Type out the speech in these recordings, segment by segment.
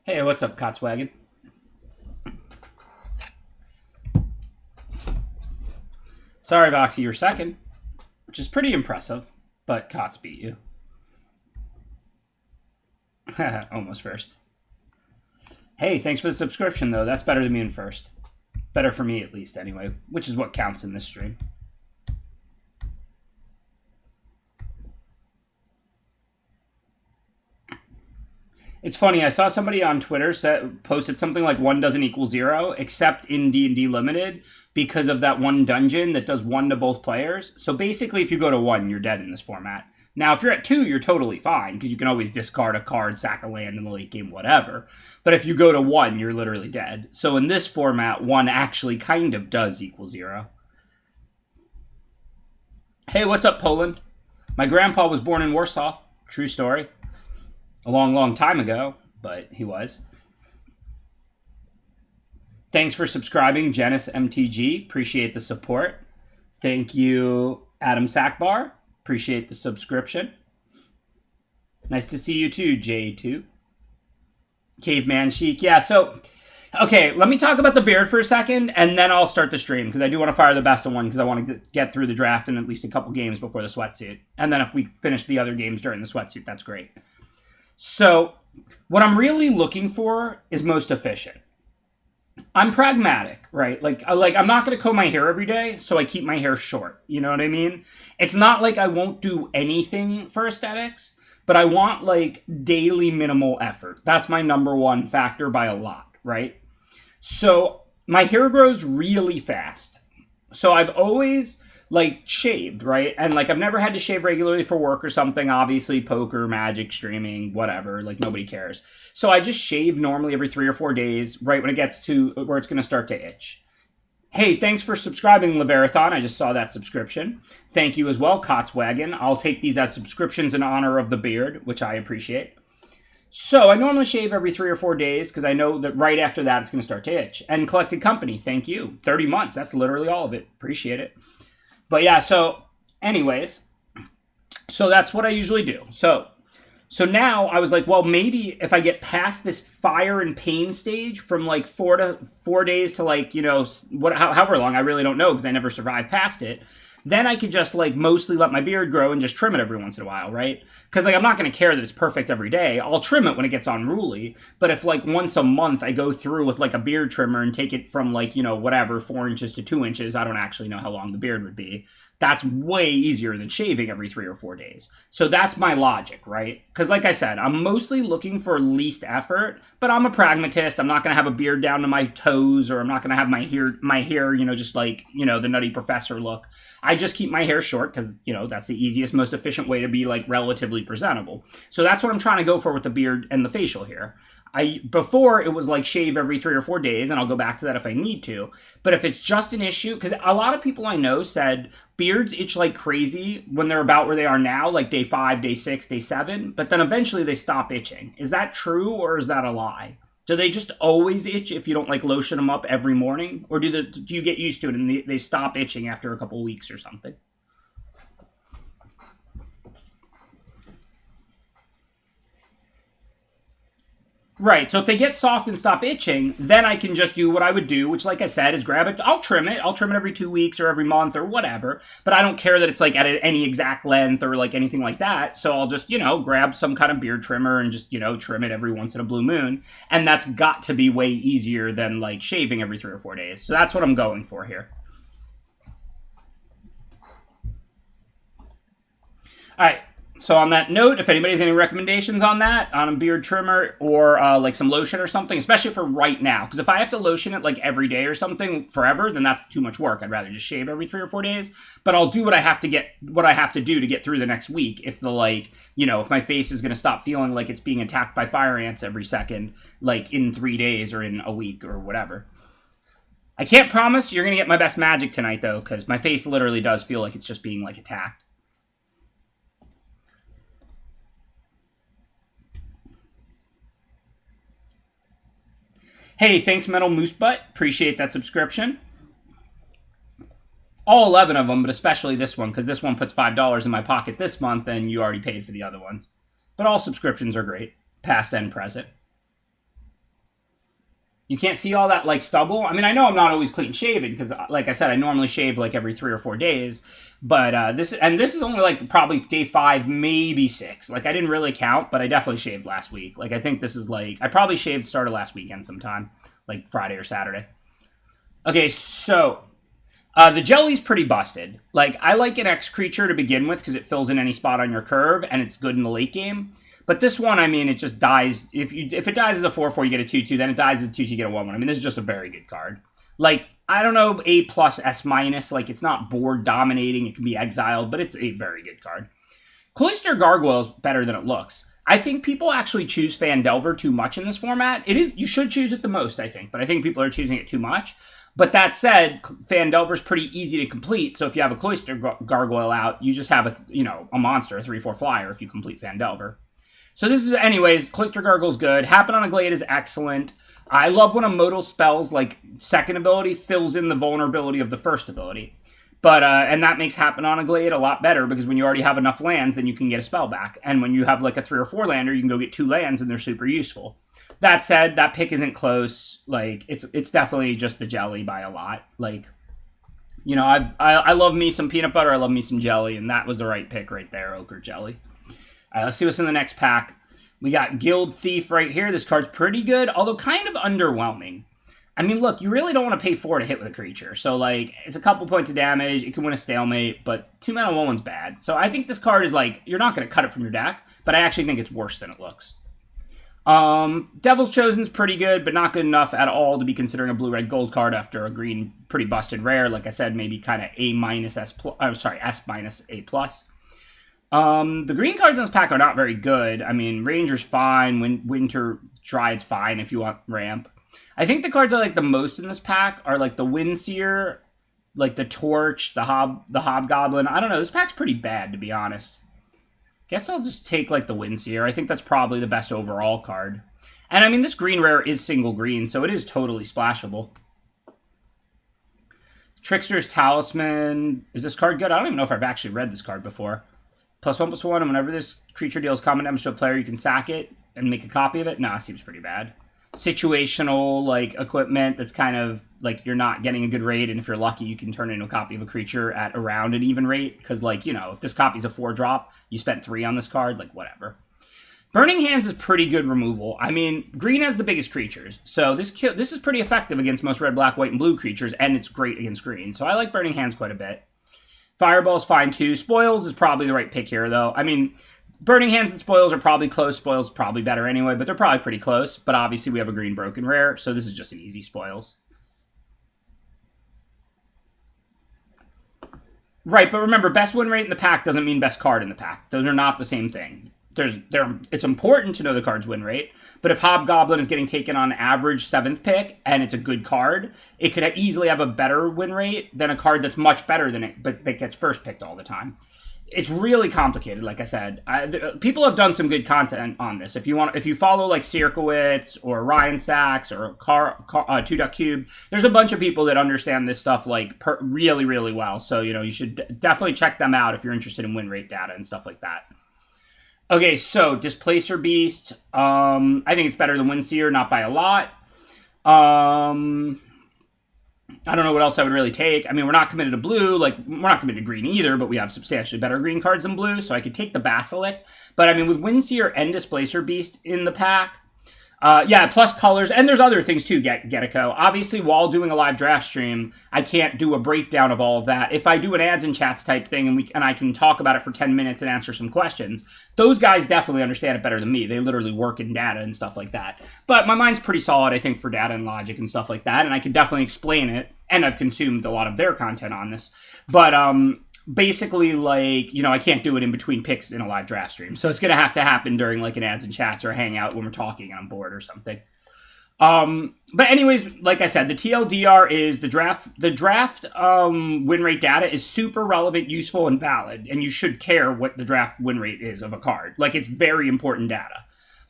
Hey, what's up, Cotswagon? Sorry, Voxy, you're second, which is pretty impressive, but Cots beat you. Almost first. Hey, thanks for the subscription, though. That's better than being first. Better for me, at least, anyway, which is what counts in this stream. It's funny, I saw somebody on Twitter posted something like 1 doesn't equal 0, except in D&D Limited, because of that one dungeon that does 1 to both players. So basically, if you go to 1, you're dead in this format. Now, if you're at 2, you're totally fine, because you can always discard a card, sack a land in the late game, whatever. But if you go to 1, you're literally dead. So in this format, 1 actually kind of does equal 0. Hey, what's up, Poland? My grandpa was born in Warsaw. True story. A long, long time ago, but he was. Thanks for subscribing, Janice MTG. Appreciate the support. Thank you, Adam Sackbar. Appreciate the subscription. Nice to see you too, J2. Caveman Chic. Yeah, so, okay, let me talk about the beard for a second, and then I'll start the stream, because I do want to fire the best of one, because I want to get through the draft in at least a couple games before the sweatsuit. And then if we finish the other games during the sweatsuit, that's great. So, what I'm really looking for is most efficient. I'm pragmatic, right? Like I'm not going to comb my hair every day, so I keep my hair short. You know what I mean? It's not like I won't do anything for aesthetics, but I want like daily minimal effort. That's my number one factor by a lot, right? So, my hair grows really fast. So, I've always like shaved, right? And like I've never had to shave regularly for work or something, obviously poker, magic, streaming, whatever, like nobody cares. So I just shave normally every 3 or 4 days, right when it gets to where it's going to start to itch. Hey, thanks for subscribing, Liberathon. I just saw that subscription. Thank you as well, Cotswagon. I'll take these as subscriptions in honor of the beard, which I appreciate. So I normally shave every 3 or 4 days because I know that right after that it's going to start to itch. And Collected Company, thank you. 30 months, that's literally all of it. Appreciate it. But yeah, so anyways, so that's what I usually do. So now I was like, well, maybe if I get past this fire and pain stage from like 4 days to like, you know, however long, I really don't know because I never survived past it. Then I could just like mostly let my beard grow and just trim it every once in a while, right? Because like I'm not going to care that it's perfect every day. I'll trim it when it gets unruly. But if like once a month I go through with like a beard trimmer and take it from like, you know, whatever, 4 inches to 2 inches, I don't actually know how long the beard would be. That's way easier than shaving every 3 or 4 days. So that's my logic, right? Because like I said, I'm mostly looking for least effort, but I'm a pragmatist. I'm not going to have a beard down to my toes, or I'm not going to have my hair, you know, just like, you know, the Nutty Professor look. I just keep my hair short because, you know, that's the easiest, most efficient way to be like relatively presentable. So that's what I'm trying to go for with the beard and the facial here. Before it was like shave every 3 or 4 days, and I'll go back to that if I need to. But if it's just an issue, because a lot of people I know said beards itch like crazy when they're about where they are now, like day 5, day 6, day 7, but then eventually they stop itching. Is that true, or is that a lie? Do they just always itch if you don't like lotion them up every morning? Or do you get used to it and they stop itching after a couple weeks or something? Right, so if they get soft and stop itching, then I can just do what I would do, which, like I said, is grab it. I'll trim it. I'll trim it every 2 weeks or every month or whatever, but I don't care that it's, like, at any exact length or, like, anything like that. So I'll just, you know, grab some kind of beard trimmer and just, you know, trim it every once in a blue moon, and that's got to be way easier than, like, shaving every 3 or 4 days. So that's what I'm going for here. All right. So on that note, if anybody has any recommendations on that, on a beard trimmer or like some lotion or something, especially for right now, because if I have to lotion it like every day or something forever, then that's too much work. I'd rather just shave every 3 or 4 days. But I'll do what I have to do to get through the next week. If the like, you know, if my face is going to stop feeling like it's being attacked by fire ants every second, like in 3 days or in a week or whatever. I can't promise you're going to get my best magic tonight though, because my face literally does feel like it's just being like attacked. Hey, thanks, Metal Moose Butt. Appreciate that subscription. All 11 of them, but especially this one, because this one puts $5 in my pocket this month, and you already paid for the other ones. But all subscriptions are great, past and present. You can't see all that like stubble. I mean, I know I'm not always clean shaven because, like I said, I normally shave like every 3 or 4 days. But this is only like probably day 5, maybe 6. Like I didn't really count, but I definitely shaved last week. Like I think this is like I probably shaved started last weekend sometime, like Friday or Saturday. Okay, so the jelly's pretty busted. Like I like an X creature to begin with because it fills in any spot on your curve and it's good in the late game. But this one, I mean, it just dies. If it dies as a 4/4, you get a 2/2. Then it dies as a 2/2, you get a 1/1. I mean, this is just a very good card. Like, I don't know, A+, S-. Like, it's not board dominating. It can be exiled, but it's a very good card. Cloister Gargoyle is better than it looks. I think people actually choose Phandelver too much in this format. It is, you should choose it the most, I think. But I think people are choosing it too much. But that said, Phandelver's pretty easy to complete. So if you have a Cloister Gargoyle out, you just have a monster, a 3/4 flyer if you complete Phandelver. So this is, anyways, Cloister Gargoyle's good. Happen on a Glade is excellent. I love when a modal spell's, like, second ability fills in the vulnerability of the first ability. But, and that makes Happen on a Glade a lot better, because when you already have enough lands, then you can get a spell back. And when you have, like, a 3 or 4 lander, you can go get 2 lands, and they're super useful. That said, that pick isn't close. Like, it's definitely just the jelly by a lot. Like, you know, I love me some peanut butter, I love me some jelly, and that was the right pick right there, Ochre Jelly. All right, let's see what's in the next pack. We got Guild Thief right here. This card's pretty good, although kind of underwhelming. I mean, look, you really don't want to pay 4 to hit with a creature. So, like, it's a couple points of damage. It can win a stalemate, but 2 mana 1/1's bad. So I think this card is, like, you're not going to cut it from your deck, but I actually think it's worse than it looks. Devil's Chosen's pretty good, but not good enough at all to be considering a blue-red gold card after a green pretty busted rare. Like I said, maybe kind of S- A+. The green cards in this pack are not very good. I mean, Ranger's fine. Winter Dryad's fine if you want ramp. I think the cards I like the most in this pack are like the Windseer, like the Torch, the Hobgoblin. I don't know. This pack's pretty bad, to be honest. Guess I'll just take like the Windseer. I think that's probably the best overall card. And I mean, this green rare is single green, so it is totally splashable. Trickster's Talisman. Is this card good? I don't even know if I've actually read this card before. +1/+1, and whenever this creature deals common damage to a player, you can sack it and make a copy of it. Nah, seems pretty bad. Situational, like, equipment that's kind of, like, you're not getting a good rate, and if you're lucky, you can turn it into a copy of a creature at around an even rate, because, like, you know, if this copy's a 4-drop, you spent 3 on this card, like, whatever. Burning Hands is pretty good removal. I mean, green has the biggest creatures, so this is pretty effective against most red, black, white, and blue creatures, and it's great against green, so I like Burning Hands quite a bit. Fireball's fine too. Spoils is probably the right pick here, though. I mean, Burning Hands and Spoils are probably close. Spoils probably better anyway, but they're probably pretty close. But obviously we have a green broken rare, so this is just an easy Spoils. Right, but remember, best win rate in the pack doesn't mean best card in the pack. Those are not the same thing. It's important to know the card's win rate, but if Hobgoblin is getting taken on average 7th pick and it's a good card, it could easily have a better win rate than a card that's much better than it, but that gets first picked all the time. It's really complicated, like I said. People have done some good content on this. If you follow like Sierkowitz or Ryan Sachs or Two Duck Cube, there's a bunch of people that understand this stuff like really, really well. So you should definitely check them out if you're interested in win rate data and stuff like that. Okay, so Displacer Beast. I think it's better than Windseer, not by a lot. I don't know what else I would really take. I mean, we're not committed to blue. Like, we're not committed to green either, but we have substantially better green cards than blue, so I could take the Basilic. But, I mean, with Windseer and Displacer Beast in the pack, yeah, plus colors, and there's other things too, Getico. Obviously, while doing a live draft stream, I can't do a breakdown of all of that. If I do an ads and chats type thing and I can talk about it for 10 minutes and answer some questions, those guys definitely understand it better than me. They literally work in data and stuff like that. But my mind's pretty solid, I think, for data and logic and stuff like that, and I can definitely explain it, and I've consumed a lot of their content on this. But, basically, like, I can't do it in between picks in a live draft stream. So it's going to have to happen during, like, an ads and chats or a hangout when we're talking and I'm bored or something. But anyways, like I said, the TLDR is the draft win rate data is super relevant, useful, and valid. And you should care what the draft win rate is of a card. Like, it's very important data.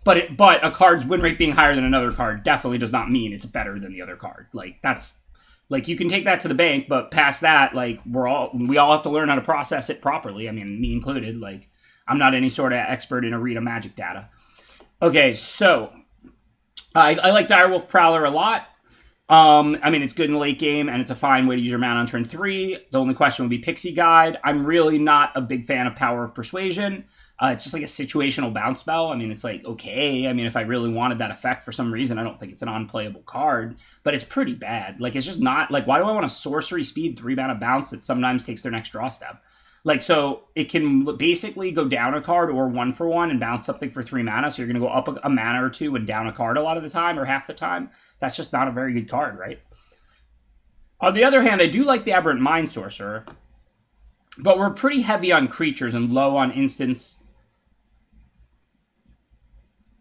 But a card's win rate being higher than another card definitely does not mean it's better than the other card. Like, that's... Like, you can take that to the bank, but past that, like, we all have to learn how to process it properly. I mean, me included. Like, I'm not any sort of expert in Arena Magic data. Okay, so I like Direwolf Prowler a lot. I mean, it's good in the late game, and it's a fine way to use your mana on turn 3. The only question would be Pixie Guide. I'm really not a big fan of Power of Persuasion. It's just like a situational bounce spell. I mean, it's like, okay. I mean, if I really wanted that effect for some reason, I don't think it's an unplayable card, but it's pretty bad. Like, it's just not, like, why do I want a sorcery speed 3-mana bounce that sometimes takes their next draw step? Like, so it can basically go down a card or 1-for-1 and bounce something for 3 mana. So you're going to go up a mana or 2 and down a card a lot of the time or half the time. That's just not a very good card, right? On the other hand, I do like the Aberrant Mind Sorcerer, but we're pretty heavy on creatures and low on instants.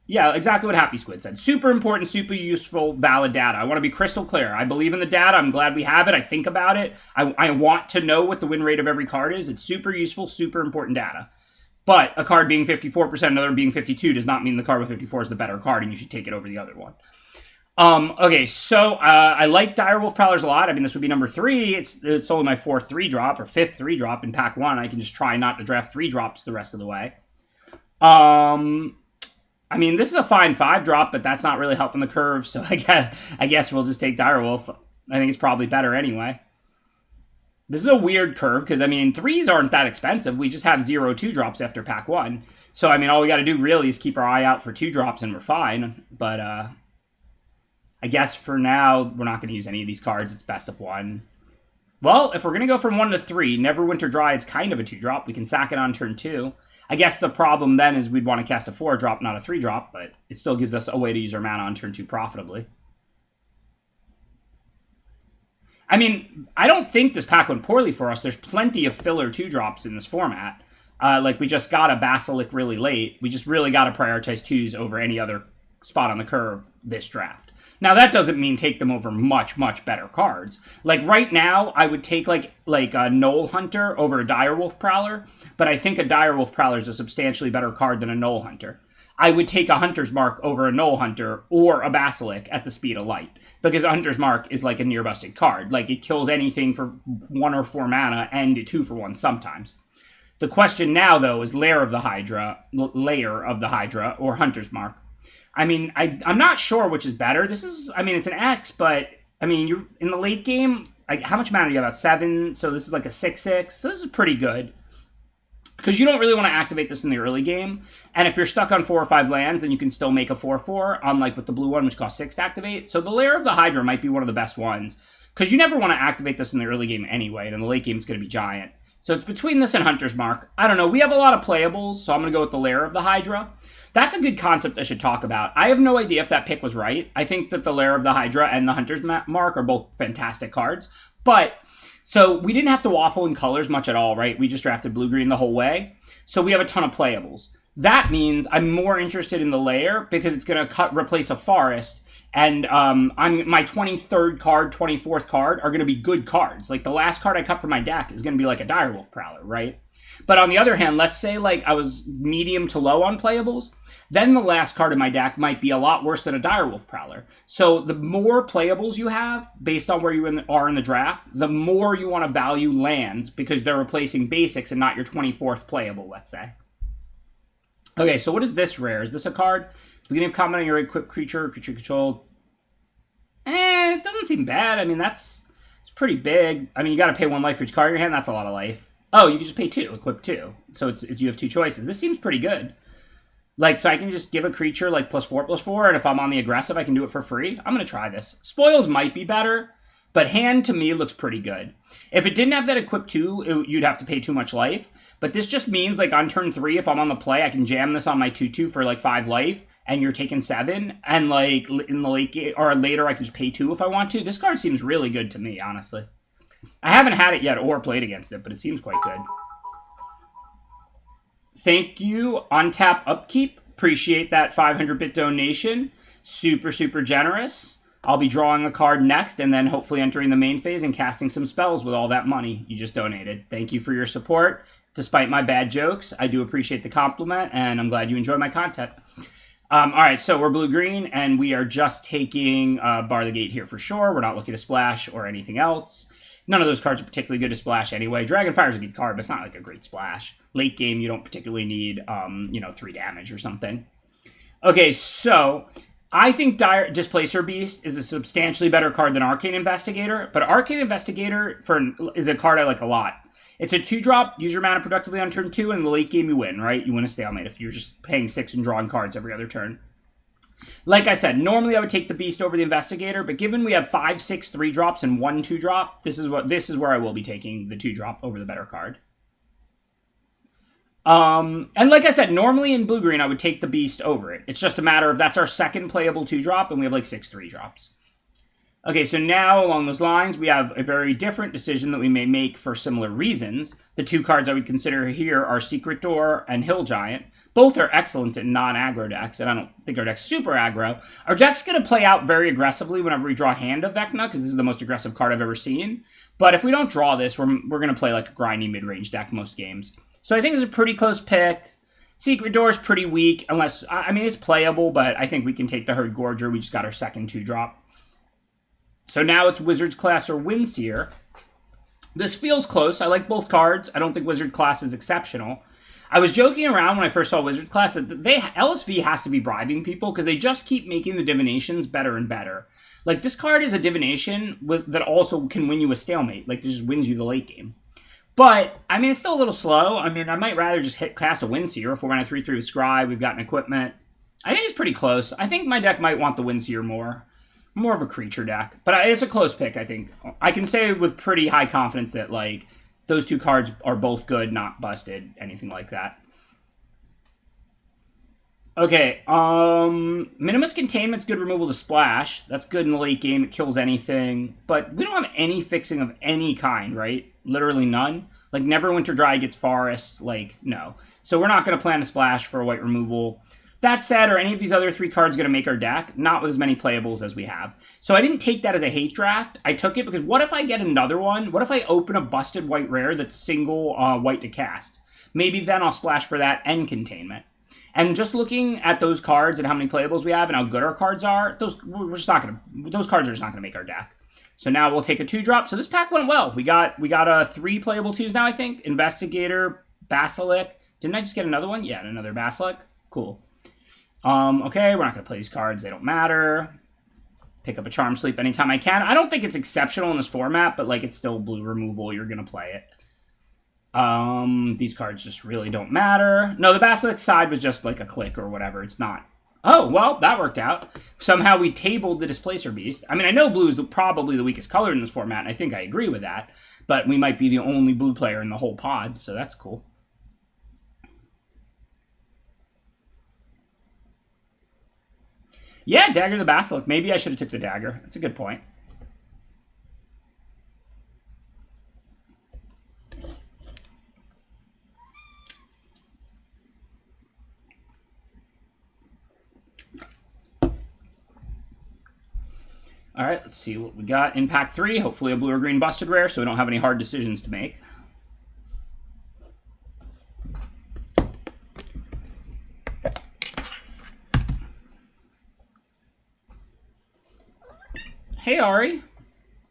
Yeah, exactly what Happy Squid said. Super important, super useful, valid data. I want to be crystal clear. I believe in the data. I'm glad we have it. I think about it. I want to know what the win rate of every card is. It's super useful, super important data. But a card being 54%, another being 52 does not mean the card with 54 is the better card and you should take it over the other one. Okay, so I like Direwolf Prowlers a lot. I mean, this would be number 3. It's only my 4th 3-drop or 5th 3-drop in pack 1. I can just try not to draft 3-drops the rest of the way. I mean, this is a fine 5-drop, but that's not really helping the curve, so I guess we'll just take Direwolf. I think it's probably better anyway. This is a weird curve, because, I mean, 3s aren't that expensive. We just have 0 2-drops after pack 1. So, I mean, all we got to do really is keep our eye out for 2-drops and we're fine. But, I guess for now, we're not going to use any of these cards. It's best of 1. Well, if we're going to go from 1 to 3, Neverwinter Dryad's kind of a 2-drop. We can sack it on turn 2. I guess the problem then is we'd want to cast a 4-drop, not a 3-drop, but it still gives us a way to use our mana on turn 2 profitably. I mean, I don't think this pack went poorly for us. There's plenty of filler 2-drops in this format. Like, we just got a Basilisk really late. We just really got to prioritize 2s over any other spot on the curve this draft. Now, that doesn't mean take them over much, much better cards. Like, right now, I would take, like a Knoll Hunter over a Direwolf Prowler, but I think a Direwolf Prowler is a substantially better card than a Knoll Hunter. I would take a Hunter's Mark over a Knoll Hunter or a Basilisk at the speed of light, because a Hunter's Mark is like a near-busted card. Like, it kills anything for 1 or 4 mana and 2 for 1 sometimes. The question now, though, is Lair of the Hydra, or Hunter's Mark. I mean, I'm not sure which is better. This is, I mean, it's an X, but, I mean, you're in the late game, like, how much mana do you have? 7, so this is like a 6/6, so this is pretty good. Because you don't really want to activate this in the early game, and if you're stuck on 4 or 5 lands, then you can still make a 4/4, unlike with the blue one, which costs 6 to activate. So the Lair of the Hydra might be one of the best ones, because you never want to activate this in the early game anyway, and in the late game it's going to be giant. So it's between this and Hunter's Mark. I don't know. We have a lot of playables, so I'm going to go with the Lair of the Hydra. That's a good concept I should talk about. I have no idea if that pick was right. I think that the Lair of the Hydra and the Hunter's Mark are both fantastic cards. But, so we didn't have to waffle in colors much at all, right? We just drafted blue-green the whole way. So we have a ton of playables. That means I'm more interested in the Lair because it's going to replace a Forest. And my 23rd card, 24th card are going to be good cards. Like, the last card I cut from my deck is going to be like a Direwolf Prowler, right? But on the other hand, let's say like I was medium to low on playables, then the last card in my deck might be a lot worse than a Direwolf Prowler. So the more playables you have, based on where you are in the draft, the more you want to value lands because they're replacing basics and not your 24th playable, let's say. Okay, so what is this rare? Is this a card? Beginning of comment on your equipped creature control. It doesn't seem bad. I mean, it's pretty big. I mean, you got to pay 1 life for each card in your hand. That's a lot of life. Oh, you can just pay 2, equip 2. So you have 2 choices. This seems pretty good. Like, so I can just give a creature like +4/+4, and if I'm on the aggressive, I can do it for free. I'm going to try this. Spoils might be better, but hand to me looks pretty good. If it didn't have that equip 2, you'd have to pay too much life. But this just means, like, on turn 3, if I'm on the play, I can jam this on my 2/2 for like 5 life, and you're taking 7, and like in the late game or later, I can just pay 2 if I want to. This card seems really good to me, honestly. I haven't had it yet or played against it, but it seems quite good. Thank you, Untap Upkeep. Appreciate that 500-bit donation. Super, super generous. I'll be drawing a card next and then hopefully entering the main phase and casting some spells with all that money you just donated. Thank you for your support. Despite my bad jokes, I do appreciate the compliment, and I'm glad you enjoy my content. All right, so we're blue-green, and we are just taking Bar the Gate here for sure. We're not looking to splash or anything else. None of those cards are particularly good to splash anyway. Dragonfire is a good card, but it's not like a great splash. Late game, you don't particularly need, 3 damage or something. Okay, so I think Dire Displacer Beast is a substantially better card than Arcane Investigator, but Arcane Investigator is a card I like a lot. It's a 2-drop, use your mana productively on turn 2, and in the late game you win, right? You win a stalemate if you're just paying 6 and drawing cards every other turn. Like I said, normally I would take the Beast over the Investigator, but given we have 5, 6 3-drops and 1 2-drop, this is where I will be taking the 2-drop over the better card. And like I said, normally in blue-green I would take the Beast over it. It's just a matter of that's our second playable 2-drop, and we have like 6 3-drops. Okay, so now along those lines, we have a very different decision that we may make for similar reasons. The 2 cards I would consider here are Secret Door and Hill Giant. Both are excellent in non-aggro decks, and I don't think our deck's super aggro. Our deck's going to play out very aggressively whenever we draw Hand of Vecna, because this is the most aggressive card I've ever seen. But if we don't draw this, we're going to play like a grindy mid-range deck most games. So I think it's a pretty close pick. Secret Door is pretty weak, unless, I mean, it's playable, but I think we can take the Herd Gorger. We just got our second 2-drop. So now it's Wizard's Class or Windseer. This feels close. I like both cards. I don't think Wizard Class is exceptional. I was joking around when I first saw Wizard Class that LSV has to be bribing people because they just keep making the divinations better and better. Like, this card is a divination that also can win you a stalemate. Like, it just wins you the late game. But, I mean, it's still a little slow. I mean, I might rather just cast a Windseer if we're going to 3-3 with Scry. We've got an equipment. I think it's pretty close. I think my deck might want the Windseer more. More of a creature deck. But it's a close pick, I think. I can say with pretty high confidence that, like, those 2 cards are both good, not busted, anything like that. Okay, Minimus Containment's good removal to splash. That's good in the late game. It kills anything. But we don't have any fixing of any kind, right? Literally none. Like, Neverwinter Dry gets Forest. Like, no. So we're not going to plan a splash for a white removal. That said, are any of these other 3 cards going to make our deck? Not with as many playables as we have. So I didn't take that as a hate draft. I took it because what if I get another one? What if I open a busted white rare that's single white to cast? Maybe then I'll splash for that and Containment. And just looking at those cards and how many playables we have and how good our cards are, those cards are just not going to make our deck. So now we'll take a 2-drop. So this pack went well. We got 3 playable 2s now, I think. Investigator, Basilic. Didn't I just get another one? Yeah, another Basilic. Cool. Okay, we're not going to play these cards. They don't matter. Pick up a Charm Sleep anytime I can. I don't think it's exceptional in this format, but, like, it's still blue removal. You're going to play it. These cards just really don't matter. No, the Basilic side was just, like, a click or whatever. It's not. Oh, well, that worked out. Somehow we tabled the Displacer Beast. I mean, I know blue is probably the weakest color in this format, and I think I agree with that. But we might be the only blue player in the whole pod, so that's cool. Yeah, Dagger the Basilic. Maybe I should have took the Dagger. That's a good point. All right, let's see what we got in pack 3. Hopefully a blue or green busted rare so we don't have any hard decisions to make. Hey, Ari.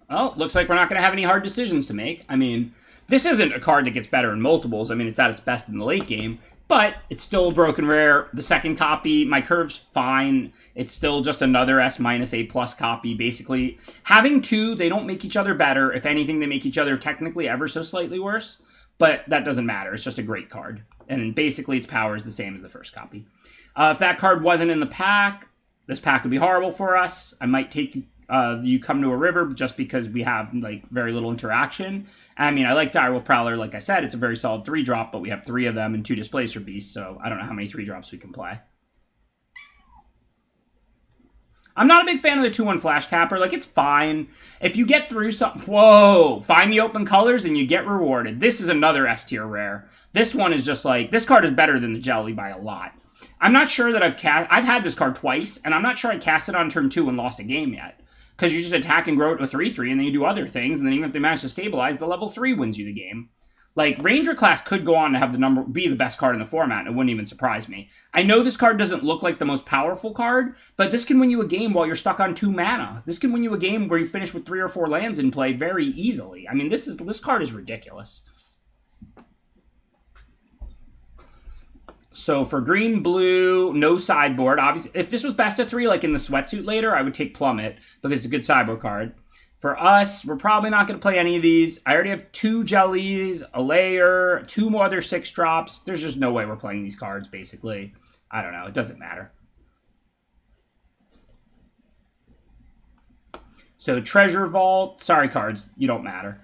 Well, looks like we're not going to have any hard decisions to make. I mean, this isn't a card that gets better in multiples. I mean, it's at its best in the late game, but it's still a broken rare. The second copy, my curve's fine. It's still just another S- A+ copy. Basically, having 2, they don't make each other better. If anything, they make each other technically ever so slightly worse, but that doesn't matter. It's just a great card. And basically, its power is the same as the first copy. If that card wasn't in the pack, this pack would be horrible for us. I might take You Come to a River just because we have like very little interaction. I mean, I like Direwolf Prowler. Like I said, it's a very solid 3-drop, but we have 3 of them and 2 Displacer Beasts, so I don't know how many 3-drops we can play. I'm not a big fan of the 2-1 Flash Tapper. Like, it's fine. If you get through something... Whoa! Find the open colors and you get rewarded. This is another S-tier rare. This one is just like... This card is better than the Jelly by a lot. I'm not sure that I've had this card twice, and I'm not sure I cast it on turn 2 and lost a game yet. Because you just attack and grow it with 3/3, and then you do other things, and then even if they manage to stabilize, the level 3 wins you the game. Like, Ranger class could go on to have be the best card in the format, and it wouldn't even surprise me. I know this card doesn't look like the most powerful card, but this can win you a game while you're stuck on 2 mana. This can win you a game where you finish with 3 or 4 lands in play very easily. I mean, this card is ridiculous. So for green, blue, no sideboard. Obviously, if this was best of 3, like in the Sweatsuit later, I would take Plummet because it's a good sideboard card. For us, we're probably not going to play any of these. I already have 2 jellies, a layer, 2 more other 6 drops. There's just no way we're playing these cards, basically. I don't know. It doesn't matter. So Treasure Vault. Sorry, cards. You don't matter.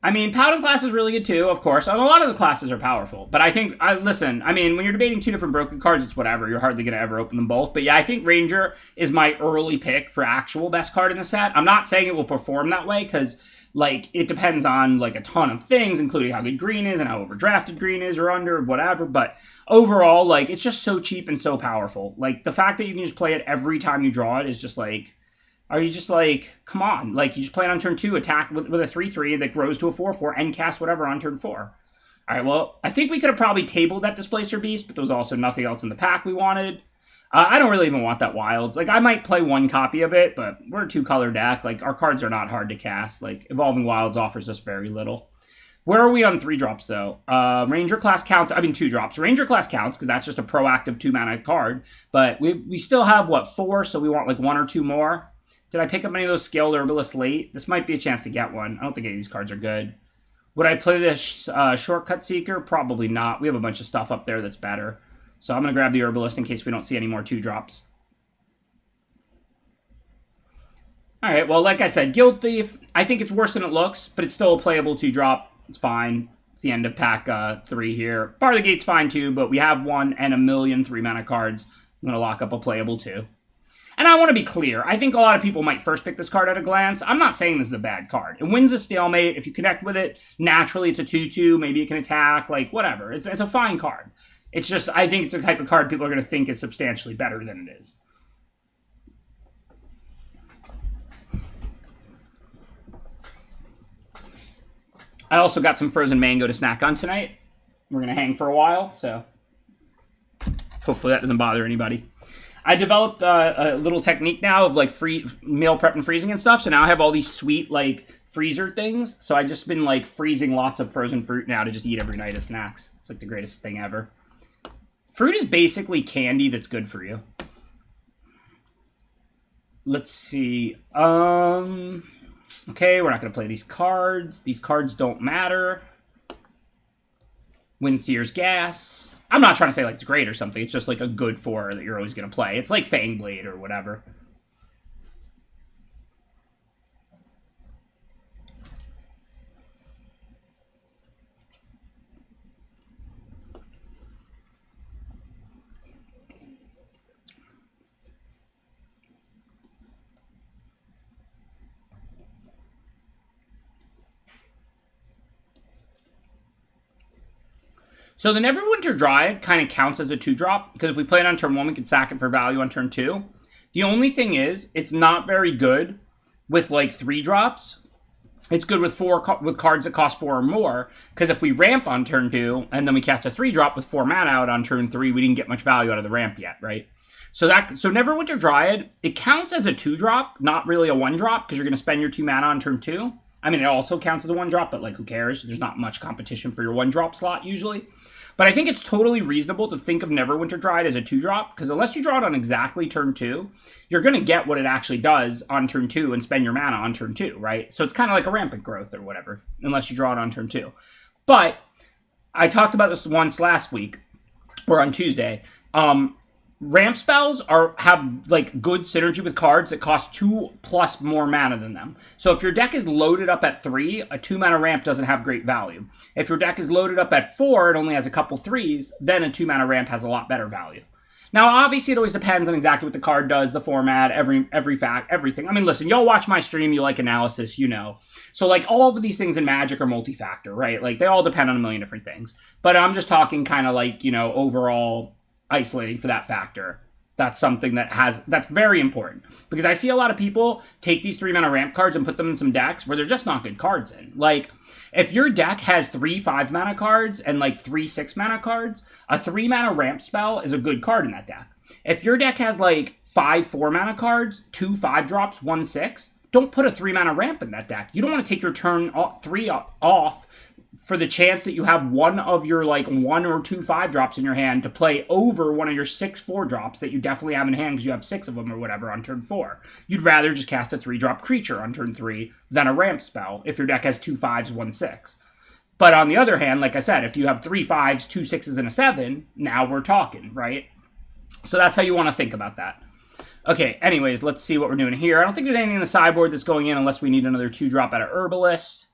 I mean, Paladin class is really good too, of course. And a lot of the classes are powerful. But I think, listen, I mean, when you're debating 2 different broken cards, it's whatever. You're hardly going to ever open them both. But yeah, I think Ranger is my early pick for actual best card in the set. I'm not saying it will perform that way because, like, it depends on, like, a ton of things, including how good green is and how overdrafted green is or under, whatever. But overall, like, it's just so cheap and so powerful. Like, the fact that you can just play it every time you draw it is just, like... Are you just like, come on, like you just play it on turn 2, attack with a 3/3 that grows to a 4/4 and cast whatever on turn 4. All right, well, I think we could have probably tabled that Displacer Beast, but there was also nothing else in the pack we wanted. I don't really even want that Wilds. Like, I might play 1 copy of it, but we're a 2-color deck. Like, our cards are not hard to cast. Like, Evolving Wilds offers us very little. Where are we on 3 drops, though? Ranger class counts. I mean, 2 drops. Ranger class counts, because that's just a proactive 2-mana card. But we still have, what, 4? So we want, like, 1 or 2 more. Did I pick up any of those Scaled Herbalists late? This might be a chance to get one. I don't think any of these cards are good. Would I play this Shortcut Seeker? Probably not. We have a bunch of stuff up there that's better. So I'm going to grab the Herbalist in case we don't see any more 2 drops. Alright, well, like I said, Guild Thief, I think it's worse than it looks, but it's still a playable 2-drop. It's fine. It's the end of pack 3 here. Bar the Gate's fine too, but we have 1 and a million 3-mana cards. I'm going to lock up a playable 2. And I want to be clear. I think a lot of people might first pick this card at a glance. I'm not saying this is a bad card. It wins a stalemate. If you connect with it, naturally it's a 2/2. Maybe it can attack. Like, whatever. It's a fine card. It's just, I think it's a type of card people are going to think is substantially better than it is. I also got some frozen mango to snack on tonight. We're going to hang for a while, so hopefully that doesn't bother anybody. I developed a little technique now of like meal prep and freezing and stuff. So now I have all these sweet like freezer things. So I just been like freezing lots of frozen fruit now to just eat every night as snacks. It's like the greatest thing ever. Fruit is basically candy that's good for you. Let's see. Okay, we're not going to play these cards. These cards don't matter. Windseer's Gas. I'm not trying to say like it's great or something. It's just like a good 4 that you're always going to play. It's like Fangblade or whatever. So the Neverwinter Dryad kind of counts as a 2-drop, because if we play it on turn 1, we can sack it for value on turn 2. The only thing is, it's not very good with like 3 drops. It's good with cards that cost 4 or more, because if we ramp on turn 2, and then we cast a 3-drop with 4 mana out on turn 3, we didn't get much value out of the ramp yet, right? So Neverwinter Dryad, it counts as a 2-drop, not really a 1-drop, because you're going to spend your 2 mana on turn 2. I mean, it also counts as a 1-drop, but like, who cares? There's not much competition for your 1-drop slot, usually. But I think it's totally reasonable to think of Neverwinter Dryad as a 2-drop, because unless you draw it on exactly turn 2, you're going to get what it actually does on turn 2 and spend your mana on turn 2, right? So it's kind of like a Rampant Growth or whatever, unless you draw it on turn 2. But I talked about this once last week, or on Tuesday. Ramp spells have like good synergy with cards that cost 2+ more mana than them. So if your deck is loaded up at 3, a 2-mana ramp doesn't have great value. If your deck is loaded up at 4, it only has a couple 3s, then a 2-mana ramp has a lot better value. Now, obviously, it always depends on exactly what the card does, the format, everything. I mean, listen, y'all watch my stream, you like analysis, you know. So, like, all of these things in Magic are multi-factor, right? Like, they all depend on a million different things. But I'm just talking kind of like, you know, overall isolating for that factor. That's something that's very important. Because I see a lot of people take these 3-mana ramp cards and put them in some decks where they're just not good cards in. Like, if your deck has 3 5-mana cards and like 3 6-mana cards, a 3-mana ramp spell is a good card in that deck. If your deck has like 5 4-mana cards, 2 5-drops, 1 6, don't put a 3-mana ramp in that deck. You don't want to take your turn 3 off for the chance that you have one of your like 1 or 2 5-drops in your hand to play over one of your 6 4-drops that you definitely have in hand because you have 6 of them or whatever on turn 4. You'd rather just cast a 3-drop creature on turn 3 than a ramp spell if your deck has 2 5s, 1 6. But on the other hand, like I said, if you have 3 5s, 2 6s, and a 7, now we're talking, right? So that's how you want to think about that. Okay, anyways, let's see what we're doing here. I don't think there's anything in the sideboard that's going in unless we need another 2-drop out of Herbalist.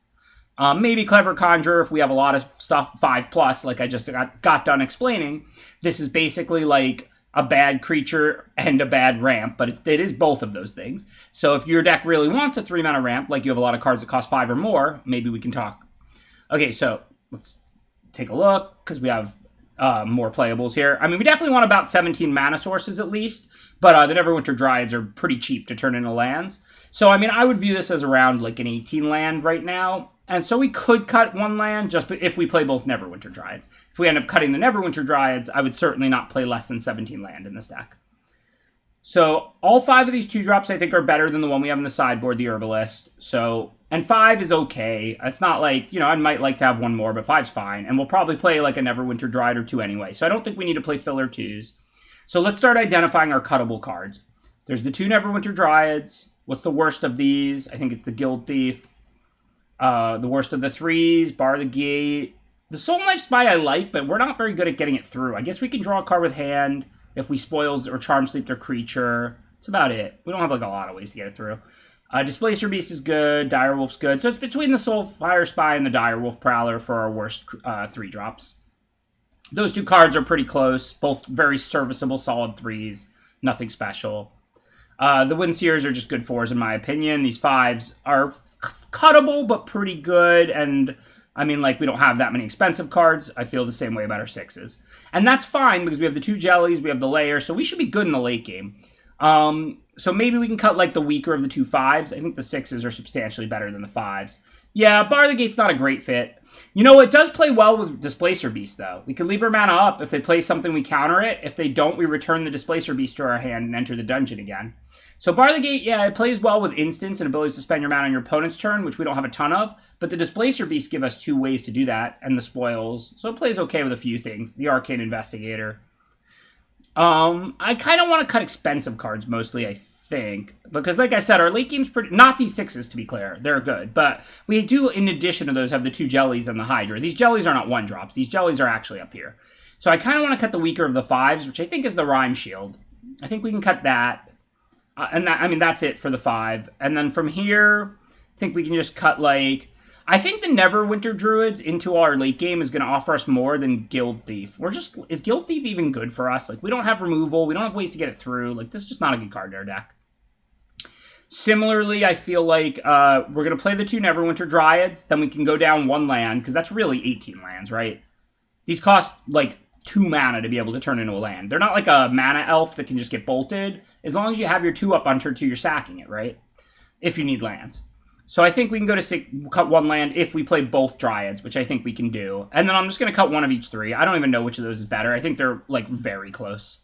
Maybe Clever Conjurer if we have a lot of stuff 5+, like I just got done explaining. This is basically like a bad creature and a bad ramp, but it is both of those things. So if your deck really wants a 3-mana ramp, like you have a lot of cards that cost 5 or more, maybe we can talk. Okay, so let's take a look, because we have more playables here. I mean, we definitely want about 17 mana sources at least, but the Neverwinter Dryads are pretty cheap to turn into lands. So, I mean, I would view this as around like an 18 land right now. And so we could cut 1 land just if we play both Neverwinter Dryads. If we end up cutting the Neverwinter Dryads, I would certainly not play less than 17 land in this deck. So all 5 of these 2-drops I think are better than the one we have in the sideboard, the Herbalist. So, and 5 is okay. It's not like, you know, I might like to have 1 more, but 5's fine. And we'll probably play like a Neverwinter Dryad or 2 anyway. So I don't think we need to play filler 2s. So let's start identifying our cuttable cards. There's the 2 Neverwinter Dryads. What's the worst of these? I think it's the Guild Thief. The worst of the 3s, Bar the Gate. The Soul Knife Spy I like, but we're not very good at getting it through. I guess we can draw a card with hand if we spoils or charm sleep their creature. That's about it. We don't have like a lot of ways to get it through. Displacer Beast is good. Direwolf's good. So it's between the Soulfire Spy and the Direwolf Prowler for our worst 3-drops. Those 2 cards are pretty close. Both very serviceable, solid 3s. Nothing special. The Windseers are just good 4s in my opinion. These 5s are cuttable, but pretty good. And I mean, like, we don't have that many expensive cards. I feel the same way about our 6s. And that's fine because we have the 2 Jellies, we have the Lair, so we should be good in the late game. So maybe we can cut like the weaker of the 2 5s. I think the 6s are substantially better than the 5s. Yeah, Bar the Gate's not a great fit. You know, it does play well with Displacer Beast, though. We can leave our mana up. If they play something, we counter it. If they don't, we return the Displacer Beast to our hand and enter the dungeon again. So Bar the Gate, yeah, it plays well with instants and abilities to spend your mana on your opponent's turn, which we don't have a ton of. But the Displacer Beast give us 2 ways to do that, and the spoils. So it plays okay with a few things. The Arcane Investigator. I kind of want to cut expensive cards mostly, I think. Because like I said, our late game's pretty... Not these 6s, to be clear. They're good. But we do, in addition to those, have the 2 Jellies and the Hydra. These Jellies are not 1-drops. These Jellies are actually up here. So I kind of want to cut the weaker of the 5s, which I think is the Rhyme Shield. I think we can cut that. And that, I mean, that's it for the 5. And then from here, I think we can just cut, like... I think the Neverwinter Druids into our late game is going to offer us more than Guild Thief. Is Guild Thief even good for us? Like, we don't have removal. We don't have ways to get it through. Like, this is just not a good card in our deck. Similarly, I feel like we're going to play the 2 Neverwinter Dryads. Then we can go down 1 land, because that's really 18 lands, right? These cost, like, 2 mana to be able to turn into a land. They're not like a mana elf that can just get bolted. As long as you have your 2 up on turn 2, you're sacking it, right? If you need lands. So I think we can go to cut 1 land if we play both Dryads, which I think we can do. And then I'm just going to cut 1 of each 3. I don't even know which of those is better. I think they're, like, very close.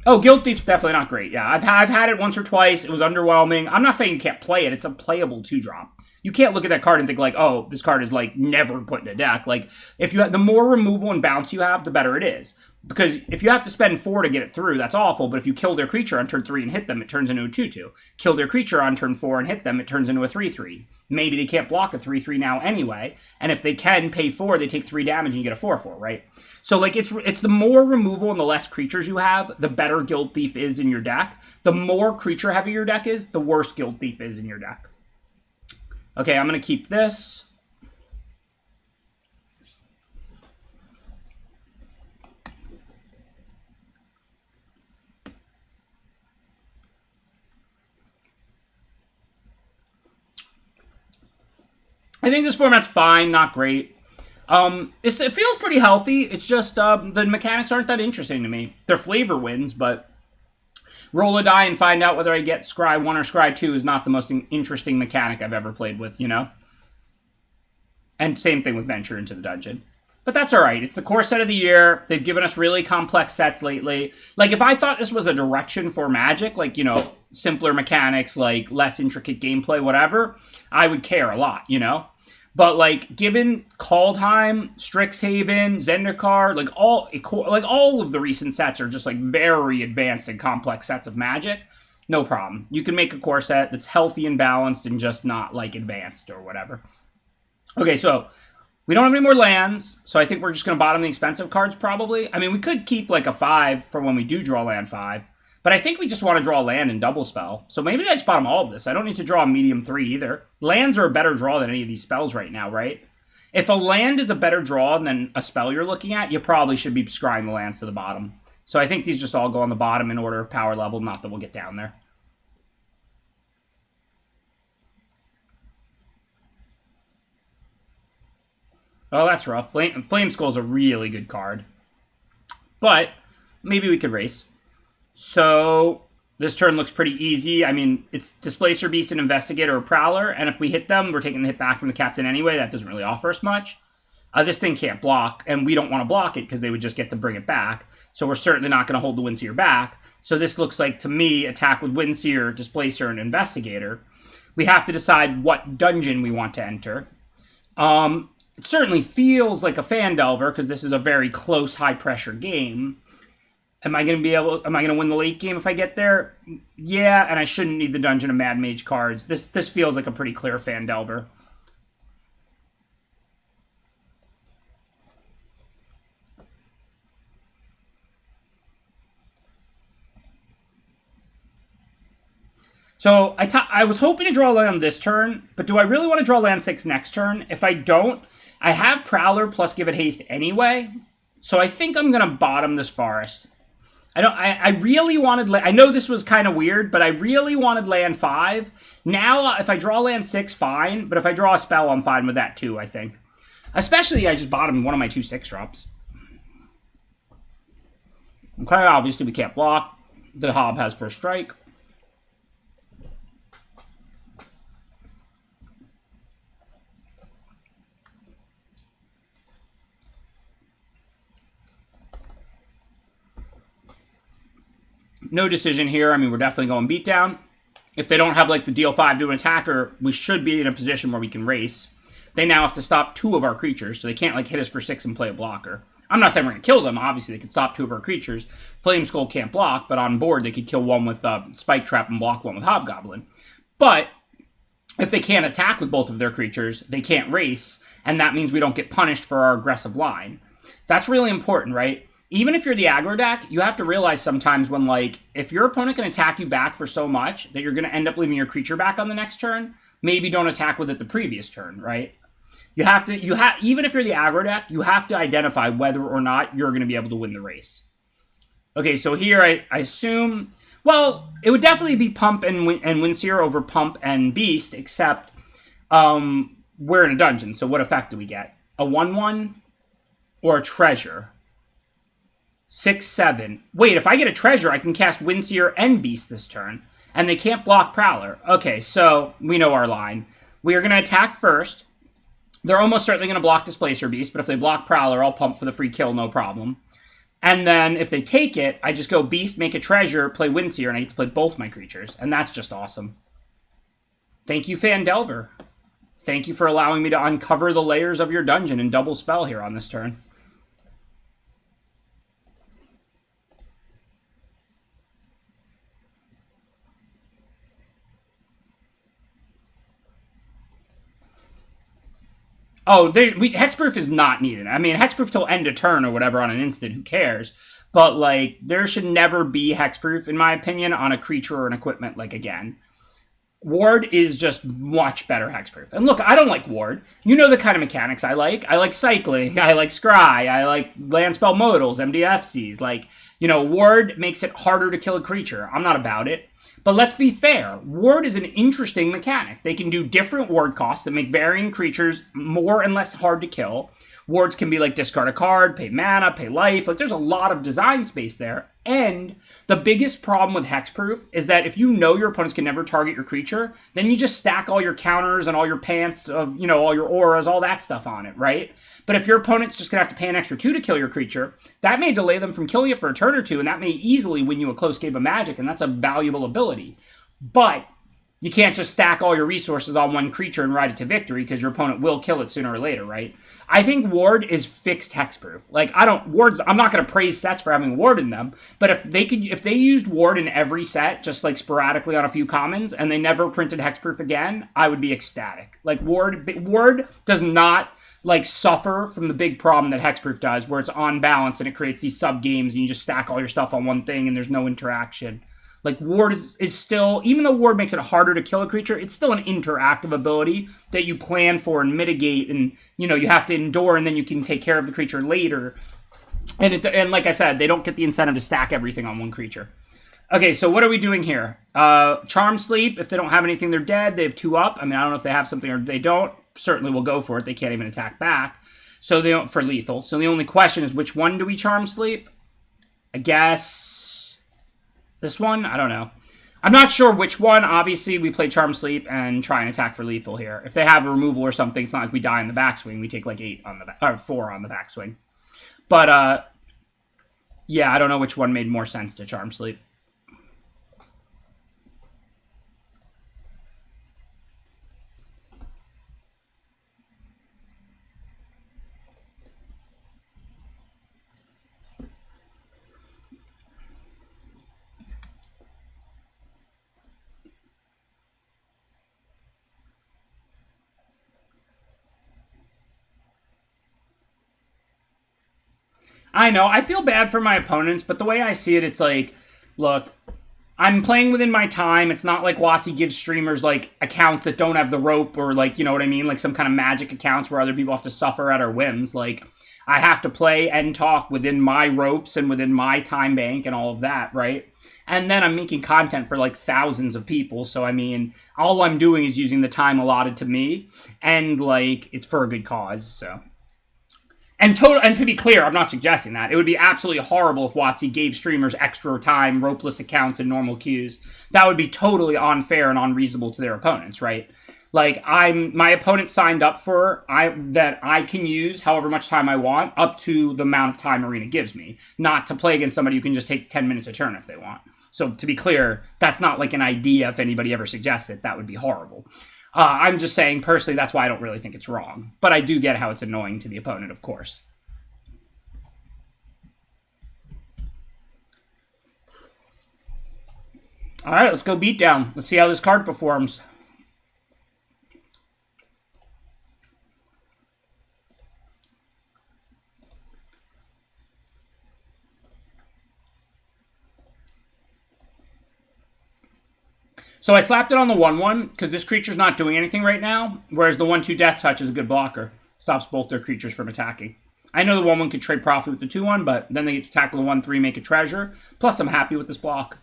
Oh, Guild Thief's definitely not great. Yeah, I've had it once or twice. It was underwhelming. I'm not saying you can't play it. It's a playable 2-drop. You can't look at that card and think like, oh, this card is like never put in a deck. Like, if you have, the more removal and bounce you have, the better it is. Because if you have to spend 4 to get it through, that's awful. But if you kill their creature on turn 3 and hit them, it turns into a 2/2. Kill their creature on turn 4 and hit them, it turns into a 3/3. Maybe they can't block a 3/3 now anyway. And if they can pay 4, they take 3 damage and you get a 4/4, right? So like it's the more removal and the less creatures you have, the better Guild Thief is in your deck. The more creature heavy your deck is, the worse Guild Thief is in your deck. Okay, I'm going to keep this. I think this format's fine, not great. It feels pretty healthy. It's just the mechanics aren't that interesting to me. They're flavor wins, but roll a die and find out whether I get Scry 1 or Scry 2 is not the most interesting mechanic I've ever played with, you know? And same thing with Venture into the Dungeon. But that's all right. It's the core set of the year. They've given us really complex sets lately. Like, if I thought this was a direction for Magic, like, you know, simpler mechanics, like less intricate gameplay, whatever, I would care a lot, you know? But, like, given Kaldheim, Strixhaven, Zendikar, like all of the recent sets are just, like, very advanced and complex sets of Magic, no problem. You can make a core set that's healthy and balanced and just not, like, advanced or whatever. Okay, so we don't have any more lands, so I think we're just going to bottom the expensive cards, probably. I mean, we could keep, like, a 5 for when we do draw land 5. But I think we just want to draw land and double spell. So maybe I just bottom all of this. I don't need to draw a medium 3 either. Lands are a better draw than any of these spells right now, right? If a land is a better draw than a spell you're looking at, you probably should be scrying the lands to the bottom. So I think these just all go on the bottom in order of power level, not that we'll get down there. Oh, that's rough. Flame Skull's a really good card. But maybe we could race. So this turn looks pretty easy. I mean, it's Displacer Beast, an Investigator, or Prowler, and if we hit them, we're taking the hit back from the Captain anyway. That doesn't really offer us much. This thing can't block, and we don't want to block it because they would just get to bring it back. So we're certainly not going to hold the Windseer back. So this looks like, to me, attack with Windseer, Displacer, and Investigator. We have to decide what dungeon we want to enter. It certainly feels like a Fandelver because this is a very close, high-pressure game. Am I going to win the late game if I get there? Yeah, and I shouldn't need the Dungeon of Mad Mage cards. This feels like a pretty clear Fandelver. So I was hoping to draw land this turn, but do I really want to draw land 6 next turn? If I don't, I have Prowler plus give it haste anyway, so I think I'm going to bottom this forest. I really wanted... I know this was kind of weird, but I really wanted land 5. Now, if I draw land 6, fine. But if I draw a spell, I'm fine with that too, I think. Especially, I just bottomed one of my 2 6-drops. Okay, obviously we can't block. The Hob has first strike. No decision here. I mean, we're definitely going beatdown. If they don't have, like, the deal 5 to an attacker, we should be in a position where we can race. They now have to stop 2 of our creatures, so they can't, like, hit us for 6 and play a blocker. I'm not saying we're going to kill them. Obviously, they could stop 2 of our creatures. Flame Skull can't block, but on board, they could kill 1 with Spike Trap and block 1 with Hobgoblin. But if they can't attack with both of their creatures, they can't race, and that means we don't get punished for our aggressive line. That's really important, right? Even if you're the aggro deck, you have to realize sometimes when, like, if your opponent can attack you back for so much that you're going to end up leaving your creature back on the next turn, maybe don't attack with it the previous turn, right? Even if you're the aggro deck, you have to identify whether or not you're going to be able to win the race. Okay, so here I assume, well, it would definitely be Pump and Windseer over Pump and Beast, except we're in a dungeon, so what effect do we get? A 1/1 or a treasure? 6/7. Wait, if I get a treasure, I can cast Windseer and Beast this turn, and they can't block Prowler. Okay, so we know our line. We are going to attack first. They're almost certainly going to block Displacer Beast, but if they block Prowler, I'll pump for the free kill, no problem. And then if they take it, I just go Beast, make a treasure, play Windseer, and I get to play both my creatures, and that's just awesome. Thank you, Fandelver. Thank you for allowing me to uncover the layers of your dungeon and double spell here on this turn. Oh, hexproof is not needed. I mean, hexproof till end of turn or whatever on an instant, who cares? But, like, there should never be hexproof, in my opinion, on a creature or an equipment, like, again. Ward is just much better hexproof. And look, I don't like Ward. You know the kind of mechanics I like. I like cycling. I like scry. I like land spell modals, MDFCs. Like, You know, ward makes it harder to kill a creature. I'm not about it. But let's be fair. Ward is an interesting mechanic. They can do different ward costs that make varying creatures more and less hard to kill. Wards can be like discard a card, pay mana, pay life. Like there's a lot of design space there. And the biggest problem with hexproof is that if you know your opponents can never target your creature, then you just stack all your counters and all your pants of, you know, all your auras, all that stuff on it, right? But if your opponent's just going to have to pay an extra 2 to kill your creature, that may delay them from killing it for a turn or two, and that may easily win you a close game of Magic, and that's a valuable ability. But you can't just stack all your resources on one creature and ride it to victory because your opponent will kill it sooner or later, right? I think Ward is fixed hexproof. Like, I'm not going to praise sets for having Ward in them, but if they used Ward in every set, just like sporadically on a few commons, and they never printed hexproof again, I would be ecstatic. Like, Ward does not like suffer from the big problem that hexproof does, where it's on balance and it creates these sub games and you just stack all your stuff on one thing and there's no interaction. Like, Ward is still, even though Ward makes it harder to kill a creature, it's still an interactive ability that you plan for and mitigate, and, you know, you have to endure, and then you can take care of the creature later. And like I said, they don't get the incentive to stack everything on one creature. Okay, so what are we doing here? Charm Sleep, if they don't have anything, they're dead. They have 2 up. I mean, I don't know if they have something or they don't. Certainly will go for it. They can't even attack back. So they don't, for lethal. So the only question is, which one do we Charm Sleep? I guess this one? I don't know. I'm not sure which one. Obviously, we play Charm Sleep and try and attack for lethal here. If they have a removal or something, it's not like we die in the backswing. We take like 8 on the or 4 on the backswing. But yeah, I don't know which one made more sense to Charm Sleep. I know, I feel bad for my opponents, but the way I see it, it's like, look, I'm playing within my time. It's not like WotC gives streamers, like, accounts that don't have the rope or, like, you know what I mean? Like, some kind of magic accounts where other people have to suffer at our whims. Like, I have to play and talk within my ropes and within my time bank and all of that, right? And then I'm making content for, like, thousands of people. So, I mean, all I'm doing is using the time allotted to me. And, like, it's for a good cause, so... And to be clear, I'm not suggesting that. It would be absolutely horrible if WotC gave streamers extra time, ropeless accounts, and normal queues. That would be totally unfair and unreasonable to their opponents, right? Like, my opponent signed up for that I can use however much time I want, up to the amount of time Arena gives me. Not to play against somebody who can just take 10 minutes a turn if they want. So, to be clear, that's not like an idea if anybody ever suggests it. That would be horrible. I'm just saying, personally, that's why I don't really think it's wrong. But I do get how it's annoying to the opponent, of course. Alright, let's go beatdown. Let's see how this card performs. So I slapped it on the 1/1 because this creature's not doing anything right now, whereas the 1/2 Death Touch is a good blocker. Stops both their creatures from attacking. I know the 1/1 could trade profit with the 2/1, but then they get to tackle the 1/3, make a treasure. Plus, I'm happy with this block.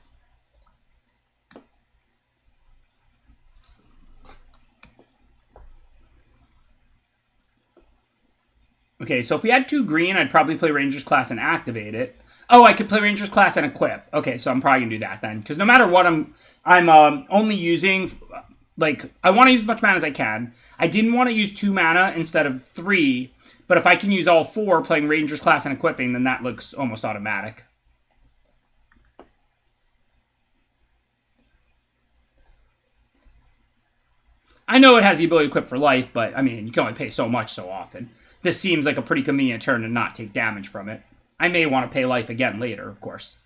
Okay, so if we had 2 green, I'd probably play Ranger's Class and activate it. Oh, I could play Ranger's Class and equip. Okay, so I'm probably going to do that then. Because no matter what, I'm only using... Like, I want to use as much mana as I can. I didn't want to use 2 mana instead of 3. But if I can use all 4 playing Ranger's Class and equipping, then that looks almost automatic. I know it has the ability to equip for life, but, I mean, you can only pay so much so often. This seems like a pretty convenient turn to not take damage from it. I may want to pay life again later, of course.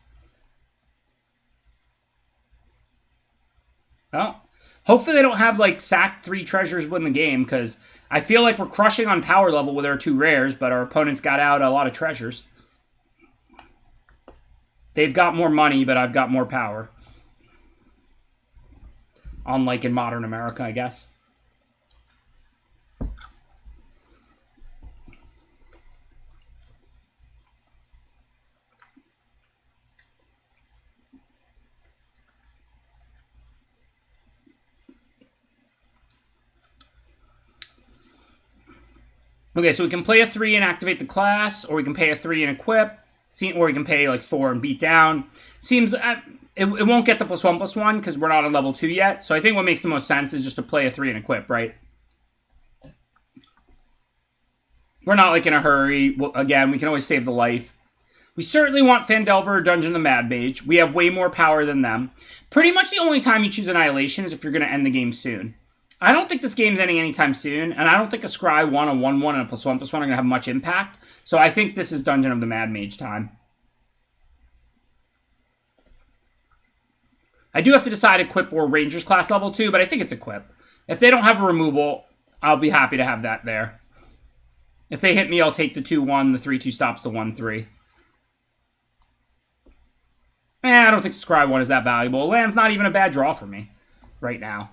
Well, hopefully they don't have, like, sack 3 treasures win the game, because I feel like we're crushing on power level with our 2 rares, but our opponents got out a lot of treasures. They've got more money, but I've got more power. Unlike in modern America, I guess. Okay, so we can play a 3 and activate the class, or we can pay a 3 and equip, or we can pay like 4 and beat down. Seems it won't get the +1/+1 because we're not on level 2 yet. So I think what makes the most sense is just to play a 3 and equip, right? We're not like in a hurry. Well, again, we can always save the life. We certainly want Phandelver or Dungeon the Mad Mage. We have way more power than them. Pretty much the only time you choose Annihilation is if you're going to end the game soon. I don't think this game's ending anytime soon, and I don't think a Scry 1, a 1/1, and a +1/+1 are going to have much impact. So I think this is Dungeon of the Mad Mage time. I do have to decide equip or Rangers class level 2, but I think it's equip. If they don't have a removal, I'll be happy to have that there. If they hit me, I'll take the 2/1, the 3/2 stops the 1/3. I don't think the Scry 1 is that valuable. Land's not even a bad draw for me right now.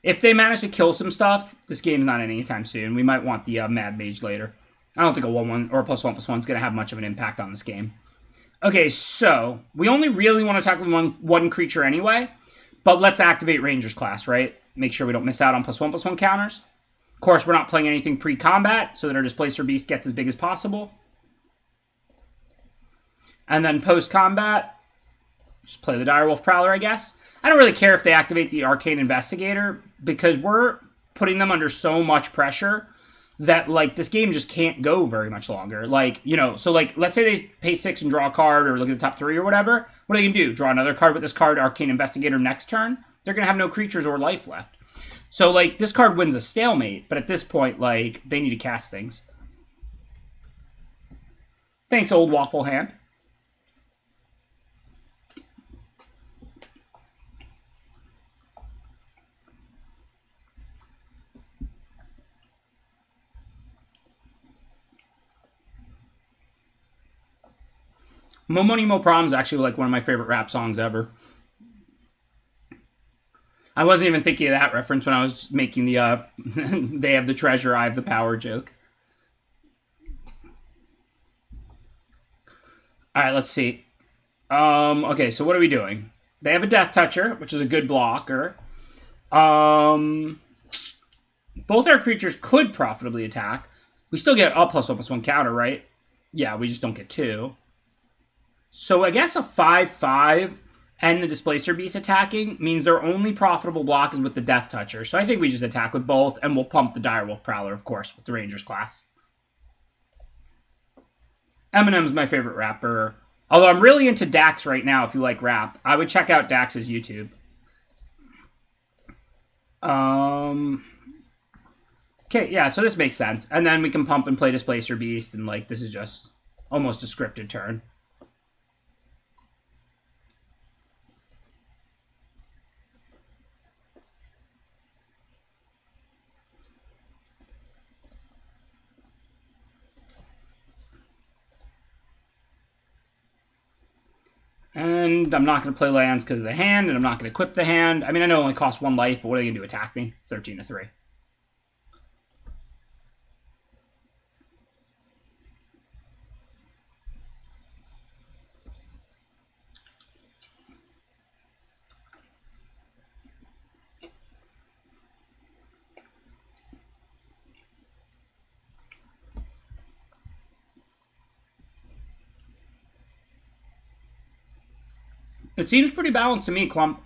If they manage to kill some stuff, this game's not anytime soon. We might want the Mad Mage later. I don't think a 1/1 or a +1/+1 is going to have much of an impact on this game. Okay, so we only really want to tackle one creature anyway, but let's activate Rangers class, right? Make sure we don't miss out on +1/+1 counters. Of course, we're not playing anything pre-combat, so that our Displacer Beast gets as big as possible. And then post-combat, just play the Direwolf Prowler, I guess. I don't really care if they activate the Arcane Investigator, because we're putting them under so much pressure that, like, this game just can't go very much longer. Like, you know, so, like, let's say they pay 6 and draw a card, or look at the top 3 or whatever. What are they going to do? Draw another card with this card, Arcane Investigator, next turn? They're going to have no creatures or life left. So, like, this card wins a stalemate, but at this point, like, they need to cast things. Thanks, old waffle hand. Mo Money Mo Prom is actually like one of my favorite rap songs ever. I wasn't even thinking of that reference when I was making the they have the treasure, I have the power joke. Alright, let's see. Okay, so what are we doing? They have a Death Toucher, which is a good blocker. Both our creatures could profitably attack. We still get a +1/+1 counter, right? Yeah, we just don't get 2. So I guess a 5/5 and the Displacer Beast attacking means their only profitable block is with the Death Toucher. So I think we just attack with both, and we'll pump the Direwolf Prowler, of course, with the Rangers class. Eminem's my favorite rapper. Although I'm really into Dax right now, if you like rap. I would check out Dax's YouTube. Okay, yeah, so this makes sense. And then we can pump and play Displacer Beast, and, like, this is just almost a scripted turn. And I'm not going to play lands because of the hand, and I'm not going to equip the hand. I mean, I know it only costs 1 life, but what are they going to do, attack me? It's 13/3. It seems pretty balanced to me, Clump.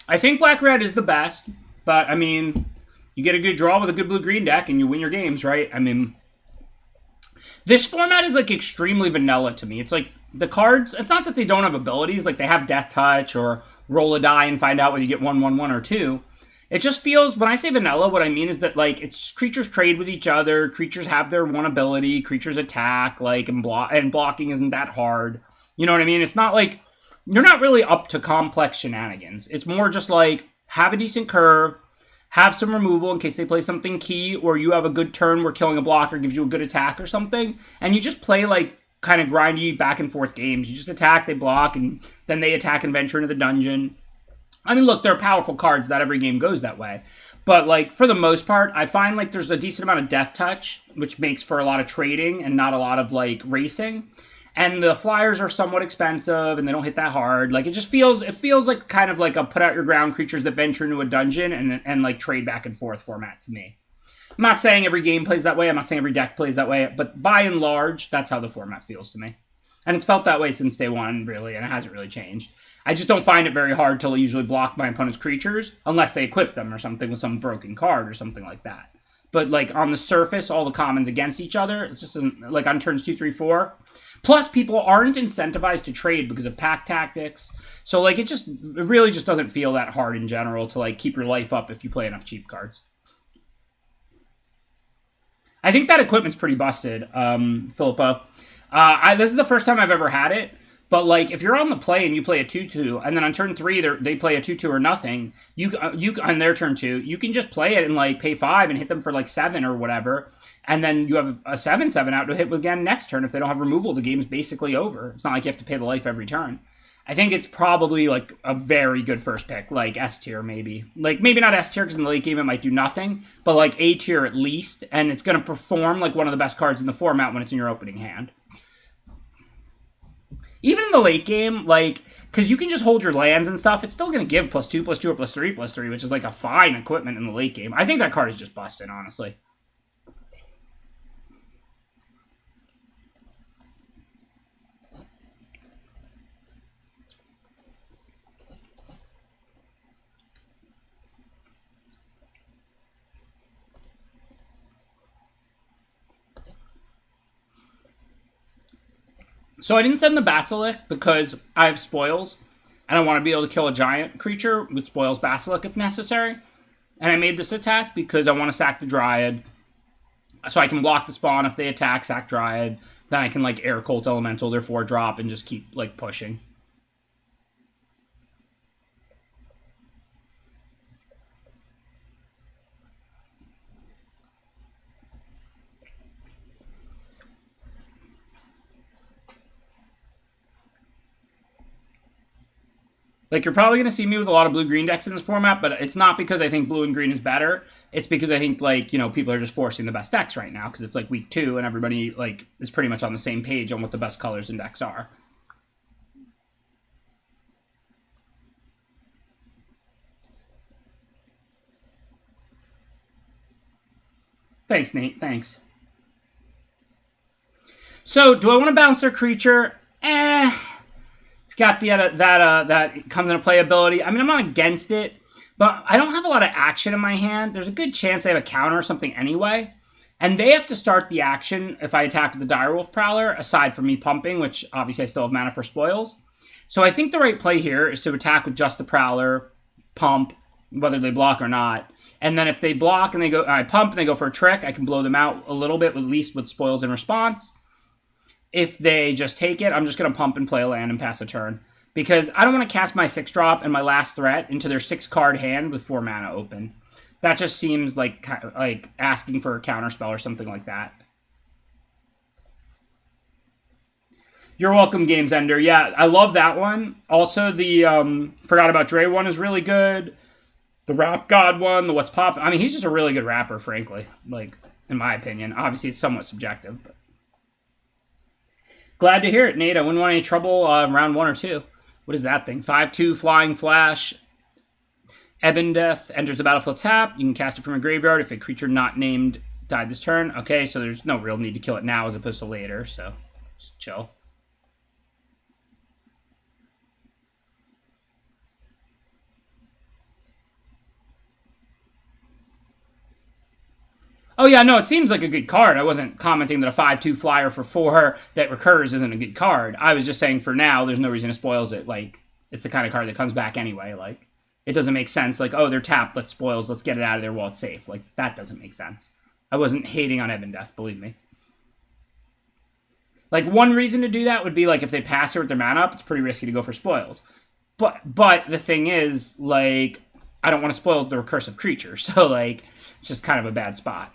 I think Black-Red is the best, but, I mean, you get a good draw with a good blue-green deck, and you win your games, right? I mean, this format is, like, extremely vanilla to me. It's like, the cards, it's not that they don't have abilities, like, they have Death Touch, or roll a die and find out whether you get 1/1/1 or 2. It just feels, when I say vanilla, what I mean is that, like, it's creatures trade with each other, creatures have their one ability, creatures attack, like, and blocking isn't that hard. You know what I mean? It's not, like, you're not really up to complex shenanigans. It's more just like, have a decent curve, have some removal in case they play something key, or you have a good turn where killing a blocker gives you a good attack or something, and you just play, like, kind of grindy back and forth games. You just attack, they block, and then they attack and venture into the dungeon. I mean, look, they're powerful cards. Not every game goes that way. But, like, for the most part, I find, like, there's a decent amount of Death Touch, which makes for a lot of trading and not a lot of, like, racing. And the flyers are somewhat expensive, and they don't hit that hard. Like, it feels like kind of like a put out your ground creatures that venture into a dungeon and like trade back and forth format to me. I'm not saying every game plays that way. I'm not saying every deck plays that way. But by and large, that's how the format feels to me. And it's felt that way since day one, really, and it hasn't really changed. I just don't find it very hard to usually block my opponent's creatures unless they equip them or something with some broken card or something like that. But, like, on the surface, all the commons against each other, it just doesn't, like, on turns 2, 3, 4. Plus, people aren't incentivized to trade because of pack tactics. So, like, it really just doesn't feel that hard in general to, like, keep your life up if you play enough cheap cards. I think that equipment's pretty busted, Philippa. This is the first time I've ever had it. But, like, if you're on the play and you play a 2-2, and then on turn 3 they play a 2-2 or nothing, you on their turn 2, you can just play it and, like, pay 5 and hit them for, like, 7 or whatever. And then you have a 7/7 out to hit again next turn. If they don't have removal, the game's basically over. It's not like you have to pay the life every turn. I think it's probably, like, a very good first pick, like S tier maybe. Like, maybe not S tier because in the late game it might do nothing, but, like, A tier at least. And it's going to perform like one of the best cards in the format when it's in your opening hand. Even in the late game, like, because you can just hold your lands and stuff, it's still going to give +2, +2, or +3, which is, like, a fine equipment in the late game. I think that card is just busted, honestly. So I didn't send the Basilisk because I have Spoils, and I want to be able to kill a giant creature with Spoils Basilisk if necessary. And I made this attack because I want to sack the Dryad, so I can block the spawn if they attack, sack Dryad. Then I can, like, Air Cult Elemental their 4-drop and just keep, like, pushing. Like, you're probably going to see me with a lot of blue-green decks in this format, but it's not because I think blue and green is better. It's because I think, like, you know, people are just forcing the best decks right now because it's, like, week 2 and everybody, like, is pretty much on the same page on what the best colors and decks are. Thanks, Nate. Thanks. So, do I want to bounce their creature? It's got that comes into playability. I mean, I'm not against it, but I don't have a lot of action in my hand. There's a good chance they have a counter or something anyway. And they have to start the action if I attack with the Direwolf Prowler, aside from me pumping, which obviously I still have mana for Spoils. So I think the right play here is to attack with just the Prowler, pump, whether they block or not. And then if they block and I pump and they go for a trick, I can blow them out a little bit, at least with Spoils in response. If they just take it, I'm just going to pump and play a land and pass a turn. Because I don't want to cast my 6-drop and my last threat into their 6-card hand with 4 mana open. That just seems like asking for a counterspell or something like that. You're welcome, Games Ender. Yeah, I love that one. Also, the Forgot About Dre one is really good. The Rap God one, the What's Poppin'. I mean, he's just a really good rapper, frankly. Like, in my opinion. Obviously, it's somewhat subjective, but... Glad to hear it, Nate. I wouldn't want any trouble round 1 or 2. What is that thing? 5/2 Flying Flash. Ebondeath enters the battlefield tap. You can cast it from a graveyard if a creature not named died this turn. Okay, so there's no real need to kill it now as opposed to later, so just chill. Oh, yeah, no, it seems like a good card. I wasn't commenting that a 5/2 flyer for 4 that recurs isn't a good card. I was just saying for now, there's no reason to spoils it. Like, it's the kind of card that comes back anyway. Like, it doesn't make sense. Like, oh, they're tapped, let's spoils, let's get it out of there while it's safe. Like, that doesn't make sense. I wasn't hating on Ebondeath, believe me. Like, one reason to do that would be, like, if they pass her with their mana up, it's pretty risky to go for spoils. But the thing is, like, I don't want to spoil the recursive creature. So, like, it's just kind of a bad spot.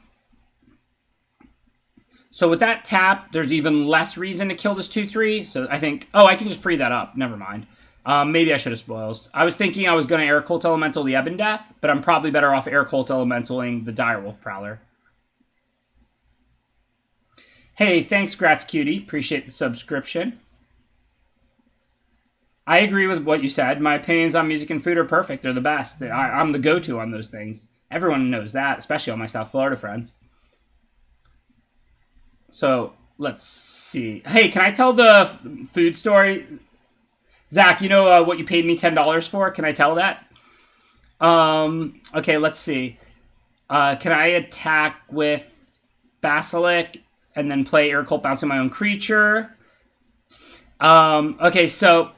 So with that tap, there's even less reason to kill this 2/3. So I think, oh, I can just free that up. Never mind. Maybe I should have spoils. I was thinking I was going to Air Cult Elemental the Ebondeath, but I'm probably better off Air Cult Elementaling the Direwolf Prowler. Hey, thanks, Gratz Cutie. Appreciate the subscription. I agree with what you said. My opinions on music and food are perfect. They're the best. I'm the go-to on those things. Everyone knows that, especially all my South Florida friends. So, let's see. Hey, can I tell the food story? Zach, you know what you paid me $10 for? Can I tell that? Okay, let's see. Can I attack with Basilic and then play Air Cult bouncing my own creature? Okay, so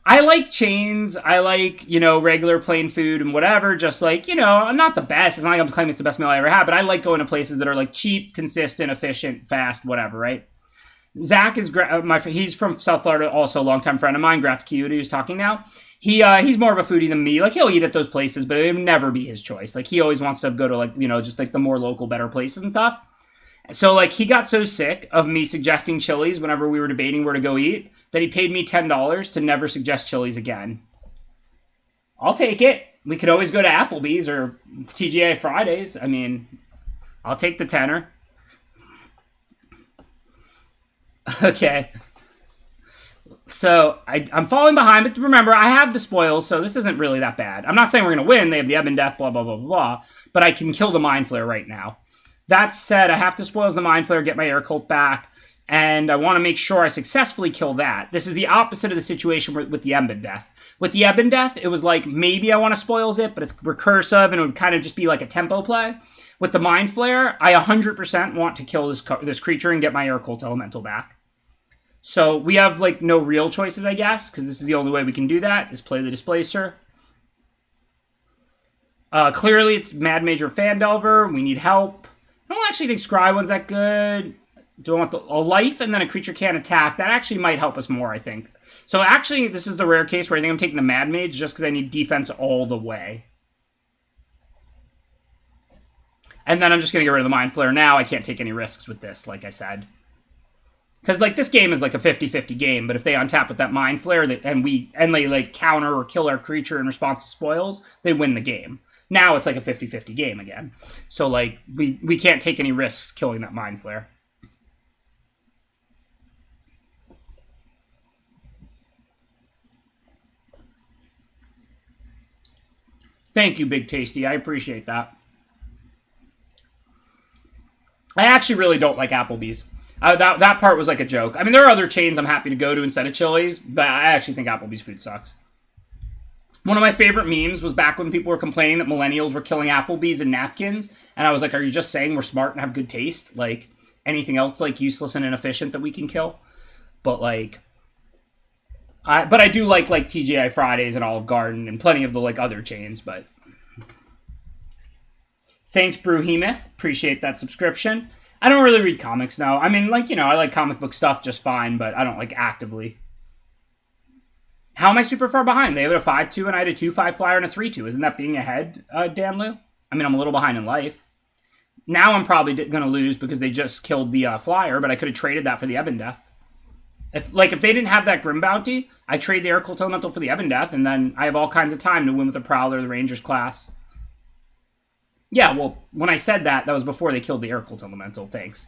I like chains. I like, regular plain food and whatever. Just like, I'm not the best. It's not like I'm claiming it's the best meal I ever had, but I like going to places that are like cheap, consistent, efficient, fast, whatever, right? Zach is he's from South Florida, also a longtime friend of mine. Gratz Coyote, who's talking now. He's more of a foodie than me. Like, he'll eat at those places, but it would never be his choice. Like, he always wants to go to, like, just like the more local, better places and stuff. So, like, he got so sick of me suggesting Chili's whenever we were debating where to go eat that he paid me $10 to never suggest Chili's again. I'll take it. We could always go to Applebee's or TGI Fridays. I mean, I'll take the tenner. Okay. So, I'm falling behind, but remember, I have the spoils, so this isn't really that bad. I'm not saying we're going to win. They have the Ebb and Death, blah, blah, blah, blah, blah. But I can kill the Mind Flayer right now. That said, I have to spoils the Mind Flayer, get my Air Cult back, and I want to make sure I successfully kill that. This is the opposite of the situation with the Ebb and Death. With the Ebb and Death, it was like, maybe I want to spoils it, but it's recursive, and it would kind of just be like a tempo play. With the Mind Flayer, I 100% want to kill this creature and get my Air Cult Elemental back. So we have, like, no real choices, I guess, because this is the only way we can do that, is play the Displacer. Clearly, it's Mad Major Fandelver. We need help. I don't actually think Scry one's that good. Do I want a life and then a creature can't attack? That actually might help us more, I think. So actually, this is the rare case where I think I'm taking the Mad Mage just because I need defense all the way. And then I'm just going to get rid of the Mind Flayer now. I can't take any risks with this, like I said. Because, like, this game is like a 50-50 game, but if they untap with that Mind Flayer and they, like, counter or kill our creature in response to spoils, they win the game. Now it's like a 50-50 game again. So, like, we can't take any risks killing that Mind Flayer. Thank you, Big Tasty. I appreciate that. I actually really don't like Applebee's. That part was like a joke. I mean, there are other chains I'm happy to go to instead of Chili's, but I actually think Applebee's food sucks. One of my favorite memes was back when people were complaining that millennials were killing Applebee's in napkins, and I was like, are you just saying we're smart and have good taste? Like, anything else, like, useless and inefficient that we can kill? But, like, I do like TGI Fridays and Olive Garden and plenty of the, like, other chains, but... Thanks, Brewhemoth. Appreciate that subscription. I don't really read comics now. I mean, like, I like comic book stuff just fine, but I don't, like, actively. How am I super far behind? They have a 5-2, and I had a 2-5 flyer and a 3-2. Isn't that being ahead, Dan Lou? I mean, I'm a little behind in life. Now I'm probably going to lose because they just killed the flyer, but I could have traded that for the Ebb and Death. If they didn't have that Grim Bounty, I trade the Air Cult Elemental for the Ebb and Death, and then I have all kinds of time to win with the Prowler, the Rangers class. Yeah, well, when I said that was before they killed the Air Cult Elemental. Thanks.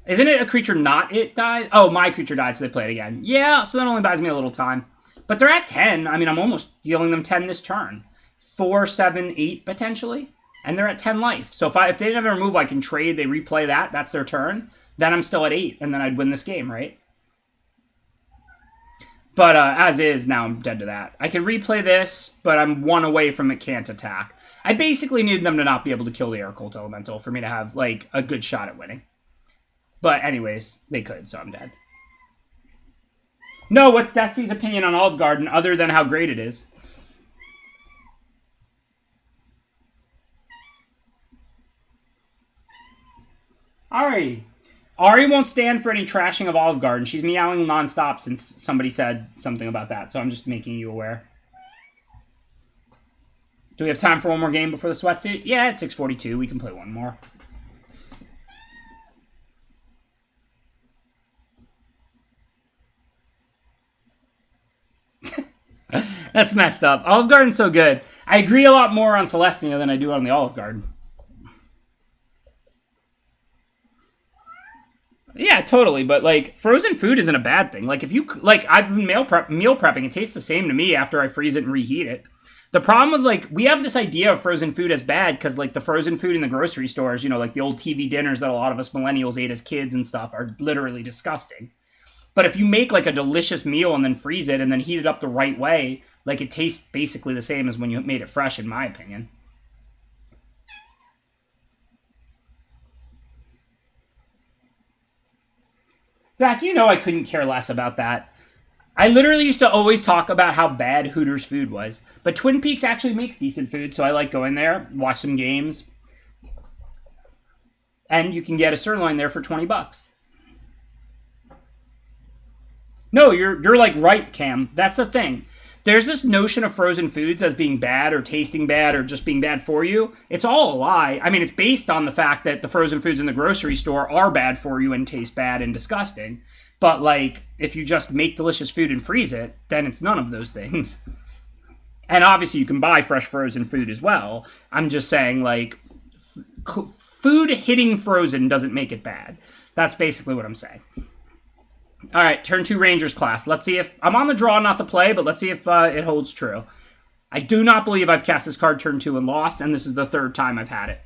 Isn't it a creature not it died? Oh, my creature died, so they play it again. Yeah, so that only buys me a little time. But they're at 10. I mean, I'm almost dealing them 10 this turn. 4, 7, 8, potentially. And they're at 10 life. So if they didn't have a removal, I can trade. They replay that. That's their turn. Then I'm still at 8, and then I'd win this game, right? But as is, now I'm dead to that. I can replay this, but I'm 1 away from it can't attack. I basically need them to not be able to kill the Air Cult Elemental for me to have, like, a good shot at winning. But anyways, they could, so I'm dead. No, what's Datsy's opinion on Olive Garden other than how great it is? Ari won't stand for any trashing of Olive Garden. She's meowing nonstop since somebody said something about that, so I'm just making you aware. Do we have time for one more game before the Sweatsuit? Yeah, it's 6:42. We can play one more. That's messed up. Olive Garden's so good. I agree a lot more on Celestia than I do on the Olive Garden. Yeah, totally. But, like, frozen food isn't a bad thing. Like, if you, like, I've been meal prepping. It tastes the same to me after I freeze it and reheat it. The problem with, like, we have this idea of frozen food as bad because, like, the frozen food in the grocery stores, you know, like the old TV dinners that a lot of us millennials ate as kids and stuff are literally disgusting. But if you make, like, a delicious meal and then freeze it and then heat it up the right way, like, it tastes basically the same as when you made it fresh, in my opinion. Zach, you know I couldn't care less about that. I literally used to always talk about how bad Hooters food was. But Twin Peaks actually makes decent food, so I like going there, watch some games. And you can get a sirloin there for 20 bucks. No, you're like right, Cam. That's the thing. There's this notion of frozen foods as being bad or tasting bad or just being bad for you. It's all a lie. I mean, it's based on the fact that the frozen foods in the grocery store are bad for you and taste bad and disgusting. But, like, if you just make delicious food and freeze it, then it's none of those things. And obviously you can buy fresh frozen food as well. I'm just saying, like, food hitting frozen doesn't make it bad. That's basically what I'm saying. All right, turn 2 Rangers class. Let's see if... I'm on the draw not to play, but let's see if it holds true. I do not believe I've cast this card turn 2 and lost, and this is the 3rd time I've had it.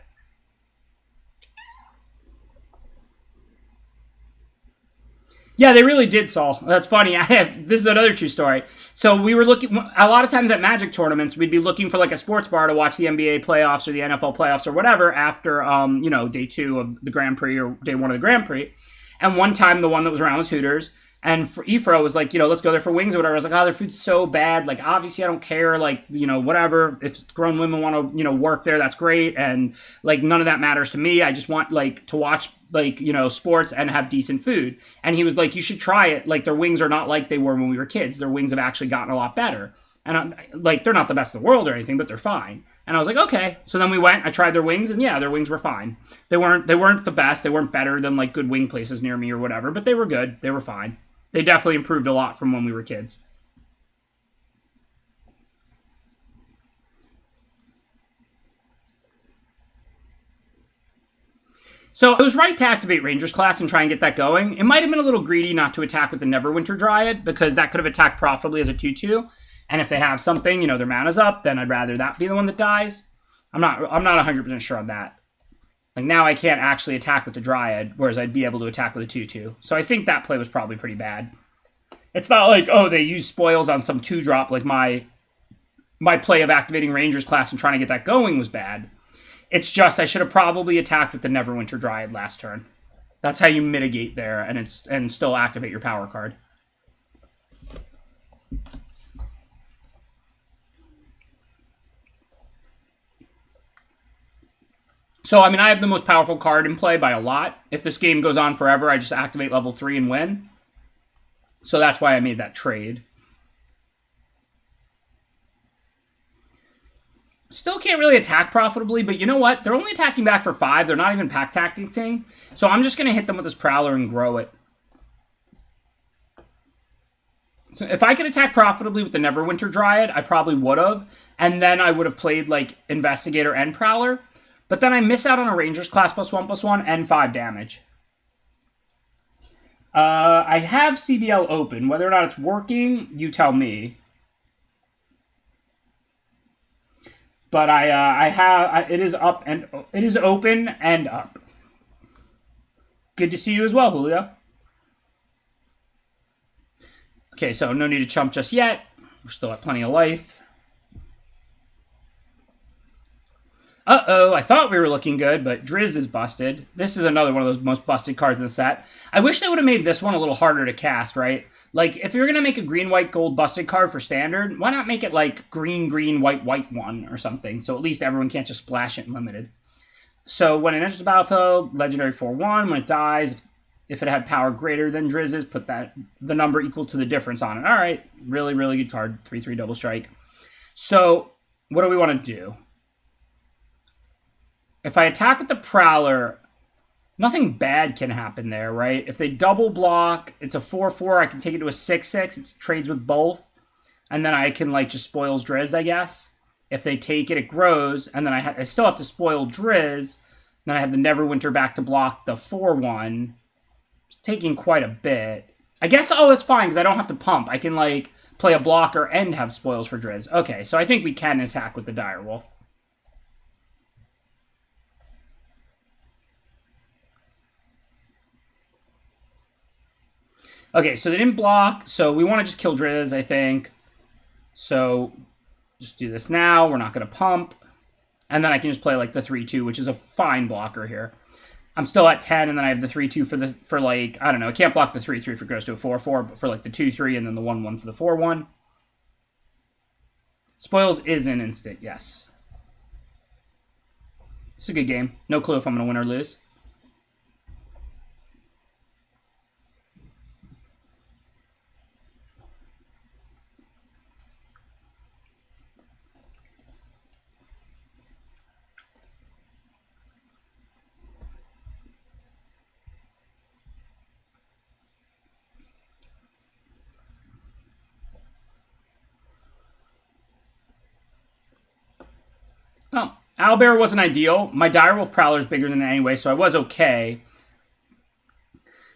Yeah, they really did, Saul. That's funny. This is another true story. So we were looking... A lot of times at Magic tournaments, we'd be looking for, like, a sports bar to watch the NBA playoffs or the NFL playoffs or whatever after, you know, day 2 of the Grand Prix or day 1 of the Grand Prix. And one time, the one that was around was Hooters. And Efro was like, you know, let's go there for wings or whatever. I was like, oh, their food's so bad. Like, obviously, I don't care. Like, you know, whatever. If grown women want to, you know, work there, that's great. And, like, none of that matters to me. I just want, like, to watch, like, you know, sports and have decent food. And he was like, you should try it. Like, their wings are not like they were when we were kids. Their wings have actually gotten a lot better. And, like, they're not the best in the world or anything, but they're fine. And I was like, okay. So then we went, I tried their wings, and yeah, their wings were fine. They weren't the best. They weren't better than, like, good wing places near me or whatever, but they were good. They were fine. They definitely improved a lot from when we were kids. So I was right to activate Rangers class and try and get that going. It might have been a little greedy not to attack with the Neverwinter Dryad, because that could have attacked profitably as a 2-2. And if they have something, you know, their mana's up, then I'd rather that be the one that dies. I'm not 100% sure on that. Like, now I can't actually attack with the Dryad, whereas I'd be able to attack with a 2-2. So I think that play was probably pretty bad. It's not like, oh, they use spoils on some 2-drop, like my play of activating Rangers class and trying to get that going was bad. It's just I should have probably attacked with the Neverwinter Dryad last turn. That's how you mitigate there and still activate your power card. So, I mean, I have the most powerful card in play by a lot. If this game goes on forever, I just activate level 3 and win. So that's why I made that trade. Still can't really attack profitably, but you know what? They're only attacking back for 5. They're not even pack tacticsing. So I'm just going to hit them with this Prowler and grow it. So if I could attack profitably with the Neverwinter Dryad, I probably would have. And then I would have played, like, Investigator and Prowler. But then I miss out on a Rangers class +1/+1 and 5 damage. I have CBL open. Whether or not it's working, you tell me. But it is up and it is open and up. Good to see you as well, Julio. Okay, so no need to chump just yet. We're still at plenty of life. Uh-oh, I thought we were looking good, but Drizz is busted. This is another one of those most busted cards in the set. I wish they would have made this one a little harder to cast, right? Like, if you're going to make a green, white, gold busted card for standard, why not make it like green, green, white, white one or something, so at least everyone can't just splash it in limited. So when it enters the battlefield, legendary 4/1, when it dies, if it had power greater than Drizz's, put the number equal to the difference on it. All right, really, really good card, 3/3 double strike. So what do we want to do? If I attack with the Prowler, nothing bad can happen there, right? If they double block, it's a 4/4. I can take it to a 6/6. It trades with both. And then I can, like, just spoils Drizz, I guess. If they take it, it grows. And then I still have to spoil Drizz. Then I have the Neverwinter back to block the 4/1. It's taking quite a bit. I guess, oh, it's fine, because I don't have to pump. I can, like, play a blocker and have spoils for Drizzt. Okay, so I think we can attack with the Direwolf. Okay, so they didn't block, so we want to just kill Drizzt, I think. So just do this now. We're not going to pump. And then I can just play like the 3-2, which is a fine blocker here. I'm still at 10, and then I have the 3-2 for like, I don't know. I can't block the 3-3 if it goes to a 4-4, but for like the 2-3 and then the 1-1 for the 4-1. Spoils is an instant, yes. It's a good game. No clue if I'm going to win or lose. Oh, Owlbear wasn't ideal. My Direwolf Prowler is bigger than it anyway, so I was okay.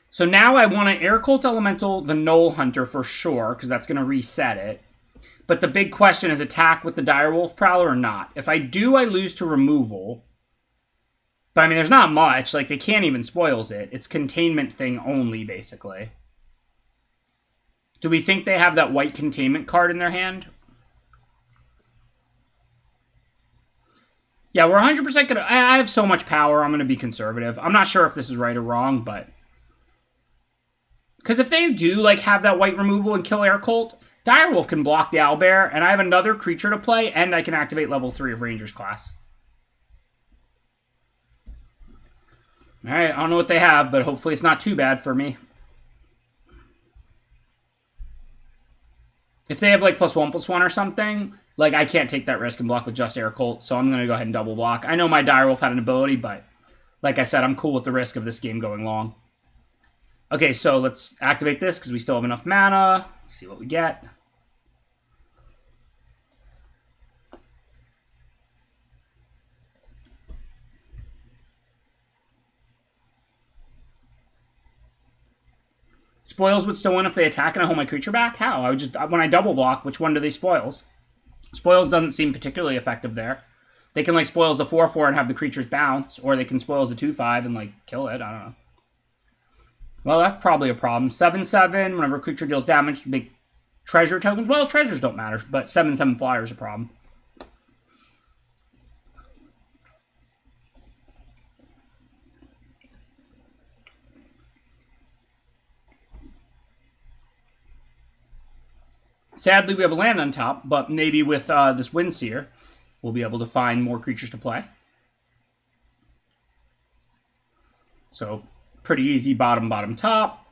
So now I want to Air Cult Elemental the Knoll Hunter for sure, because that's going to reset it. But the big question is attack with the Direwolf Prowler or not. If I do, I lose to removal. But I mean, there's not much. Like, they can't even spoils it. It's containment thing only, basically. Do we think they have that white containment card in their hand? Yeah, we're 100% going to... I have so much power, I'm going to be conservative. I'm not sure if this is right or wrong, but... Because if they do, like, have that white removal and kill Air Cult, Direwolf can block the Owlbear, and I have another creature to play, and I can activate level 3 of Ranger's class. Alright, I don't know what they have, but hopefully it's not too bad for me. If they have, like, +1/+1 or something... Like, I can't take that risk and block with just Air Cult, so I'm going to go ahead and double block. I know my Direwolf had an ability, but like I said, I'm cool with the risk of this game going long. Okay, so let's activate this because we still have enough mana. See what we get. Spoils would still win if they attack and I hold my creature back? How? I would just, when I double block, which one do they spoils? Spoils doesn't seem particularly effective there. They can, like, spoils the 4-4 and have the creatures bounce, or they can spoils the 2-5 and, like, kill it. I don't know. Well, that's probably a problem. 7-7, whenever a creature deals damage to make treasure tokens. Well, treasures don't matter, but 7-7 flyer is a problem. Sadly, we have a land on top, but maybe with this Windseer, we'll be able to find more creatures to play. So, pretty easy bottom, top.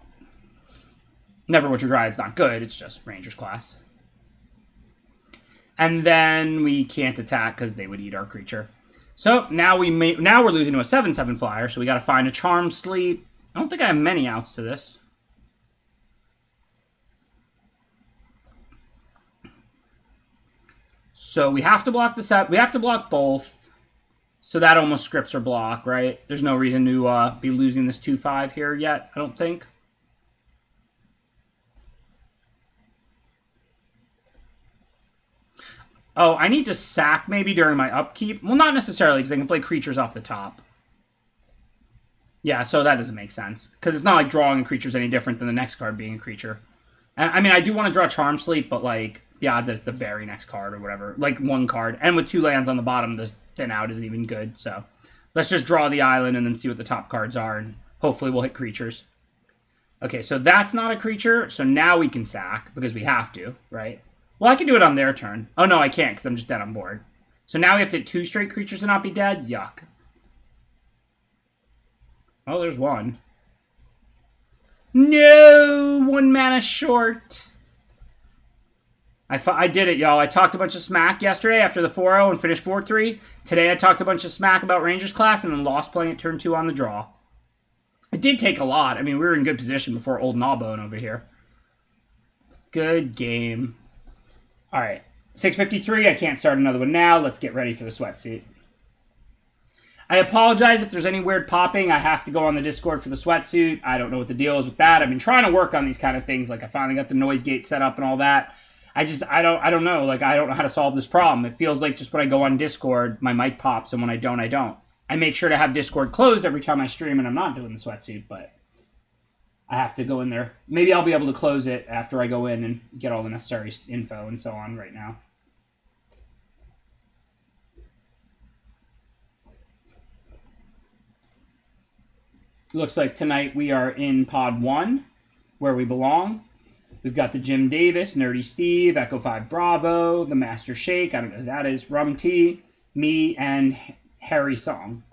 Neverwinter Dryad's not good, it's just Ranger's class. And then we can't attack because they would eat our creature. So, now we're losing to a 7-7 flyer, so we gotta find a Charm Sleep. I don't think I have many outs to this. So we have to block the set. We have to block both. So that almost scripts our block, right? There's no reason to be losing this 2-5 here yet, I don't think. Oh, I need to sack maybe during my upkeep. Well, not necessarily, because I can play creatures off the top. Yeah, so that doesn't make sense. Because it's not like drawing a creature is any different than the next card being a creature. And, I mean, I do want to draw Charm Sleep, but, like, the odds that it's the very next card or whatever. Like, one card. And with 2 lands on the bottom, the thin out isn't even good. So, let's just draw the island and then see what the top cards are. And hopefully we'll hit creatures. Okay, so that's not a creature. So now we can sack, because we have to, right? Well, I can do it on their turn. Oh, no, I can't, because I'm just dead on board. So now we have to hit 2 straight creatures and not be dead? Yuck. Oh, there's one. No! 1 mana short. I did it, y'all. I talked a bunch of smack yesterday after the 4-0 and finished 4-3. Today I talked a bunch of smack about Rangers class and then lost playing at turn 2 on the draw. It did take a lot. I mean, we were in good position before old Gnawbone over here. Good game. All right. 6:53. I can't start another one now. Let's get ready for the Sweatsuit. I apologize if there's any weird popping. I have to go on the Discord for the Sweatsuit. I don't know what the deal is with that. I've been trying to work on these kind of things. Like, I finally got the noise gate set up and all that. I don't know. Like, I don't know how to solve this problem. It feels like just when I go on Discord, my mic pops, and when I don't, I don't. I make sure to have Discord closed every time I stream, and I'm not doing the sweatsuit, but I have to go in there. Maybe I'll be able to close it after I go in and get all the necessary info and so on right now. Looks like tonight we are in Pod 1, where we belong. We've got the Jim Davis, Nerdy Steve, Echo 5 Bravo, the Master Shake, I don't know who that is, Rum T, me, and Harry Song.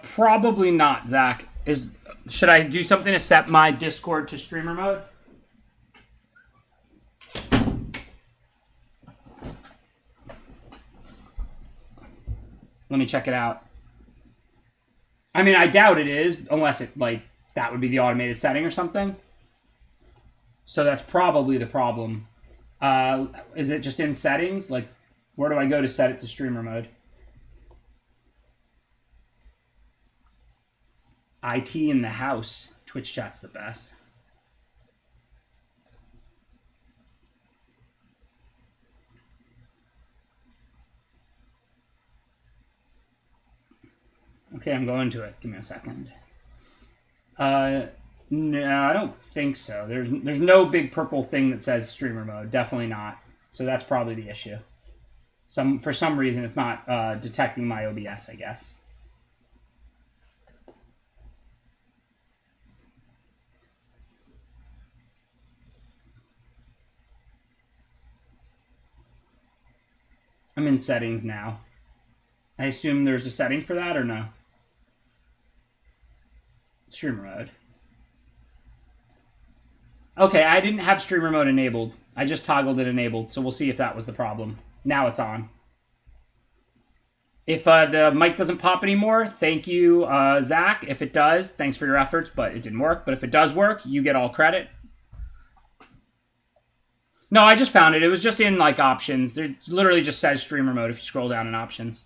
Probably not, Zach. Should I do something to set my Discord to streamer mode? Let me check it out. I mean, I doubt it is, unless it, like, that would be the automated setting or something. So that's probably the problem. Is it just in settings? Like, where do I go to set it to streamer mode? IT in the house. Twitch chat's the best. Okay, I'm going to it. Give me a second. No, I don't think so. There's no big purple thing that says streamer mode. Definitely not. So that's probably the issue. For some reason, it's not detecting my OBS, I guess. I'm in settings now. I assume there's a setting for that or no? Streamer mode. Okay, I didn't have streamer mode enabled. I just toggled it enabled, so we'll see if that was the problem. Now it's on. If the mic doesn't pop anymore, thank you, Zach. If it does, thanks for your efforts, but it didn't work. But if it does work, you get all credit. No, I just found it. It was just in, like, options. It literally just says streamer mode if you scroll down in options.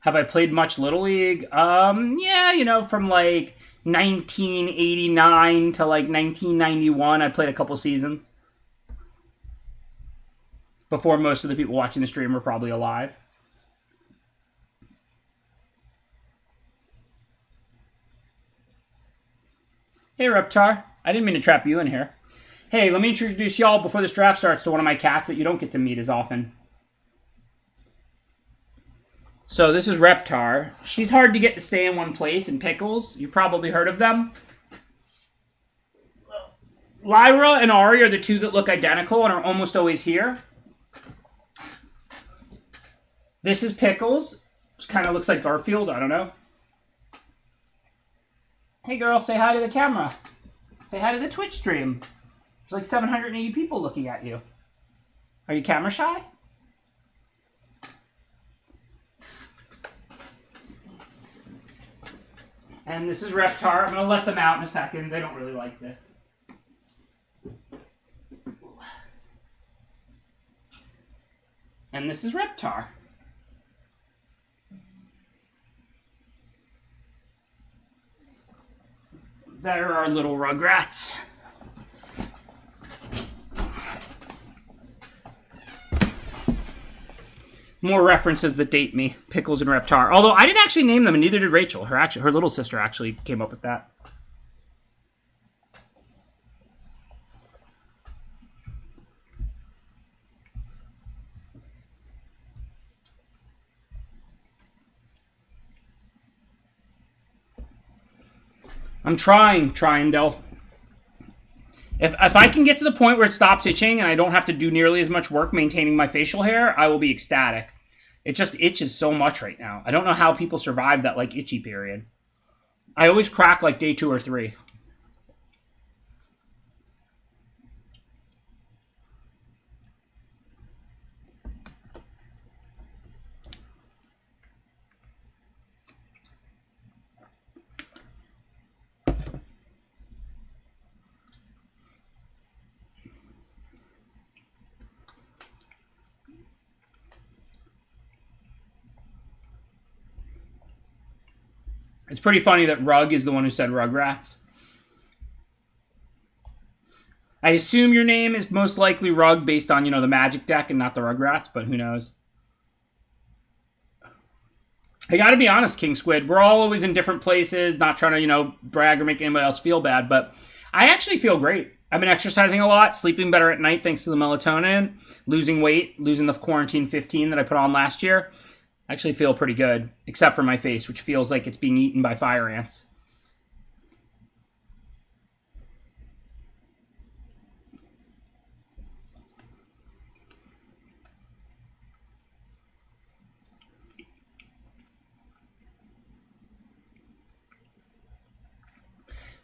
Have I played much Little League? Yeah, you know, from, like, 1989 to, like, 1991, I played a couple seasons. Before most of the people watching the stream were probably alive. Hey, Reptar. I didn't mean to trap you in here. Hey, let me introduce y'all before this draft starts to one of my cats that you don't get to meet as often. So this is Reptar. She's hard to get to stay in one place in Pickles. You probably heard of them. Lyra and Ari are the two that look identical and are almost always here. This is Pickles. Which kind of looks like Garfield. I don't know. Hey, girl, say hi to the camera. Say hi to the Twitch stream. There's like 780 people looking at you. Are you camera shy? And this is Reptar. I'm going to let them out in a second. They don't really like this. And this is Reptar. There are our little rugrats. More references that date me. Pickles and Reptar. Although I didn't actually name them, and neither did Rachel. Her little sister actually came up with that. I'm trying, Del. If I can get to the point where it stops itching and I don't have to do nearly as much work maintaining my facial hair, I will be ecstatic. It just itches so much right now. I don't know how people survive that, like, itchy period. I always crack, like, day 2 or 3. It's pretty funny that Rug is the one who said Rugrats. I assume your name is most likely Rug based on, the Magic deck and not the Rugrats, but who knows? I gotta be honest, King Squid, we're all always in different places, not trying to, brag or make anybody else feel bad, but I actually feel great. I've been exercising a lot, sleeping better at night thanks to the melatonin, losing weight, losing the quarantine 15 that I put on last year. I actually feel pretty good, except for my face, which feels like it's being eaten by fire ants.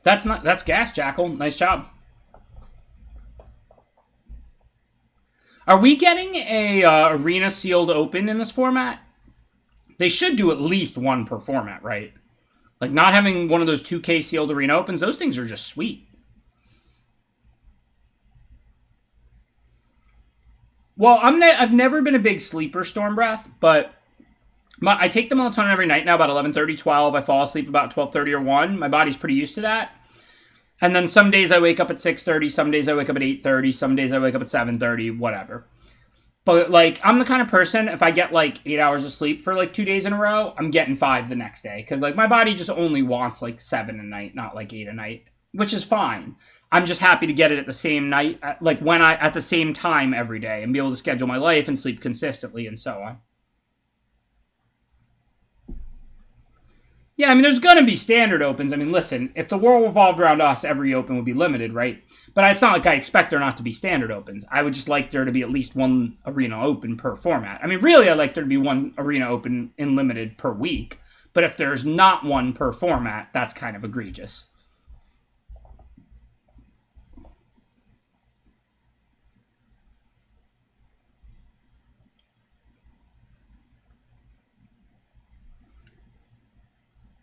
That's gas, Jackal. Nice job. Are we getting a arena sealed open in this format? They should do at least one per format, right? Like not having one of those 2K sealed arena opens, those things are just sweet. Well, I've never been a big sleeper Storm Breath, but I take the melatonin every night now about 11:30, 12. I fall asleep about 12:30 or 1. My body's pretty used to that. And then some days I wake up at 6:30, some days I wake up at 8:30, some days I wake up at 7:30, whatever. But, I'm the kind of person, if I get, 8 hours of sleep for, 2 days in a row, I'm getting 5 the next day. Because, my body just only wants, 7 a night, not, 8 a night. Which is fine. I'm just happy to get it at the same night, at the same time every day. And be able to schedule my life and sleep consistently and so on. Yeah, there's going to be standard opens. Listen, if the world revolved around us, every open would be limited, right? But it's not like I expect there not to be standard opens. I would just like there to be at least one arena open per format. Really, I'd like there to be one arena open in limited per week. But if there's not one per format, that's kind of egregious.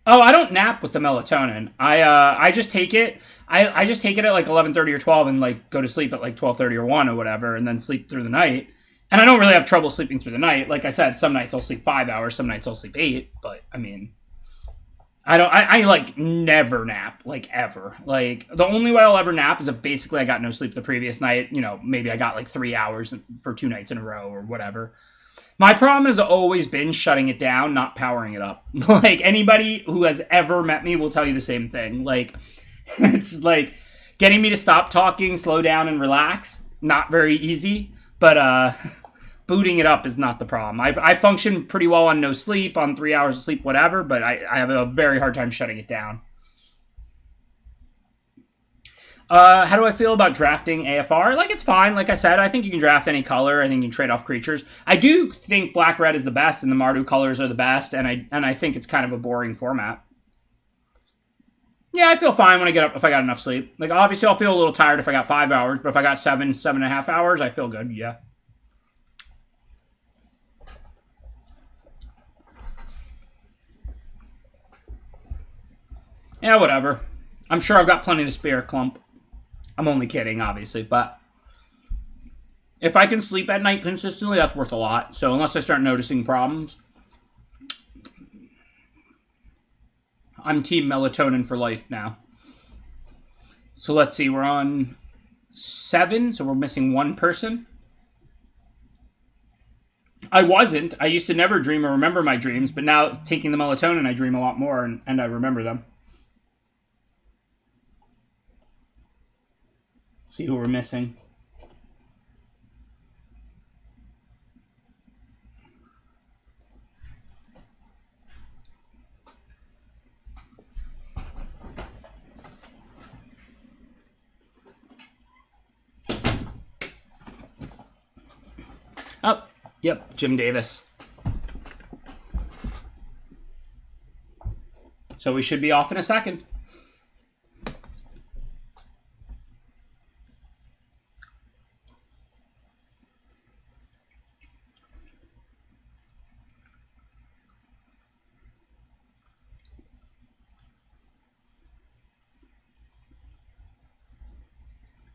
Oh, I don't nap with the melatonin. I just take it. I just take it at 11:30 or 12 and go to sleep at 12:30 or 1 or whatever, and then sleep through the night. And I don't really have trouble sleeping through the night. Like I said, some nights I'll sleep 5 hours, some nights I'll sleep 8. But I never nap, ever. The only way I'll ever nap is if basically I got no sleep the previous night. Maybe I got 3 hours for 2 nights in a row or whatever. My problem has always been shutting it down, not powering it up. Anybody who has ever met me will tell you the same thing. It's getting me to stop talking, slow down, and relax. Not very easy, but booting it up is not the problem. I function pretty well on no sleep, on 3 hours of sleep, whatever, but I have a very hard time shutting it down. How do I feel about drafting AFR? It's fine. Like I said, I think you can draft any color. I think you can trade off creatures. I do think black-red is the best, and the Mardu colors are the best, and I think it's kind of a boring format. Yeah, I feel fine when I get up if I got enough sleep. Obviously, I'll feel a little tired if I got 5 hours, but if I got 7.5 hours, I feel good, yeah. Yeah, whatever. I'm sure I've got plenty to spare, Clump. I'm only kidding, obviously, but if I can sleep at night consistently, that's worth a lot. So unless I start noticing problems, I'm team melatonin for life now. So let's see, we're on 7, so we're missing 1 person. I wasn't. I used to never dream or remember my dreams, but now taking the melatonin, I dream a lot more and I remember them. See who we're missing. Oh, yep, Jim Davis. So we should be off in a second.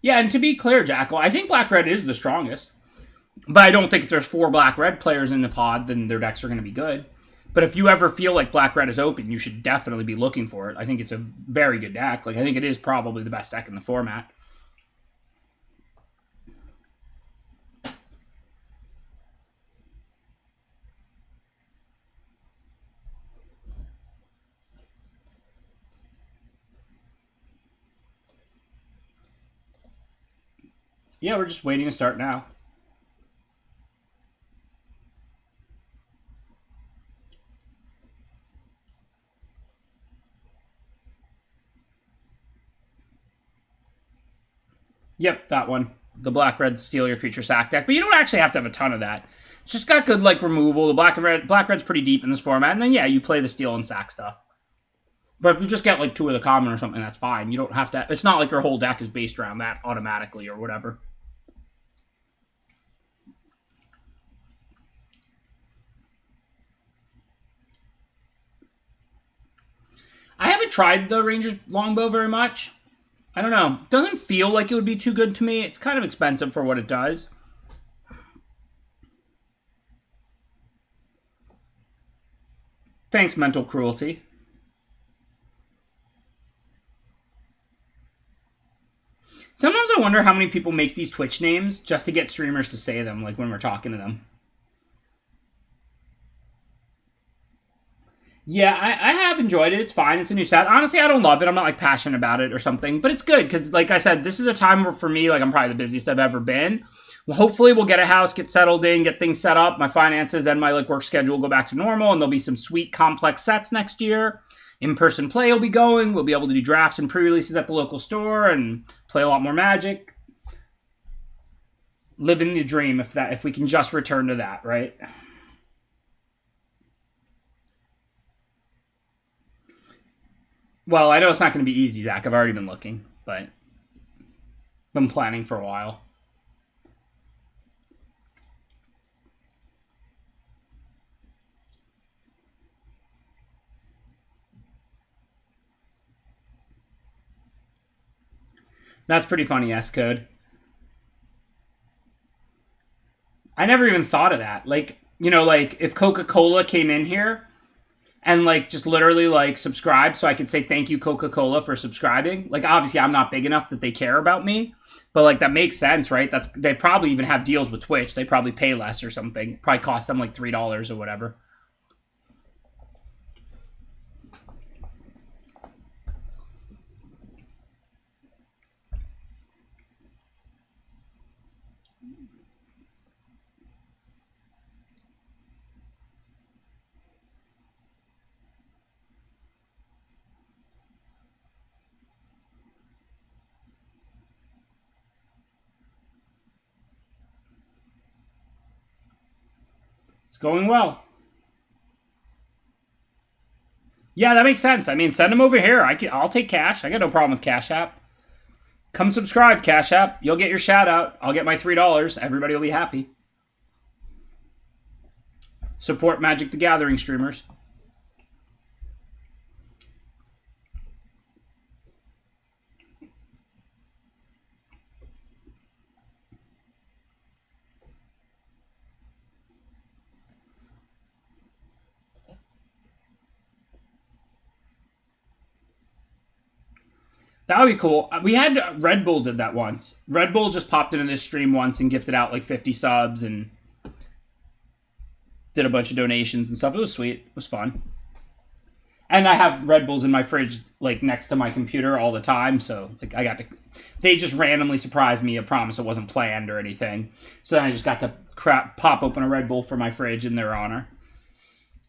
Yeah, and to be clear, Jackal, I think black-red is the strongest. But I don't think if there's 4 black-red players in the pod, then their decks are going to be good. But if you ever feel like black-red is open, you should definitely be looking for it. I think it's a very good deck. Like, I think it is probably the best deck in the format. Yeah, we're just waiting to start now. Yep, that one. The black-red steal your creature sack deck. But you don't actually have to have a ton of that. It's just got good, like, removal. The black-red's pretty deep in this format. And then, yeah, you play the steal and sack stuff. But if you just get, like, 2 of the common or something, that's fine. You don't have to... It's not like your whole deck is based around that automatically or whatever. I haven't tried the Rangers Longbow very much. I don't know. It doesn't feel like it would be too good to me. It's kind of expensive for what it does. Thanks, Mental Cruelty. Sometimes I wonder how many people make these Twitch names just to get streamers to say them, like when we're talking to them. Yeah, I have enjoyed it. It's fine. It's a new set. Honestly, I don't love it. I'm not, like, passionate about it or something. But it's good because, like I said, this is a time where, for me, like, I'm probably the busiest I've ever been. Well, hopefully we'll get a house, get settled in, get things set up. My finances and my, like, work schedule will go back to normal, and there'll be some sweet, complex sets next year. In-person play will be going. We'll be able to do drafts and pre-releases at the local store and play a lot more Magic. Living the dream if we can just return to that, right? Well, I know it's not going to be easy, Zach. I've already been looking, but been planning for a while. That's pretty funny, S-Code. I never even thought of that. Like, you know, like, if Coca-Cola came in here and, like, just literally, like, subscribe so I could say thank you, Coca-Cola, for subscribing. Like, obviously, I'm not big enough that they care about me. But, like, that makes sense, right? They probably even have deals with Twitch. They probably pay less or something. It probably costs them, like, $3 or whatever. It's going well. Yeah, that makes sense. I mean, send them over here. I'll take cash. I got no problem with Cash App. Come subscribe, Cash App. You'll get your shout out. I'll get my $3. Everybody will be happy. Support Magic the Gathering streamers. That would be cool. We had Red Bull did that once. Red Bull just popped into this stream once and gifted out like 50 subs and did a bunch of donations and stuff. It was sweet. It was fun. And I have Red Bulls in my fridge, like, next to my computer all the time. So, like, they just randomly surprised me. I promise it wasn't planned or anything. So then I just got to pop open a Red Bull for my fridge in their honor.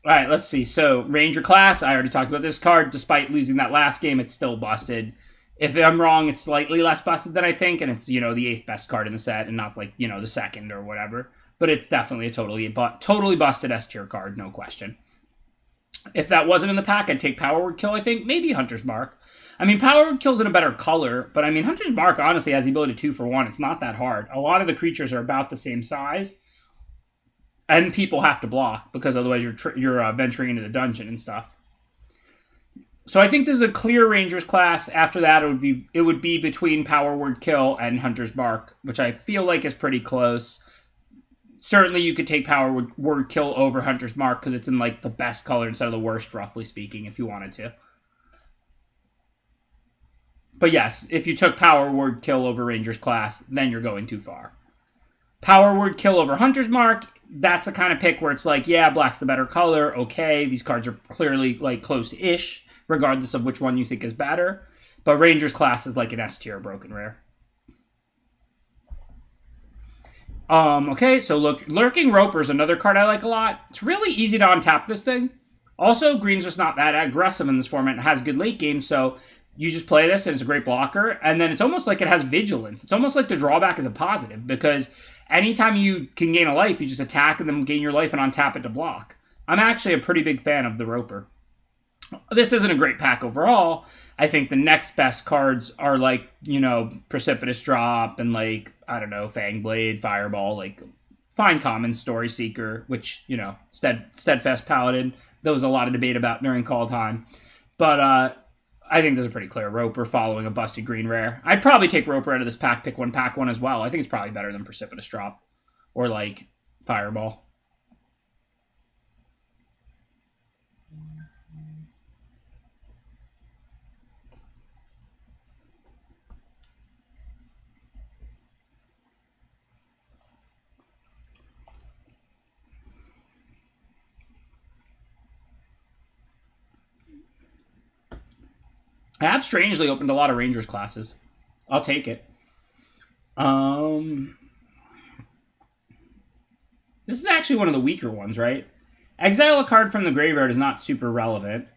All right, let's see. So, Ranger class, I already talked about this card. Despite losing that last game, it's still busted. If I'm wrong, it's slightly less busted than I think, and it's, you know, the 8th best card in the set and not, like, you know, the 2nd or whatever. But it's definitely a totally busted S-tier card, no question. If that wasn't in the pack, I'd take Power Word Kill, I think. Maybe Hunter's Mark. I mean, Power Word Kill's in a better color, but I mean, Hunter's Mark honestly has the ability 2 for 1. It's not that hard. A lot of the creatures are about the same size, and people have to block, because otherwise you're venturing into the dungeon and stuff. So I think this is a clear Rangers class. After that, it would be between Power Word Kill and Hunter's Mark, which I feel like is pretty close. certainly you could take Power Word Kill over Hunter's Mark because it's in like the best color instead of the worst, roughly speaking, if you wanted to. But yes, if you took Power Word Kill over Ranger's Class, then you're going too far. Power Word Kill over Hunter's Mark, that's the kind of pick where it's like, yeah, black's the better color. Okay, these cards are clearly like close-ish, regardless of which one you think is better. But Ranger's Class is like an S tier broken rare. Okay, so look, Lurking Roper is another card I like a lot. It's really easy to untap this thing. Also, green's just not that aggressive in this format. It has good late game, so you just play this and it's a great blocker. And then it's almost like it has vigilance. It's almost like the drawback is a positive because anytime you can gain a life, you just attack and then gain your life and untap it to block. I'm actually a pretty big fan of the Roper. This isn't a great pack overall. I think the next best cards are like, you know, Precipitous Drop and like, I don't know, Fangblade, Fireball, like fine common, Story Seeker, which, you know, Steadfast Paladin. There was a lot of debate about during call time. But I think there's a pretty clear Roper following a busted green rare. I'd probably take Roper out of this pack, pick one as well. I think it's probably better than Precipitous Drop or like Fireball. I have strangely opened a lot of Rangers classes. I'll take it. This is actually one of the weaker ones, right? Exile a card from the graveyard is not super relevant.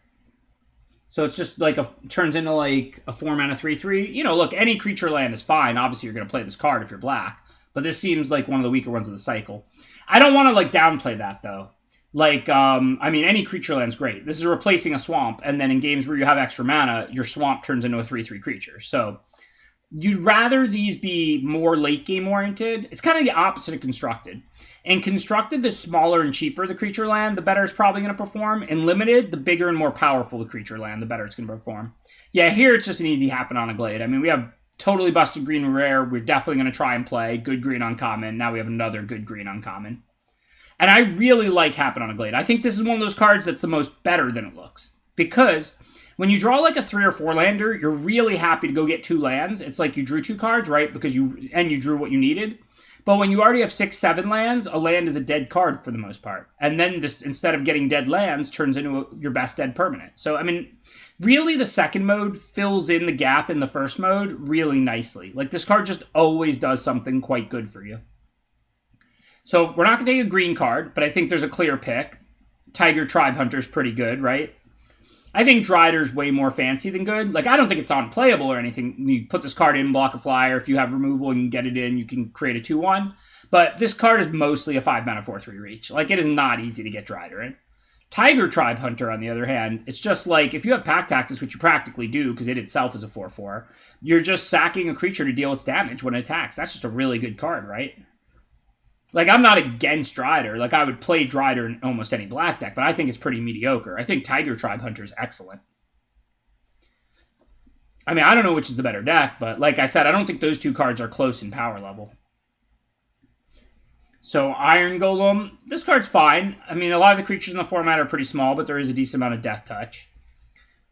So it's just like turns into like a 4-mana 3/3. You know, look, any creature land is fine. Obviously, you're going to play this card if you're black. But this seems like one of the weaker ones of the cycle. I don't want to like downplay that though. Like, I mean, any creature land's great. This is replacing a swamp, and then in games where you have extra mana, your swamp turns into a 3/3 creature. So you'd rather these be more late game oriented. It's kind of the opposite of Constructed. In Constructed, the smaller and cheaper the creature land, the better it's probably going to perform. In Limited, the bigger and more powerful the creature land, the better it's going to perform. Yeah, here it's just an easy happen on a Glade. I mean, we have totally busted green rare. We're definitely going to try and play good green uncommon. Now we have another good green uncommon. And I really like Happen on a Glade. I think this is one of those cards that's the most better than it looks. Because when you draw like a 3 or 4 lander, you're really happy to go get 2 lands. It's like you drew 2 cards, right? Because you drew what you needed. But when you already have 6, 7 lands, a land is a dead card for the most part. And then this, instead of getting dead lands, turns into your best dead permanent. So, I mean, really the second mode fills in the gap in the first mode really nicely. Like, this card just always does something quite good for you. So we're not going to take a green card, but I think there's a clear pick. Tiger Tribe Hunter's pretty good, right? I think Drider's way more fancy than good. Like, I don't think it's unplayable or anything. You put this card in, block a flyer. If you have removal and you can get it in, you can create a 2/1. But this card is mostly a 5-mana 4/3 reach. Like, it is not easy to get Drider in. Tiger Tribe Hunter, on the other hand, it's just like, if you have Pack Tactics, which you practically do, because it itself is a 4/4, you're just sacking a creature to deal its damage when it attacks. That's just a really good card, right? Like, I'm not against Drider. Like, I would play Drider in almost any black deck, but I think it's pretty mediocre. I think Tiger Tribe Hunter is excellent. I mean, I don't know which is the better deck, but like I said, I don't think those 2 cards are close in power level. So, Iron Golem, this card's fine. I mean, a lot of the creatures in the format are pretty small, but there is a decent amount of death touch.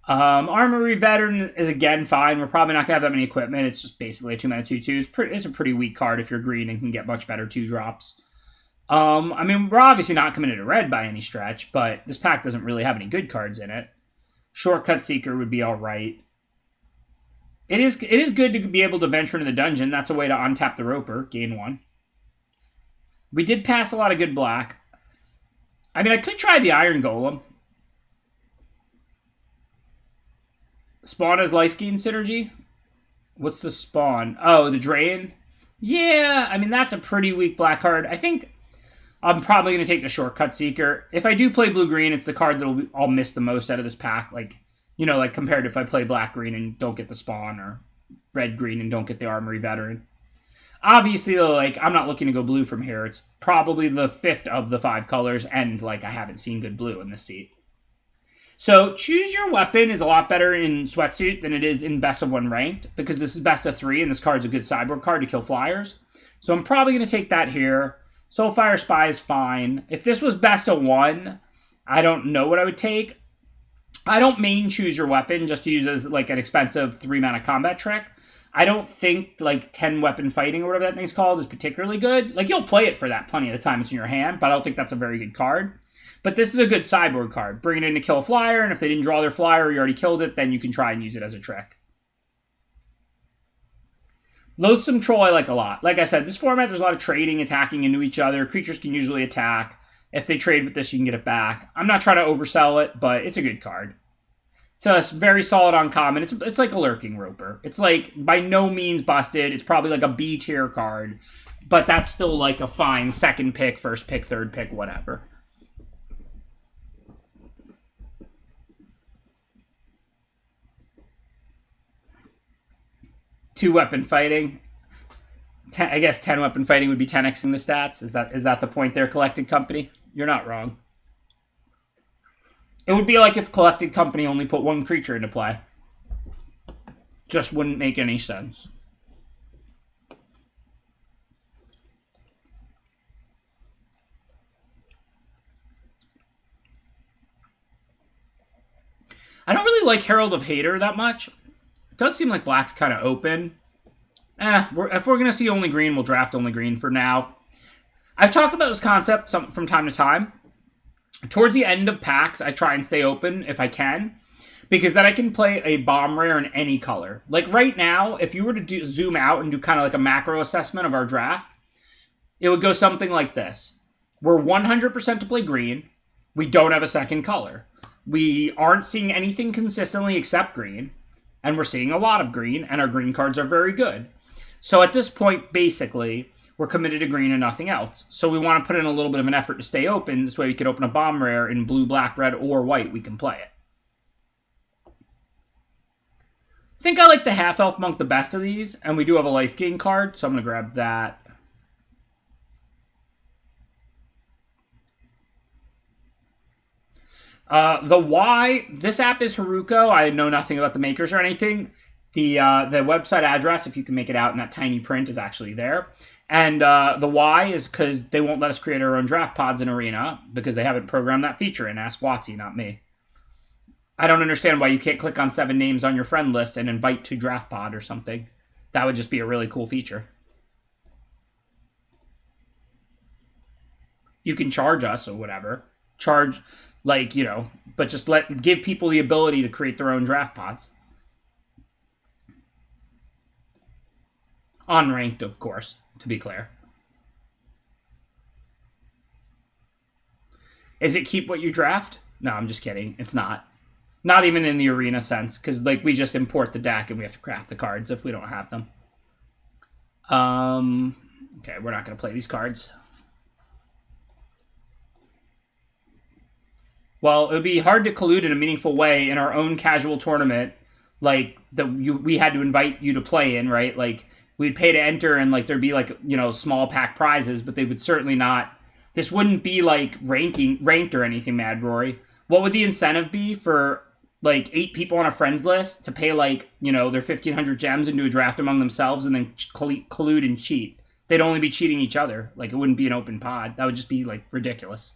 Armory Veteran is, again, fine. We're probably not going to have that many equipment. It's just basically a 2-mana 2/2. It's a pretty weak card if you're green and can get much better 2-drops. I mean, we're obviously not committed to red by any stretch, but this pack doesn't really have any good cards in it. Shortcut Seeker would be all right. It is good to be able to venture into the dungeon. That's a way to untap the Roper, gain 1. We did pass a lot of good black. I mean, I could try the Iron Golem. Spawn as life gain synergy? What's the spawn? Oh, the Drain? Yeah, I mean, that's a pretty weak black card. I think I'm probably going to take the Shortcut Seeker. If I do play blue-green, it's the card that I'll miss the most out of this pack. Like, you know, like compared to if I play black-green and don't get the spawn, or red-green and don't get the Armory Veteran. Obviously, though, like, I'm not looking to go blue from here. It's probably the 5th of the 5 colors, and, like, I haven't seen good blue in this seat. So, Choose Your Weapon is a lot better in Sweatsuit than it is in Best of 1 Ranked, because this is Best of 3, and this card's a good sideboard card to kill flyers. So I'm probably going to take that here. Soulfire Spy is fine. If this was best of 1, I don't know what I would take. I don't main choose your weapon just to use as like an expensive 3-mana combat trick. I don't think like 10 weapon fighting or whatever that thing's called is particularly good. Like you'll play it for that plenty of the time it's in your hand, but I don't think that's a very good card. But this is a good sideboard card. Bring it in to kill a flyer, and if they didn't draw their flyer or you already killed it, then you can try and use it as a trick. Loathsome Troll I like a lot. Like I said, this format, there's a lot of trading, attacking into each other. Creatures can usually attack. If they trade with this, you can get it back. I'm not trying to oversell it, but it's a good card. It's a very solid uncommon. It's like a Lurking Roper. It's like by no means busted. It's probably like a B tier card, but that's still like a fine second pick, first pick, third pick, whatever. Two weapon fighting. I guess 10 weapon fighting would be 10xing the stats. Is that the point there, Collected Company? You're not wrong. It would be like if Collected Company only put 1 creature into play. Just wouldn't make any sense. I don't really like Herald of Hater that much. It does seem like black's kind of open. If we're going to see only green, we'll draft only green for now. I've talked about this concept from time to time. Towards the end of packs, I try and stay open if I can, because then I can play a bomb rare in any color. Like right now, if you were to zoom out and do kind of like a macro assessment of our draft, it would go something like this. We're 100% to play green. We don't have a second color. We aren't seeing anything consistently except green, and we're seeing a lot of green, and our green cards are very good. So at this point, basically, we're committed to green and nothing else. So we want to put in a little bit of an effort to stay open. This way we could open a bomb rare in blue, black, red, or white. We can play it. I think I like the Half-Elf Monk the best of these, and we do have a life gain card, so I'm going to grab that. The Y, this app is Haruko. I know nothing about the makers or anything. The website address, if you can make it out in that tiny print, is actually there. And the why is because they won't let us create our own draft pods in Arena because they haven't programmed that feature in. Ask Watsy, not me. I don't understand why you can't click on 7 names on your friend list and invite to draft pod or something. That would just be a really cool feature. You can charge us or whatever. Charge, like, you know, but just give people the ability to create their own draft pods. Unranked, of course, to be clear. Is it keep what you draft? No, I'm just kidding. It's not. Not even in the Arena sense, because like we just import the deck and we have to craft the cards if we don't have them. Okay, we're not going to play these cards. Well, it would be hard to collude in a meaningful way in our own casual tournament, like we had to invite you to play in, right? Like we'd pay to enter, and like there'd be like, you know, small pack prizes, but they would certainly not. This wouldn't be like ranked or anything, Mad Rory. What would the incentive be for like 8 people on a friends list to pay like, you know, their 1,500 gems and do a draft among themselves and then collude and cheat? They'd only be cheating each other. Like it wouldn't be an open pod. That would just be like ridiculous.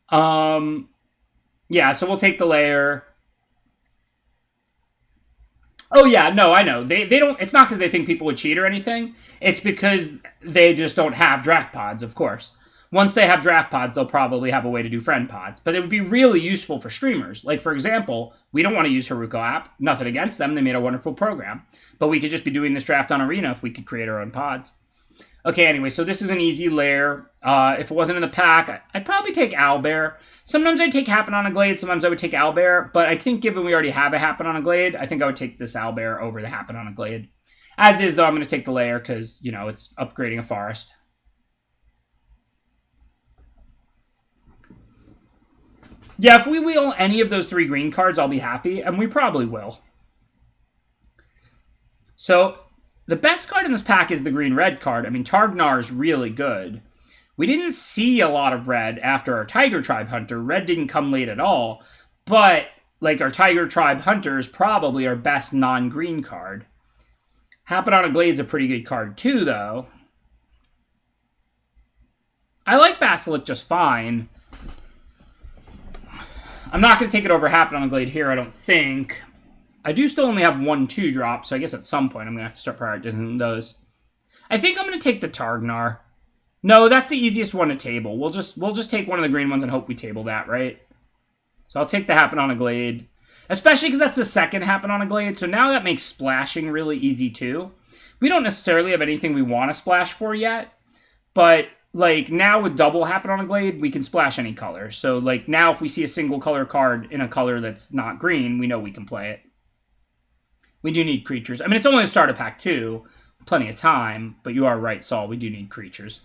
Yeah, so we'll take the layer. Oh yeah, no, I know. They don't, it's not because they think people would cheat or anything. It's because they just don't have draft pods, of course. Once they have draft pods, they'll probably have a way to do friend pods. But it would be really useful for streamers. Like, for example, we don't want to use Haruko app. Nothing against them. They made a wonderful program. But we could just be doing this draft on Arena if we could create our own pods. Okay, anyway, so this is an easy layer. If it wasn't in the pack, I'd probably take Owlbear. Sometimes I'd take Happen on a Glade, sometimes I would take Owlbear, but I think given we already have a Happen on a Glade, I think I would take this Owlbear over the Happen on a Glade. As is, though, I'm going to take the layer because, you know, it's upgrading a forest. Yeah, if we wheel any of those 3 green cards, I'll be happy, and we probably will. So the best card in this pack is the green-red card. I mean, Targnar is really good. We didn't see a lot of red after our Tiger Tribe Hunter. Red didn't come late at all. But, like, our Tiger Tribe Hunter is probably our best non-green card. Happen on a Glade's a pretty good card, too, though. I like Basilisk just fine. I'm not going to take it over Happen on a Glade here, I don't think. I do still only have 1 2-drop, so I guess at some point I'm going to have to start prioritizing those. I think I'm going to take the Targnar. No, that's the easiest one to table. We'll just take one of the green ones and hope we table that, right? So I'll take the Happen on a Glade. Especially because that's the second Happen on a Glade, so now that makes splashing really easy too. We don't necessarily have anything we want to splash for yet, but like now with double Happen on a Glade, we can splash any color. So like now if we see a single color card in a color that's not green, we know we can play it. We do need creatures. I mean, it's only a starter pack too. Plenty of time, but you are right, Saul. We do need creatures.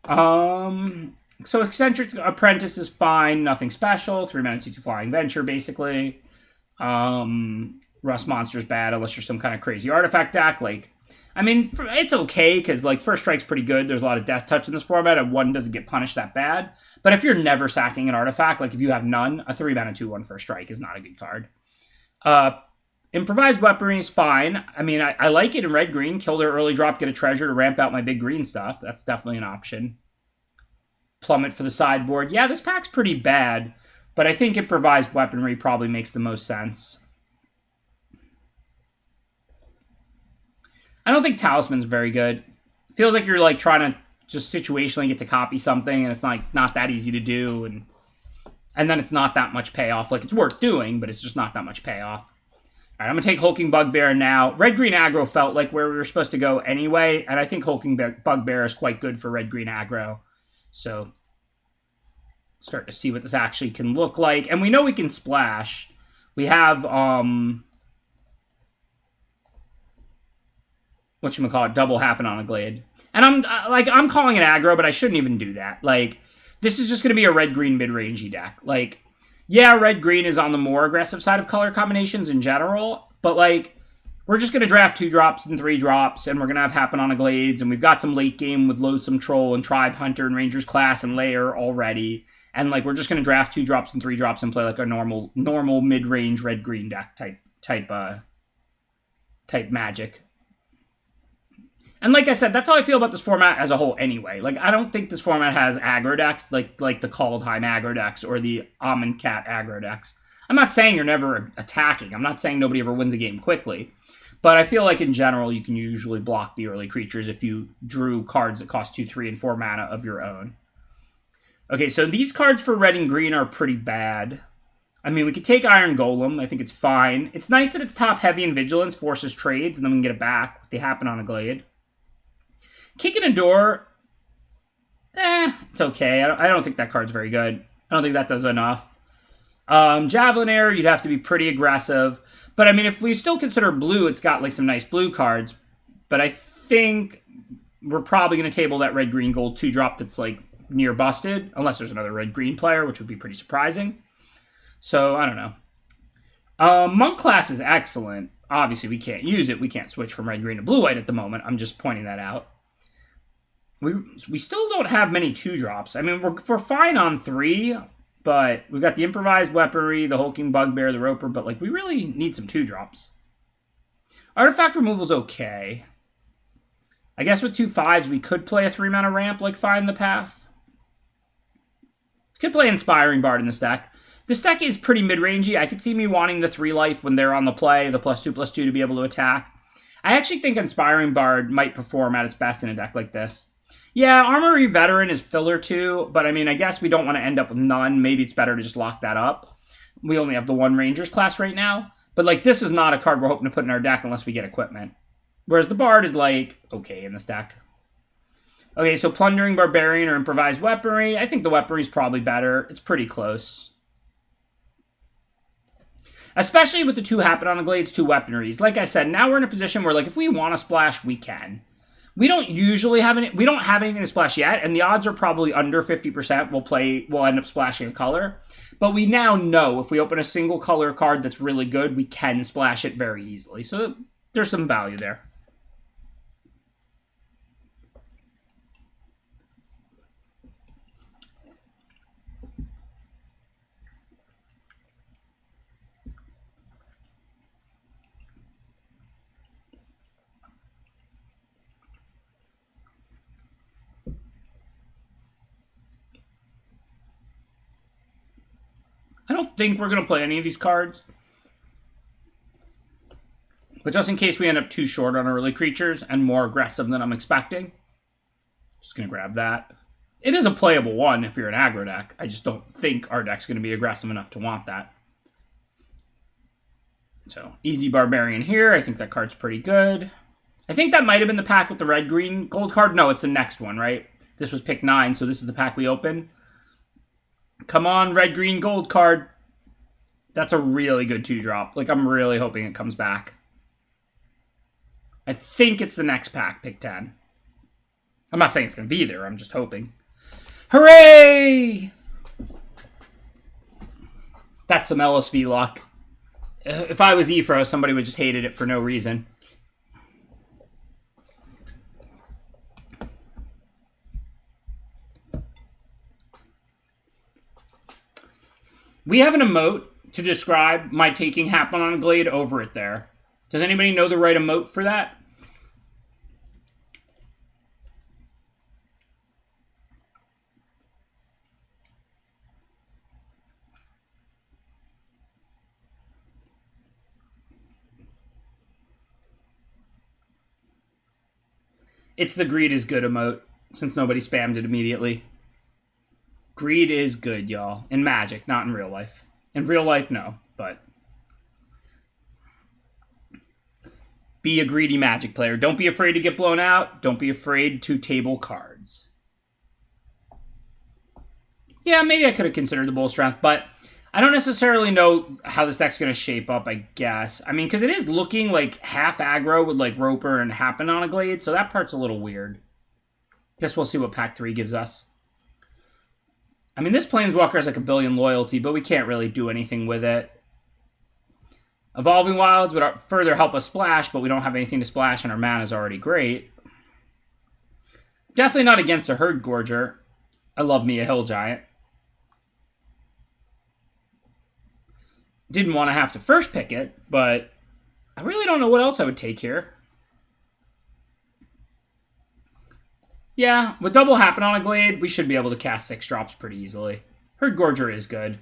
So Eccentric Apprentice is fine. Nothing special. 3 mana, 2/2 Flying Venture, basically. Rust Monster's bad unless you're some kind of crazy artifact deck. Like, I mean, it's okay because like First Strike's pretty good. There's a lot of Death Touch in this format, and 1 doesn't get punished that bad. But if you're never sacking an artifact, like if you have none, a 3 mana 2/1 First Strike is not a good card. Improvised Weaponry is fine. I mean, I like it in red-green. Kill their early drop, get a treasure to ramp out my big green stuff. That's definitely an option. Plummet for the sideboard. Yeah, this pack's pretty bad, but I think Improvised Weaponry probably makes the most sense. I don't think Talisman's very good. Feels like you're like trying to just situationally get to copy something, and it's like not that easy to do, and then it's not that much payoff. Like, it's worth doing, but it's just not that much payoff. All right, I'm going to take Hulking Bugbear now. Red-Green Aggro felt like where we were supposed to go anyway, and I think Hulking Bugbear is quite good for Red-Green Aggro. So, start to see what this actually can look like. And we know we can splash. We have, whatchamacallit, double Happen on a Glade. And I'm calling it aggro, but I shouldn't even do that. Like, this is just going to be a red-green mid-rangey deck. Like, yeah, red-green is on the more aggressive side of color combinations in general, but, like, we're just going to draft 2-drops and 3-drops, and we're going to have Happen on a Glades, and we've got some late game with Loathsome Troll and Tribe Hunter and Ranger's Class and Lair already, and, like, we're just going to draft 2-drops and 3-drops and play, like, a normal mid-range red-green deck type Magic. And like I said, that's how I feel about this format as a whole anyway. Like, I don't think this format has aggro decks like the Kaldheim aggro decks or the Amonkhet aggro decks. I'm not saying you're never attacking. I'm not saying nobody ever wins a game quickly. But I feel like in general, you can usually block the early creatures if you drew cards that cost 2, 3, and 4 mana of your own. Okay, so these cards for red and green are pretty bad. I mean, we could take Iron Golem. I think it's fine. It's nice that it's top heavy in Vigilance, forces trades, and then we can get it back. They happen on a Glade. Kicking a Door, it's okay. I don't think that card's very good. I don't think that does enough. Javelinair, you'd have to be pretty aggressive. But, I mean, if we still consider blue, it's got, like, some nice blue cards. But I think we're probably going to table that red-green gold 2-drop that's, like, near busted. Unless there's another red-green player, which would be pretty surprising. So, I don't know. Monk class is excellent. Obviously, we can't use it. We can't switch from red-green to blue-white at the moment. I'm just pointing that out. We still don't have many 2-drops. I mean, we're fine on 3, but we've got the Improvised Weaponry, the Hulking Bugbear, the Roper, but, like, we really need some 2-drops. Artifact Removal's okay. I guess with 2 5s, we could play a 3-mana ramp, like Find the Path. We could play Inspiring Bard in this deck. This deck is pretty mid-rangey. I could see me wanting the 3-life when they're on the play, the +2/+2 to be able to attack. I actually think Inspiring Bard might perform at its best in a deck like this. Yeah, Armory Veteran is filler too, but I mean, I guess we don't want to end up with none. Maybe it's better to just lock that up. We only have the 1 Rangers class right now, but like this is not a card we're hoping to put in our deck unless we get equipment. Whereas the Bard is like, okay in this deck. Okay, so Plundering Barbarian or Improvised Weaponry. I think the Weaponry is probably better. It's pretty close. Especially with the 2 Happen on a Glades, 2 Weaponries. Like I said, now we're in a position where like if we want to splash, we can. We don't usually have we don't have anything to splash yet, and the odds are probably under 50% we'll end up splashing a color. But we now know if we open a single color card that's really good, we can splash it very easily. So there's some value there. I don't think we're going to play any of these cards. But just in case we end up too short on early creatures and more aggressive than I'm expecting, just going to grab that. It is a playable one if you're an aggro deck. I just don't think our deck's going to be aggressive enough to want that. So, easy Barbarian here. I think that card's pretty good. I think that might have been the pack with the red-green gold card. No, it's the next one, right? This was pick 9, so this is the pack we open. Come on, red-green gold card. That's a really good 2-drop. Like, I'm really hoping it comes back. I think it's the next pack, pick 10. I'm not saying it's going to be there. I'm just hoping. Hooray! That's some LSV luck. If I was Ephro, somebody would just hated it for no reason. We have an emote to describe my taking Happen on a Glade over it there. Does anybody know the right emote for that? It's the greed is good emote, since nobody spammed it immediately. Greed is good, y'all. In Magic, not in real life. In real life, no, but... Be a greedy Magic player. Don't be afraid to get blown out. Don't be afraid to table cards. Yeah, maybe I could have considered the Bull Strength, but I don't necessarily know how this deck's going to shape up, I guess. I mean, because it is looking like half aggro with like Roper and Happen on a Glade, so that part's a little weird. Guess we'll see what pack 3 gives us. I mean, this Planeswalker has like a billion loyalty, but we can't really do anything with it. Evolving Wilds would further help us splash, but we don't have anything to splash, and our mana is already great. Definitely not against a Herd Gorger. I love me a Hill Giant. Didn't want to have to first pick it, but I really don't know what else I would take here. Yeah, with double Happen on a Glade, we should be able to cast 6 drops pretty easily. Herd Gorger is good.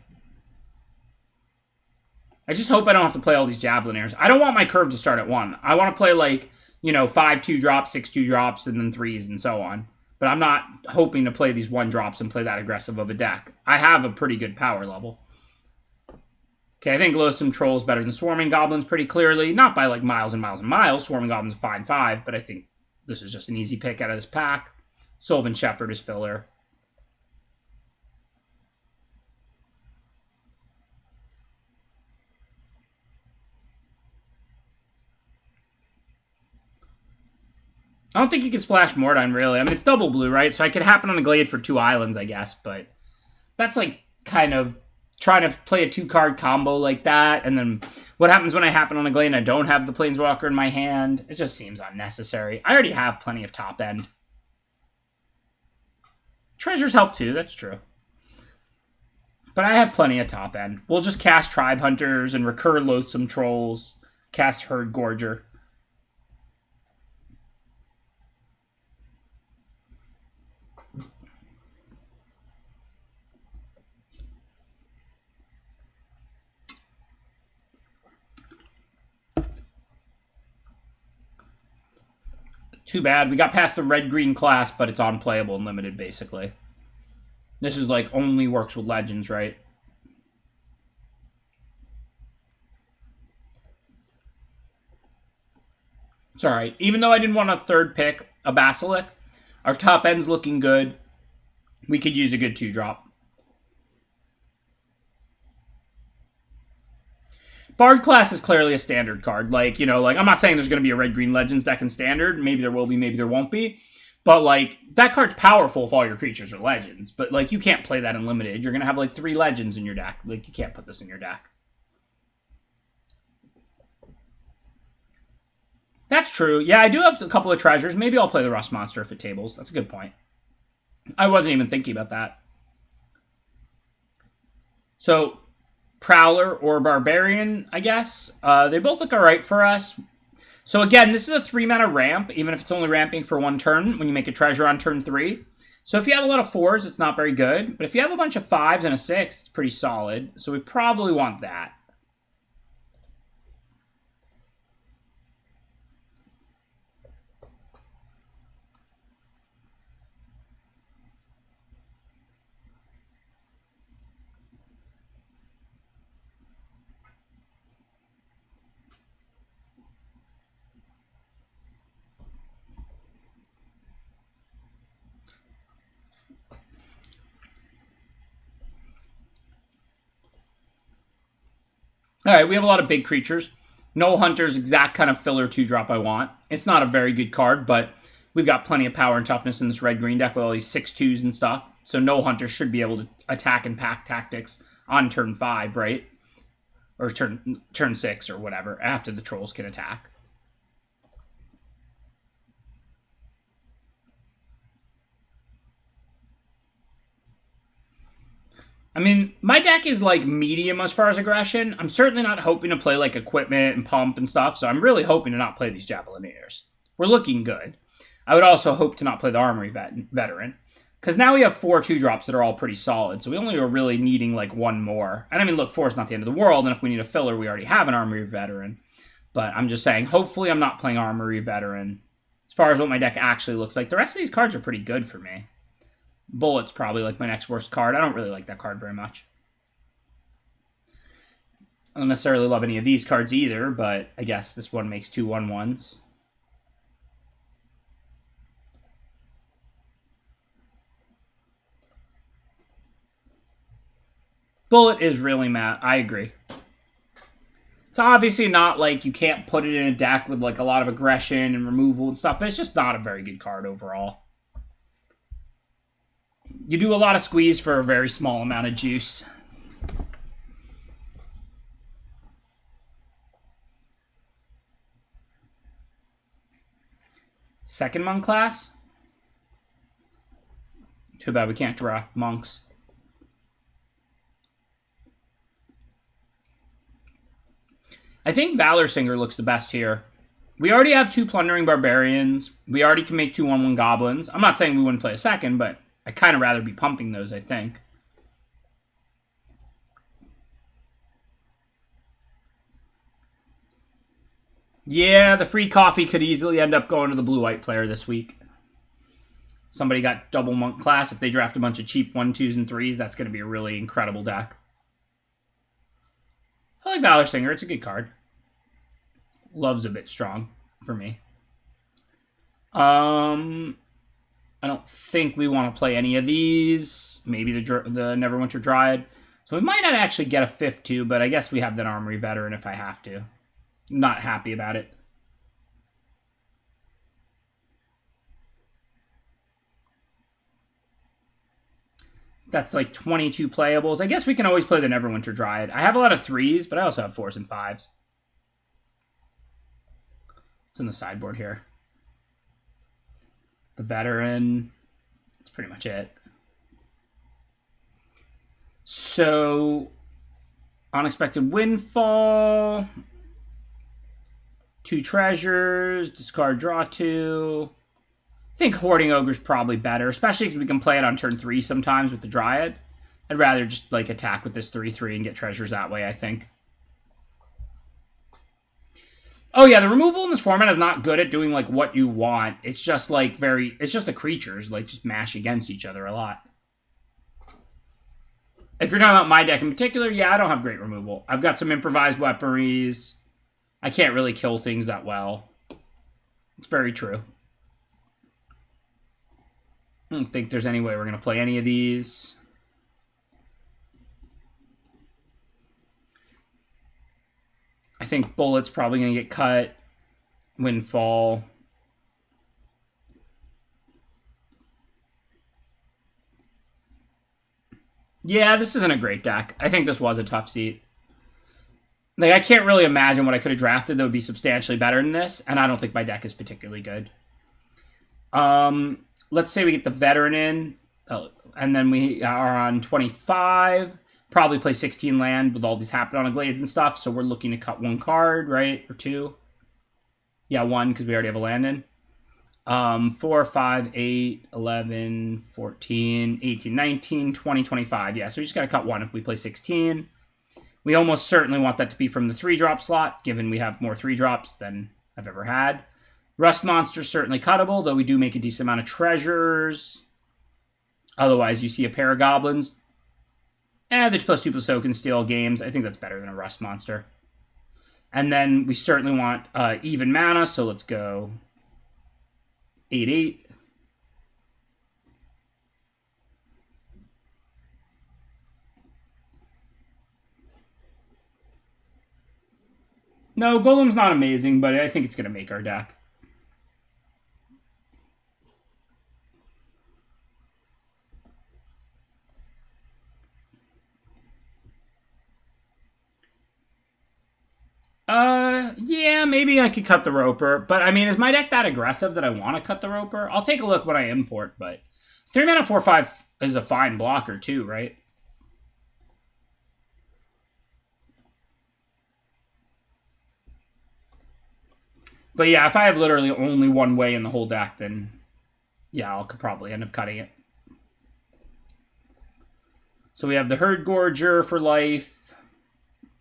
I just hope I don't have to play all these Javelineers. I don't want my curve to start at 1. I want to play like, 5 2-drops, 6 2-drops, and then 3s and so on. But I'm not hoping to play these 1-drops and play that aggressive of a deck. I have a pretty good power level. Okay, I think Loathsome Troll is better than Swarming Goblins pretty clearly. Not by like miles and miles and miles. Swarming Goblins is a fine 5, but I think this is just an easy pick out of this pack. Sylvan Shepherd is filler. I don't think you can splash Mordine, really. I mean, it's double blue, right? So I could Happen on a Glade for 2 islands, I guess. But that's like kind of trying to play a 2-card combo like that. And then what happens when I Happen on a Glade and I don't have the Planeswalker in my hand? It just seems unnecessary. I already have plenty of top end. Treasures help too, that's true. But I have plenty of top end. We'll just cast Tribe Hunters and recur Loathsome Trolls. Cast Herd Gorger. Too bad. We got past the red-green class, but it's unplayable and limited, basically. This is like only works with legends, right? It's alright. Even though I didn't want a third pick, a Basilic, our top end's looking good. We could use a good 2-drop. Bard class is clearly a standard card. Like, I'm not saying there's going to be a red-green Legends deck in standard. Maybe there will be, maybe there won't be. But, like, that card's powerful if all your creatures are Legends. But, like, you can't play that in Limited. You're going to have, like, 3 Legends in your deck. Like, you can't put this in your deck. That's true. Yeah, I do have a couple of treasures. Maybe I'll play the Rust Monster if it tables. That's a good point. I wasn't even thinking about that. So, Prowler or Barbarian, I guess. They both look alright for us. So again, this is a 3-mana ramp, even if it's only ramping for 1 turn when you make a treasure on turn 3. So if you have a lot of 4s, it's not very good. But if you have a bunch of 5s and a 6, it's pretty solid. So we probably want that. All right, we have a lot of big creatures. Null Hunter's exact kind of filler 2-drop I want. It's not a very good card, but we've got plenty of power and toughness in this red-green deck with all these 6/2s and stuff. So Null Hunter should be able to attack and pack tactics on turn 5, right? Or turn 6 or whatever, after the trolls can attack. I mean, my deck is like medium as far as aggression. I'm certainly not hoping to play like equipment and pump and stuff, so I'm really hoping to not play these Javelinators. We're looking good. I would also hope to not play the Armory Veteran, because now we have 4 2-drops that are all pretty solid, so we only are really needing like one more. And I mean, look, 4 is not the end of the world, and if we need a filler, we already have an Armory Veteran. But I'm just saying, hopefully I'm not playing Armory Veteran. As far as what my deck actually looks like, the rest of these cards are pretty good for me. Bullet's probably like my next worst card. I don't really like that card very much. I don't necessarily love any of these cards either, but I guess this one makes 2 1/1s. Bullet is really mad. I agree. It's obviously not like you can't put it in a deck with like a lot of aggression and removal and stuff, but it's just not a very good card overall. You do a lot of squeeze for a very small amount of juice. Second monk class? Too bad we can't draft monks. I think Valor Singer looks the best here. We already have 2 Plundering Barbarians. We already can make 2 1/1 Goblins. I'm not saying we wouldn't play a second, but I'd kind of rather be pumping those, I think. Yeah, the free coffee could easily end up going to the blue-white player this week. Somebody got double monk class. If they draft a bunch of cheap 1, 2s, and 3s, that's going to be a really incredible deck. I like Valor Singer. It's a good card. Love's a bit strong for me. I don't think we want to play any of these. Maybe the Neverwinter Dryad. So we might not actually get a 5th too, but I guess we have that Armory Veteran if I have to. Not happy about it. That's like 22 playables. I guess we can always play the Neverwinter Dryad. I have a lot of 3s, but I also have 4s and 5s. It's in the sideboard here. The Veteran. That's pretty much it. So, Unexpected Windfall. 2 treasures. Discard, draw 2. I think Hoarding Ogre's probably better, especially because we can play it on turn 3 sometimes with the Dryad. I'd rather just like attack with this 3/3 and get treasures that way, I think. Oh yeah, the removal in this format is not good at doing like what you want. It's just like it's just the creatures like just mash against each other a lot. If you're talking about my deck in particular, yeah, I don't have great removal. I've got some improvised weaponries. I can't really kill things that well. It's very true. I don't think there's any way we're going to play any of these. I think Bullet's probably going to get cut. Windfall. Yeah, this isn't a great deck. I think this was a tough seat. Like, I can't really imagine what I could have drafted that would be substantially better than this, and I don't think my deck is particularly good. Let's say we get the Veteran in, and then we are on 25. Probably play 16 land with all these Happen Glades and stuff, so we're looking to cut 1 card, right? Or 2. Yeah, 1, because we already have a land in. 4, 5, 8, 11, 14, 18, 19, 20, 25. Yeah, so we just got to cut one if we play 16. We almost certainly want that to be from the 3-drop slot, given we have more 3-drops than I've ever had. Rust Monster's certainly cuttable, though we do make a decent amount of treasures. Otherwise, you see a pair of goblins. The +2/+0 can steal games. I think that's better than a Rust Monster. And then we certainly want even mana, so let's go 8, 8. No, Golem's not amazing, but I think it's going to make our deck. Yeah, maybe I could cut the Roper. But, I mean, is my deck that aggressive that I want to cut the Roper? I'll take a look when I import, but 3 mana 4/5 is a fine blocker too, right? But yeah, if I have literally only one way in the whole deck, then yeah, I'll probably end up cutting it. So we have the Herd Gorger for life.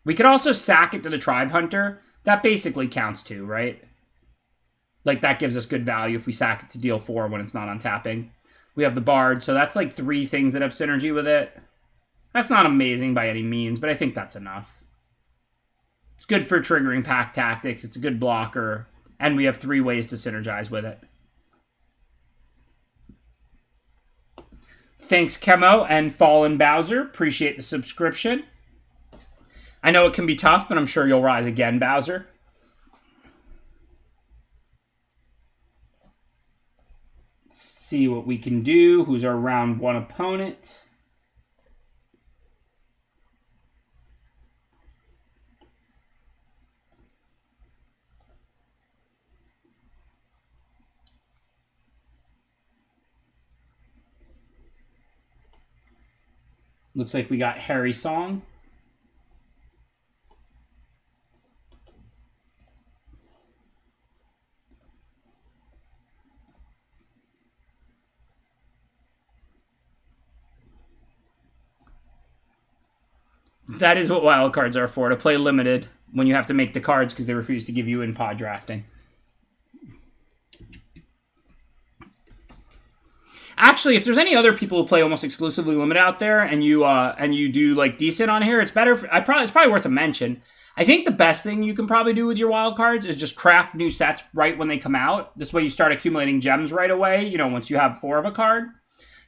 We could also sack it to the Tribe Hunter. That basically counts too, right? Like, that gives us good value if we sack it to deal 4 when it's not on tapping. We have the Bard, so that's like 3 things that have synergy with it. That's not amazing by any means, but I think that's enough. It's good for triggering pack tactics. It's a good blocker. And we have 3 ways to synergize with it. Thanks, Chemo and Fallen Bowser. Appreciate the subscription. I know it can be tough, but I'm sure you'll rise again, Bowser. Let's see what we can do. Who's our round 1 opponent? Looks like we got Harry Song. That is what wildcards are for, to play limited when you have to make the cards because they refuse to give you in pod drafting. Actually, if there's any other people who play almost exclusively limited out there, and you do like decent on here, it's better. It's probably worth a mention. I think the best thing you can probably do with your wild cards is just craft new sets right when they come out. This way, you start accumulating gems right away. You know, once you have 4 of a card.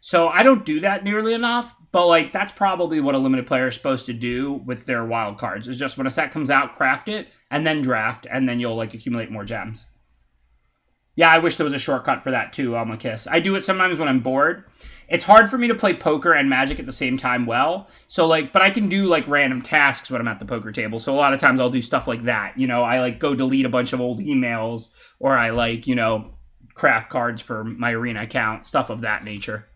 So I don't do that nearly enough, but like that's probably what a limited player is supposed to do with their wild cards. Is just when a set comes out, craft it and then draft, and then you'll like accumulate more gems. Yeah, I wish there was a shortcut for that too, Alma Kiss. I do it sometimes when I'm bored. It's hard for me to play poker and Magic at the same time well. So like, but I can do like random tasks when I'm at the poker table. So a lot of times I'll do stuff like that. You know, I like go delete a bunch of old emails, or I like, you know, craft cards for my arena account, stuff of that nature.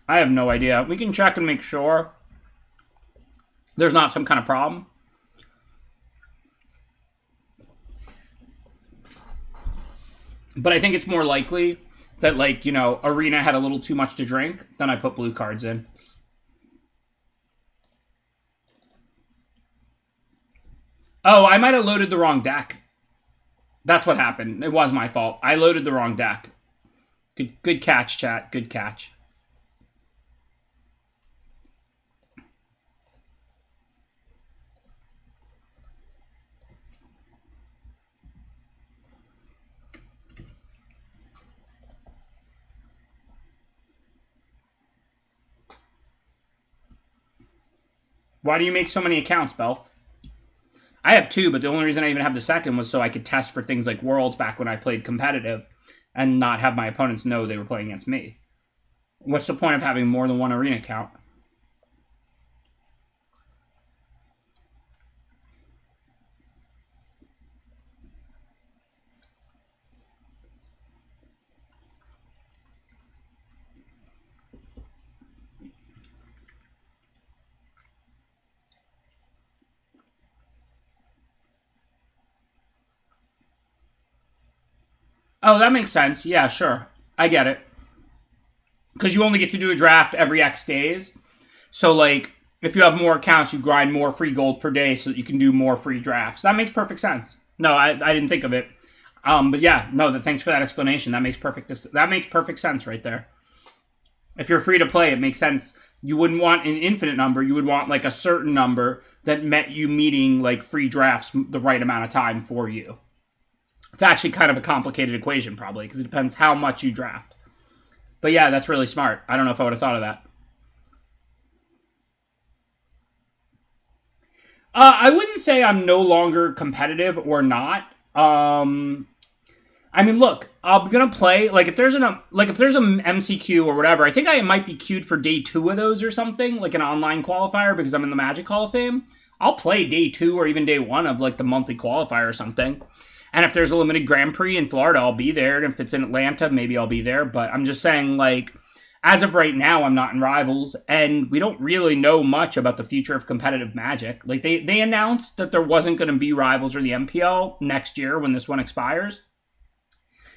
I have no idea. We can check and make sure there's not some kind of problem. But I think it's more likely that, like, you know, Arena had a little too much to drink, then I put blue cards in. Oh, I might have loaded the wrong deck. That's what happened. It was my fault. I loaded the wrong deck. Good catch, chat. Good catch. Why do you make so many accounts, Belf? I have 2, but the only reason I even have the second was so I could test for things like Worlds back when I played competitive and not have my opponents know they were playing against me. What's the point of having more than one Arena account? Oh, that makes sense. Yeah, sure. I get it. Because you only get to do a draft every X days. So, like, if you have more accounts, you grind more free gold per day so that you can do more free drafts. That makes perfect sense. No, I didn't think of it. But yeah, no, thanks for that explanation. That makes perfect sense right there. If you're free to play, it makes sense. You wouldn't want an infinite number. You would want, like, a certain number that met you meeting, like, free drafts the right amount of time for you. It's actually kind of a complicated equation, probably, because it depends how much you draft. But yeah, that's really smart. I don't know if I would have thought of that. I wouldn't say I'm no longer competitive or not. I mean, look, I'm gonna play if there's an MCQ or whatever. I think I might be queued for day 2 of those or something, like an online qualifier because I'm in the Magic Hall of Fame. I'll play day 2 or even day 1 of like the monthly qualifier or something. And if there's a limited Grand Prix in Florida, I'll be there. And if it's in Atlanta, maybe I'll be there. But I'm just saying, like, as of right now, I'm not in Rivals, and we don't really know much about the future of competitive Magic. Like, they announced that there wasn't going to be Rivals or the MPL next year when this one expires.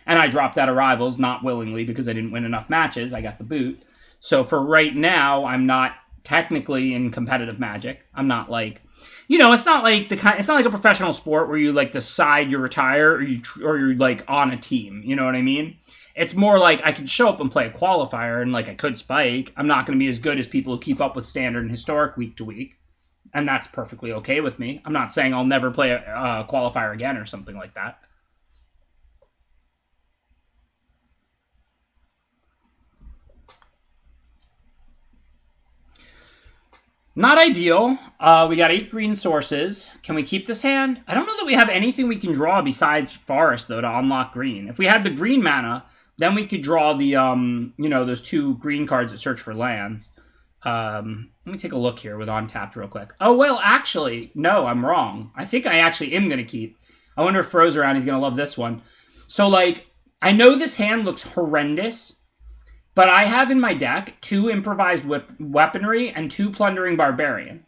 And I dropped out of Rivals, not willingly, because I didn't win enough matches. I got the boot. So for right now, I'm not technically in competitive Magic. I'm not like... it's not like it's not like a professional sport where you like decide you retire or you're like on a team. You know what I mean? It's more like I could show up and play a qualifier and like I could spike. I'm not going to be as good as people who keep up with standard and historic week to week, and that's perfectly okay with me. I'm not saying I'll never play a qualifier again or something like that. Not ideal. We got 8 green sources. Can we keep this hand? I don't know that we have anything we can draw besides Forest, though, to unlock green. If we had the green mana, then we could draw the, those 2 green cards that search for lands. Let me take a look here with Untapped real quick. Oh, well, actually, no, I'm wrong. I think I actually am going to keep. I wonder if Froze around, he's going to love this one. So, like, I know this hand looks horrendous, but I have in my deck 2 improvised weaponry and 2 plundering barbarian.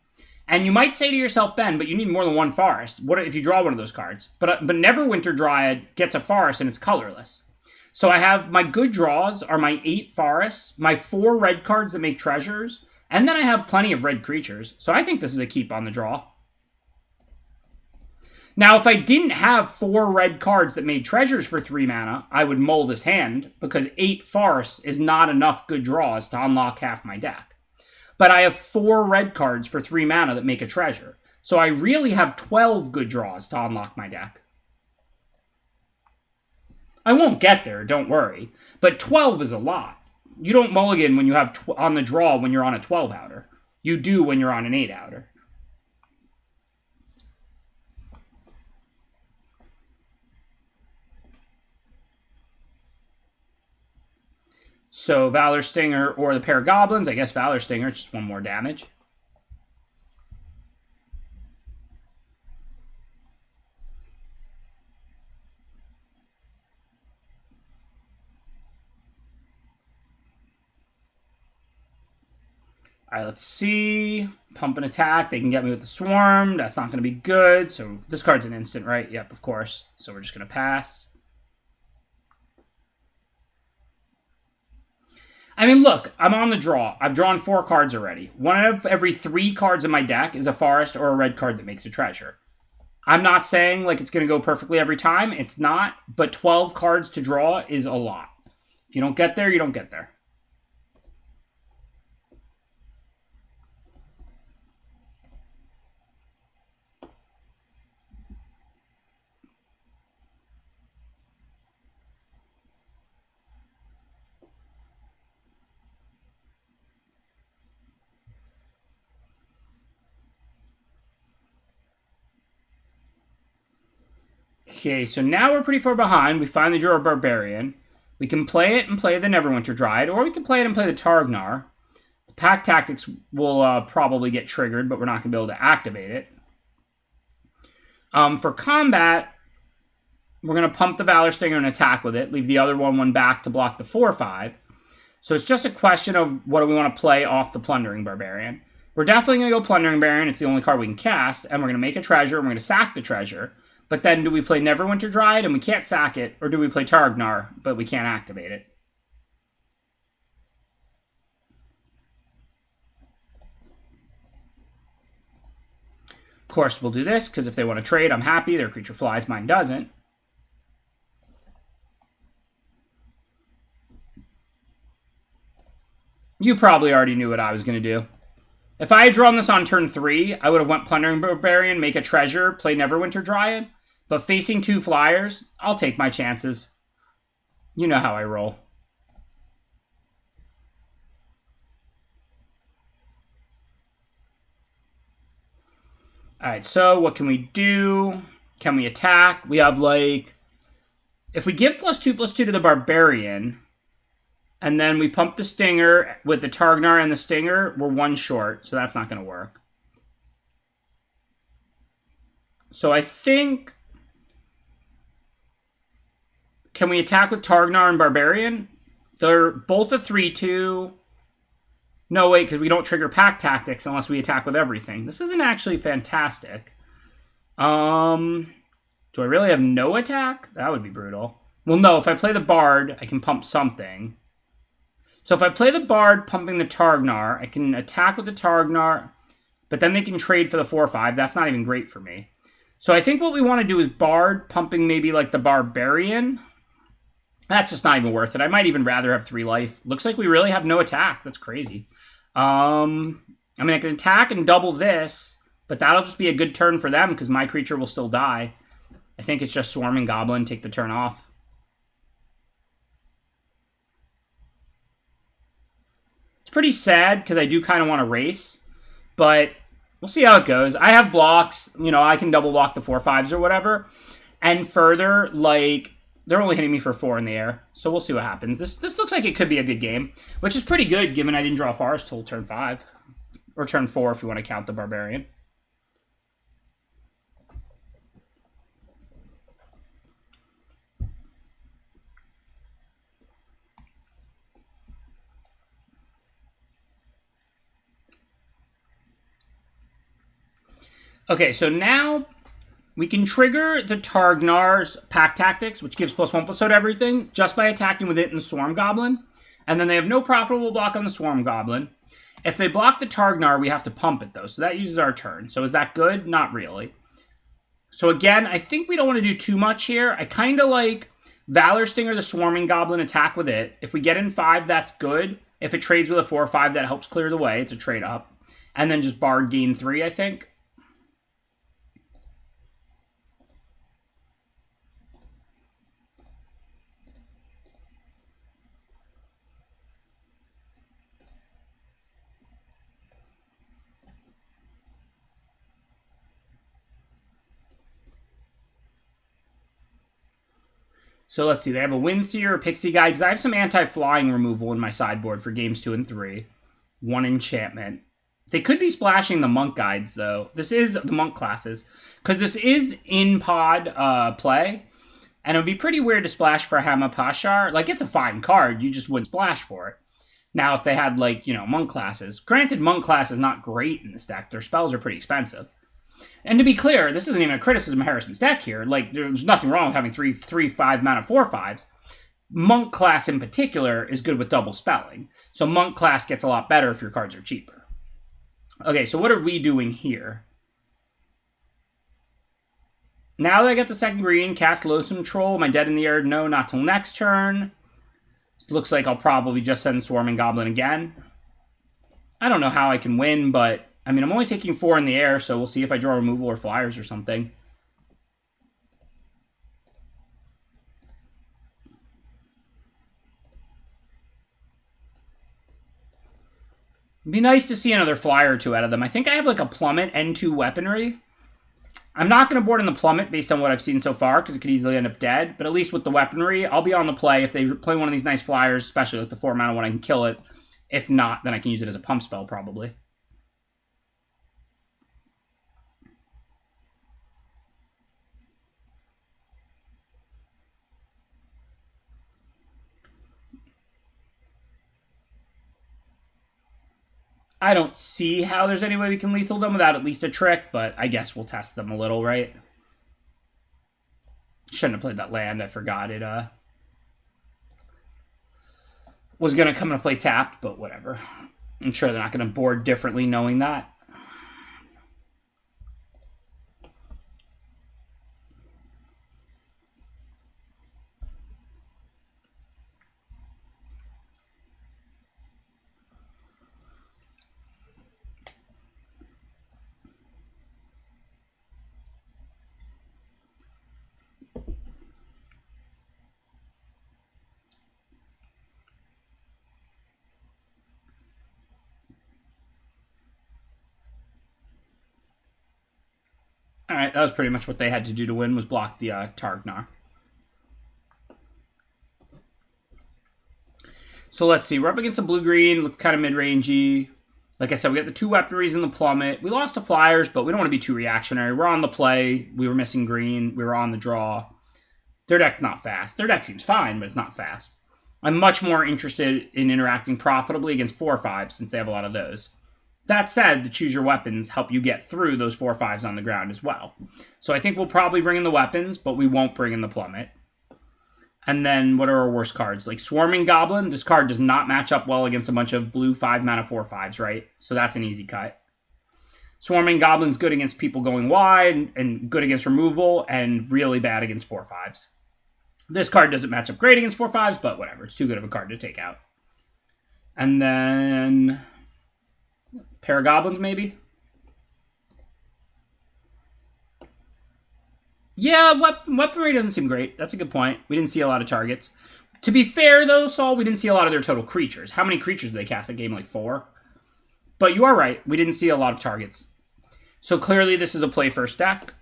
And you might say to yourself, Ben, but you need more than 1 forest. What if you draw one of those cards? But Neverwinter Dryad gets a forest and it's colorless. So I have my good draws are my 8 forests, my 4 red cards that make treasures, and then I have plenty of red creatures. So I think this is a keep on the draw. Now, if I didn't have 4 red cards that made treasures for 3 mana, I would mull this hand, because 8 forests is not enough good draws to unlock half my deck. But I have 4 red cards for 3 mana that make a treasure. So I really have 12 good draws to unlock my deck. I won't get there, don't worry. But 12 is a lot. You don't mulligan when you have on the draw when you're on a 12-outer. You do when you're on an 8-outer. So Valor Stinger or the pair of goblins. I guess Valor Stinger, just 1 more damage. All right, let's see. Pump and attack. They can get me with the swarm. That's not going to be good. So this card's an instant, right? Yep, of course. So we're just going to pass. I mean, look, I'm on the draw. I've drawn 4 cards already. 1 out of every 3 cards in my deck is a forest or a red card that makes a treasure. I'm not saying like it's going to go perfectly every time. It's not, but 12 cards to draw is a lot. If you don't get there, you don't get there. Okay, so now we're pretty far behind. We finally drew a Barbarian. We can play it and play the Neverwinter Dryad, or we can play it and play the Targnar. The Pack Tactics will probably get triggered, but we're not going to be able to activate it. For combat, we're going to pump the Valor Stinger and attack with it, leave the other 1/1 back to block the 4/5. So it's just a question of what do we want to play off the Plundering Barbarian. We're definitely going to go Plundering Barbarian. It's the only card we can cast, and we're going to make a treasure, and we're going to sack the treasure. But then do we play Neverwinter Dryad and we can't sack it, or do we play Targnar but we can't activate it? Of course, we'll do this, because if they want to trade, I'm happy. Their creature flies, mine doesn't. You probably already knew what I was going to do. If I had drawn this on turn 3, I would have went Plundering Barbarian, make a treasure, play Neverwinter Dryad. But facing 2 flyers, I'll take my chances. You know how I roll. Alright, so what can we do? Can we attack? We have, like... If we give +2/+2 to the Barbarian, and then we pump the Stinger with the Targnar and the Stinger, we're 1 short, so that's not going to work. So I think... Can we attack with Targnar and Barbarian? They're both a 3/2. No, wait, because we don't trigger pack tactics unless we attack with everything. This isn't actually fantastic. Do I really have no attack? That would be brutal. Well, no, if I play the Bard, I can pump something. So if I play the Bard pumping the Targnar, I can attack with the Targnar, but then they can trade for the 4/5. That's not even great for me. So I think what we want to do is Bard pumping maybe like the Barbarian. That's just not even worth it. I might even rather have 3 life. Looks like we really have no attack. That's crazy. I mean, I can attack and double this, but that'll just be a good turn for them because my creature will still die. I think it's just Swarming Goblin, take the turn off. It's pretty sad because I do kind of want to race, but we'll see how it goes. I have blocks. You know, I can double block the 4/5s or whatever. And further, like... They're only hitting me for 4 in the air, so we'll see what happens. This looks like it could be a good game, which is pretty good given I didn't draw Forest till turn 5. Or turn 4 if you want to count the Barbarian. Okay, so now... We can trigger the Targnar's Pack Tactics, which gives +1/+0 to everything, just by attacking with it and the Swarm Goblin. And then they have no profitable block on the Swarm Goblin. If they block the Targnar, we have to pump it, though. So that uses our turn. So is that good? Not really. So again, I think we don't want to do too much here. I kind of like Valor Stinger, the Swarming Goblin, attack with it. If we get in 5, that's good. If it trades with a 4/5, that helps clear the way. It's a trade-up. And then just Bard gain 3, I think. So let's see, they have a Windseer, a Pixie Guide, because I have some anti-flying removal in my sideboard for games 2 and 3. 1 enchantment. They could be splashing the Monk Guides, though. This is the Monk classes, because this is in-pod play, and it would be pretty weird to splash for Hama Pashar. Like, it's a fine card, you just wouldn't splash for it. Now, if they had, like, you know, Monk classes. Granted, Monk class is not great in this deck. Their spells are pretty expensive. And to be clear, this isn't even a criticism of Harrison's deck here. Like, there's nothing wrong with having 3/5 mana 4/5s. Monk class in particular is good with double spelling. So Monk class gets a lot better if your cards are cheaper. Okay, so what are we doing here? Now that I get the second green, cast Loathsome Troll. Am I dead in the air? No, not till next turn. Looks like I'll probably just send Swarming Goblin again. I don't know how I can win, but... I mean, I'm only taking 4 in the air, so we'll see if I draw removal or flyers or something. It'd be nice to see another flyer or 2 out of them. I think I have like a Plummet and 2 weaponry. I'm not going to board in the Plummet based on what I've seen so far, because it could easily end up dead. But at least with the weaponry, I'll be on the play. If they play one of these nice flyers, especially like the 4 mana one, I can kill it. If not, then I can use it as a pump spell, probably. I don't see how there's any way we can lethal them without at least a trick, but I guess we'll test them a little, right? Shouldn't have played that land. I forgot it was going to come into play tapped, but whatever. I'm sure they're not going to board differently knowing that. All right, that was pretty much what they had to do to win, was block the Targnar. So let's see. We're up against a blue-green, look kind of mid-rangey. Like I said, we got the 2 weaponries in the plummet. We lost to flyers, but we don't want to be too reactionary. We're on the play. We were missing green. We were on the draw. Their deck's not fast. Their deck seems fine, but it's not fast. I'm much more interested in interacting profitably against 4/5 since they have a lot of those. That said, the choose your weapons help you get through those 4/5s on the ground as well. So I think we'll probably bring in the weapons, but we won't bring in the plummet. And then what are our worst cards? Like Swarming Goblin. This card does not match up well against a bunch of blue 5-mana 4/5s, right? So that's an easy cut. Swarming Goblin's good against people going wide and good against removal and really bad against 4/5s. This card doesn't match up great against 4/5s, but whatever. It's too good of a card to take out. And then Paragoblins, maybe? Yeah, weaponry doesn't seem great. That's a good point. We didn't see a lot of targets. To be fair, though, Saul, we didn't see a lot of their total creatures. How many creatures did they cast that game? Like 4? But you are right. We didn't see a lot of targets. So clearly this is a play first deck.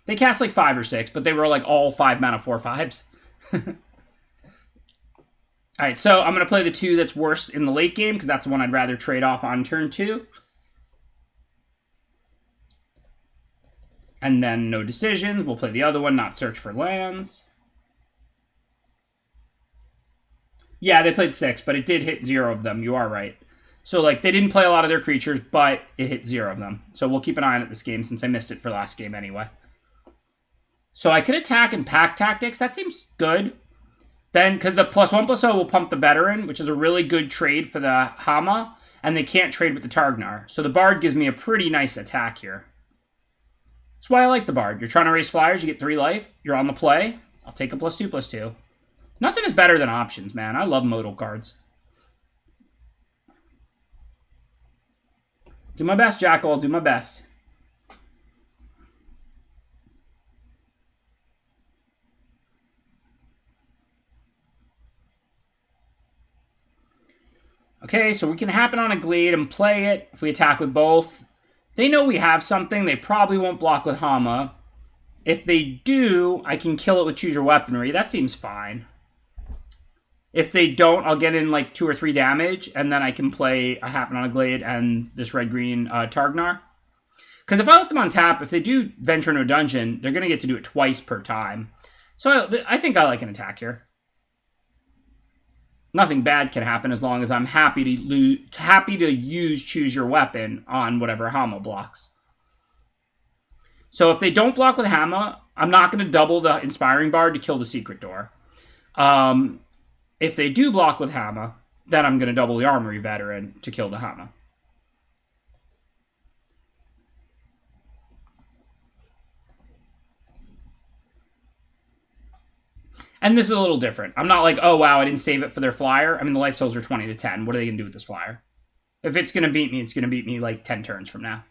They cast like 5 or 6, but they were like all 5-mana 4/5s. All right, so I'm going to play the 2 that's worse in the late game, because that's the one I'd rather trade off on turn 2. And then no decisions. We'll play the other one, not search for lands. Yeah, they played 6, but it did hit 0 of them. You are right. So, like, they didn't play a lot of their creatures, but it hit 0 of them. So we'll keep an eye on it this game, since I missed it for last game anyway. So I could attack and pack tactics. That seems good. Then, because the +1/+0 will pump the veteran, which is a really good trade for the Hama, and they can't trade with the Targnar. So the Bard gives me a pretty nice attack here. That's why I like the Bard. You're trying to raise flyers, you get 3 life, you're on the play. I'll take a +2/+2. Nothing is better than options, man. I love modal cards. Do my best, Jackal. I'll do my best. Okay, so we can happen on a Glade and play it if we attack with both. They know we have something. They probably won't block with Hama. If they do, I can kill it with Choose Your Weaponry. That seems fine. If they don't, I'll get in like 2 or 3 damage, and then I can play a Happen on a Glade and this red-green Targnar. Because if I let them on tap, if they do venture into a dungeon, they're going to get to do it twice per time. So I think I like an attack here. Nothing bad can happen as long as I'm happy to use Choose Your Weapon on whatever Hama blocks. So if they don't block with Hama, I'm not going to double the Inspiring Bard to kill the Secret Door. If they do block with Hama, then I'm going to double the Armory Veteran to kill the Hama. And this is a little different. I'm not like, oh, wow, I didn't save it for their flyer. I mean, the life totals are 20 to 10. What are they going to do with this flyer? If it's going to beat me, it's going to beat me like 10 turns from now.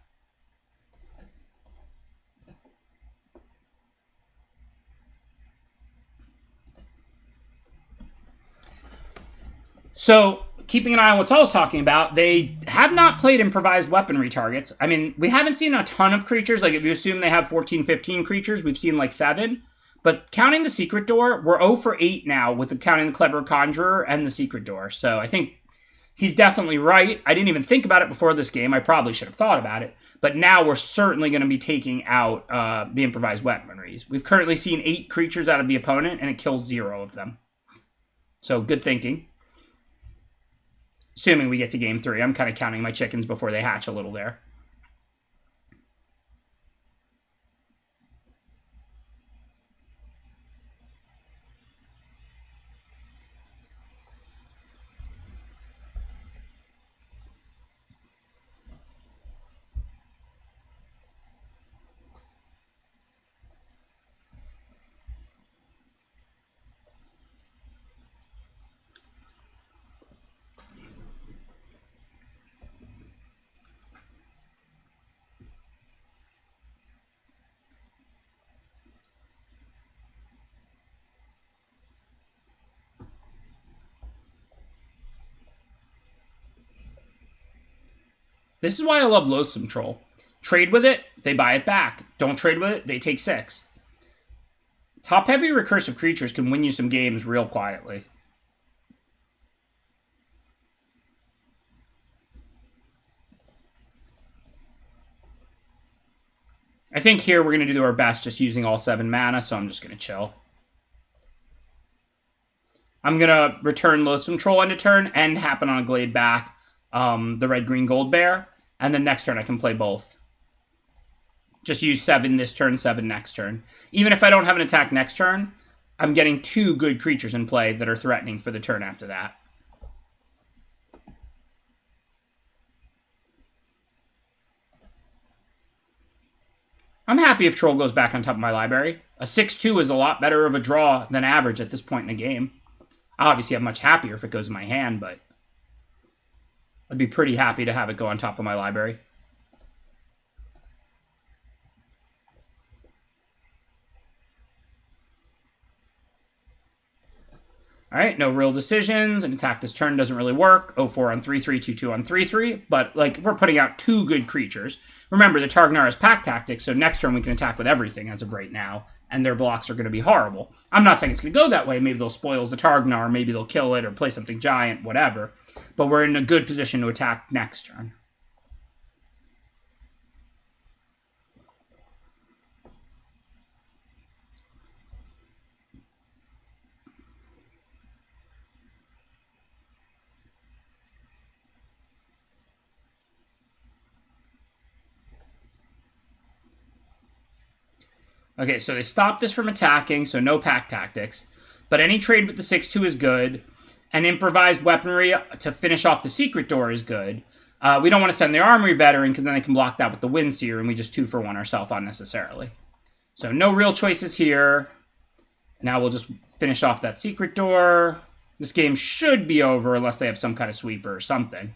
So, keeping an eye on what Saul's talking about, they have not played improvised weaponry targets. I mean, we haven't seen a ton of creatures. Like, if you assume they have 14, 15 creatures, we've seen like 7. But counting the Secret Door, we're 0 for 8 now with counting the Clever Conjurer and the Secret Door. So I think he's definitely right. I didn't even think about it before this game. I probably should have thought about it. But now we're certainly going to be taking out the improvised weaponries. We've currently seen 8 creatures out of the opponent, and it kills 0 of them. So good thinking. Assuming we get to game 3. I'm kind of counting my chickens before they hatch a little there. This is why I love Loathsome Troll. Trade with it, they buy it back. Don't trade with it, they take 6. Top-heavy recursive creatures can win you some games real quietly. I think here we're going to do our best just using all 7 mana, so I'm just going to chill. I'm going to return Loathsome Troll end of turn and happen on a Glade back the red-green gold bear, and then next turn I can play both. Just use 7 this turn, 7 next turn. Even if I don't have an attack next turn, I'm getting 2 good creatures in play that are threatening for the turn after that. I'm happy if Troll goes back on top of my library. A 6/2 is a lot better of a draw than average at this point in the game. Obviously, I'm much happier if it goes in my hand, but I'd be pretty happy to have it go on top of my library. All right, no real decisions. An attack this turn doesn't really work. 0-4 on 3-3, 2-2 on 3-3. But, like, we're putting out 2 good creatures. Remember, the Targnar is pack tactics, so next turn we can attack with everything as of right now, and their blocks are going to be horrible. I'm not saying it's going to go that way. Maybe they'll spoils the Targnar, maybe they'll kill it or play something giant, whatever. But we're in a good position to attack next turn. Okay, so they stopped this from attacking, so no pack tactics. But any trade with the 6/2 is good. And improvised weaponry to finish off the secret door is good. We don't want to send the armory veteran, because then they can block that with the Windseer, and we just 2-for-1 ourselves unnecessarily. So no real choices here. Now we'll just finish off that secret door. This game should be over unless they have some kind of sweeper or something.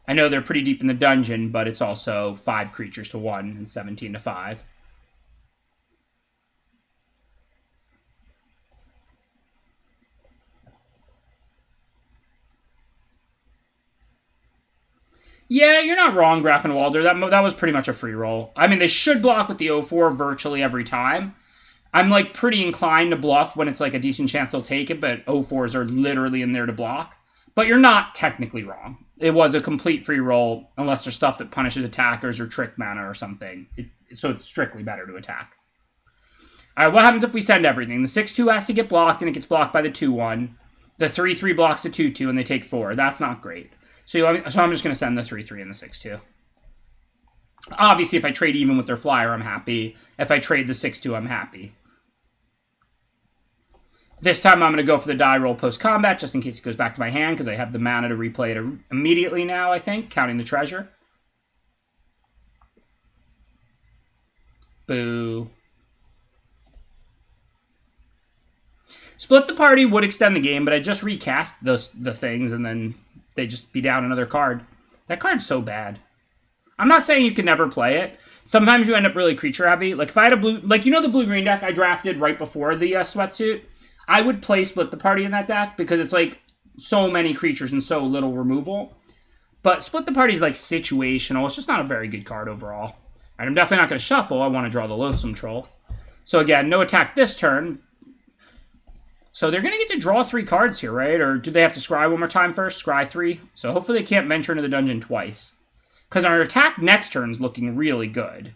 I know they're pretty deep in the dungeon, but it's also 5 creatures to 1 and 17 to 5. Yeah, you're not wrong, Grafenwalder. That was pretty much a free roll. I mean, they should block with the 0-4 virtually every time. I'm, like, pretty inclined to bluff when it's, like, a decent chance they'll take it, but 0-4s are literally in there to block. But you're not technically wrong. It was a complete free roll, unless there's stuff that punishes attackers or trick mana or something. So it's strictly better to attack. All right, what happens if we send everything? The 6/2 has to get blocked, and it gets blocked by the 2/1. The 3/3 blocks the 2/2, and they take 4. That's not great. So I'm just going to send the 3/3 and the 6/2. Obviously, if I trade even with their flyer, I'm happy. If I trade the 6/2, I'm happy. This time, I'm going to go for the die roll post-combat, just in case it goes back to my hand, because I have the mana to replay it immediately now, I think, counting the treasure. Boo. Split the party would extend the game, but I just recast the things, and then they just be down another card. That card's so bad. I'm not saying you can never play it. Sometimes you end up really creature heavy. Like if I had a blue, like you know the blue-green deck I drafted right before the Sweatsuit? I would play Split the Party in that deck because it's like so many creatures and so little removal. But Split the Party is like situational. It's just not a very good card overall. All right, I'm definitely not going to shuffle. I want to draw the Loathsome Troll. So again, no attack this turn. So they're going to get to draw 3 cards here, right? Or do they have to scry one more time first? Scry 3? So hopefully they can't venture into the dungeon twice. Because our attack next turn is looking really good.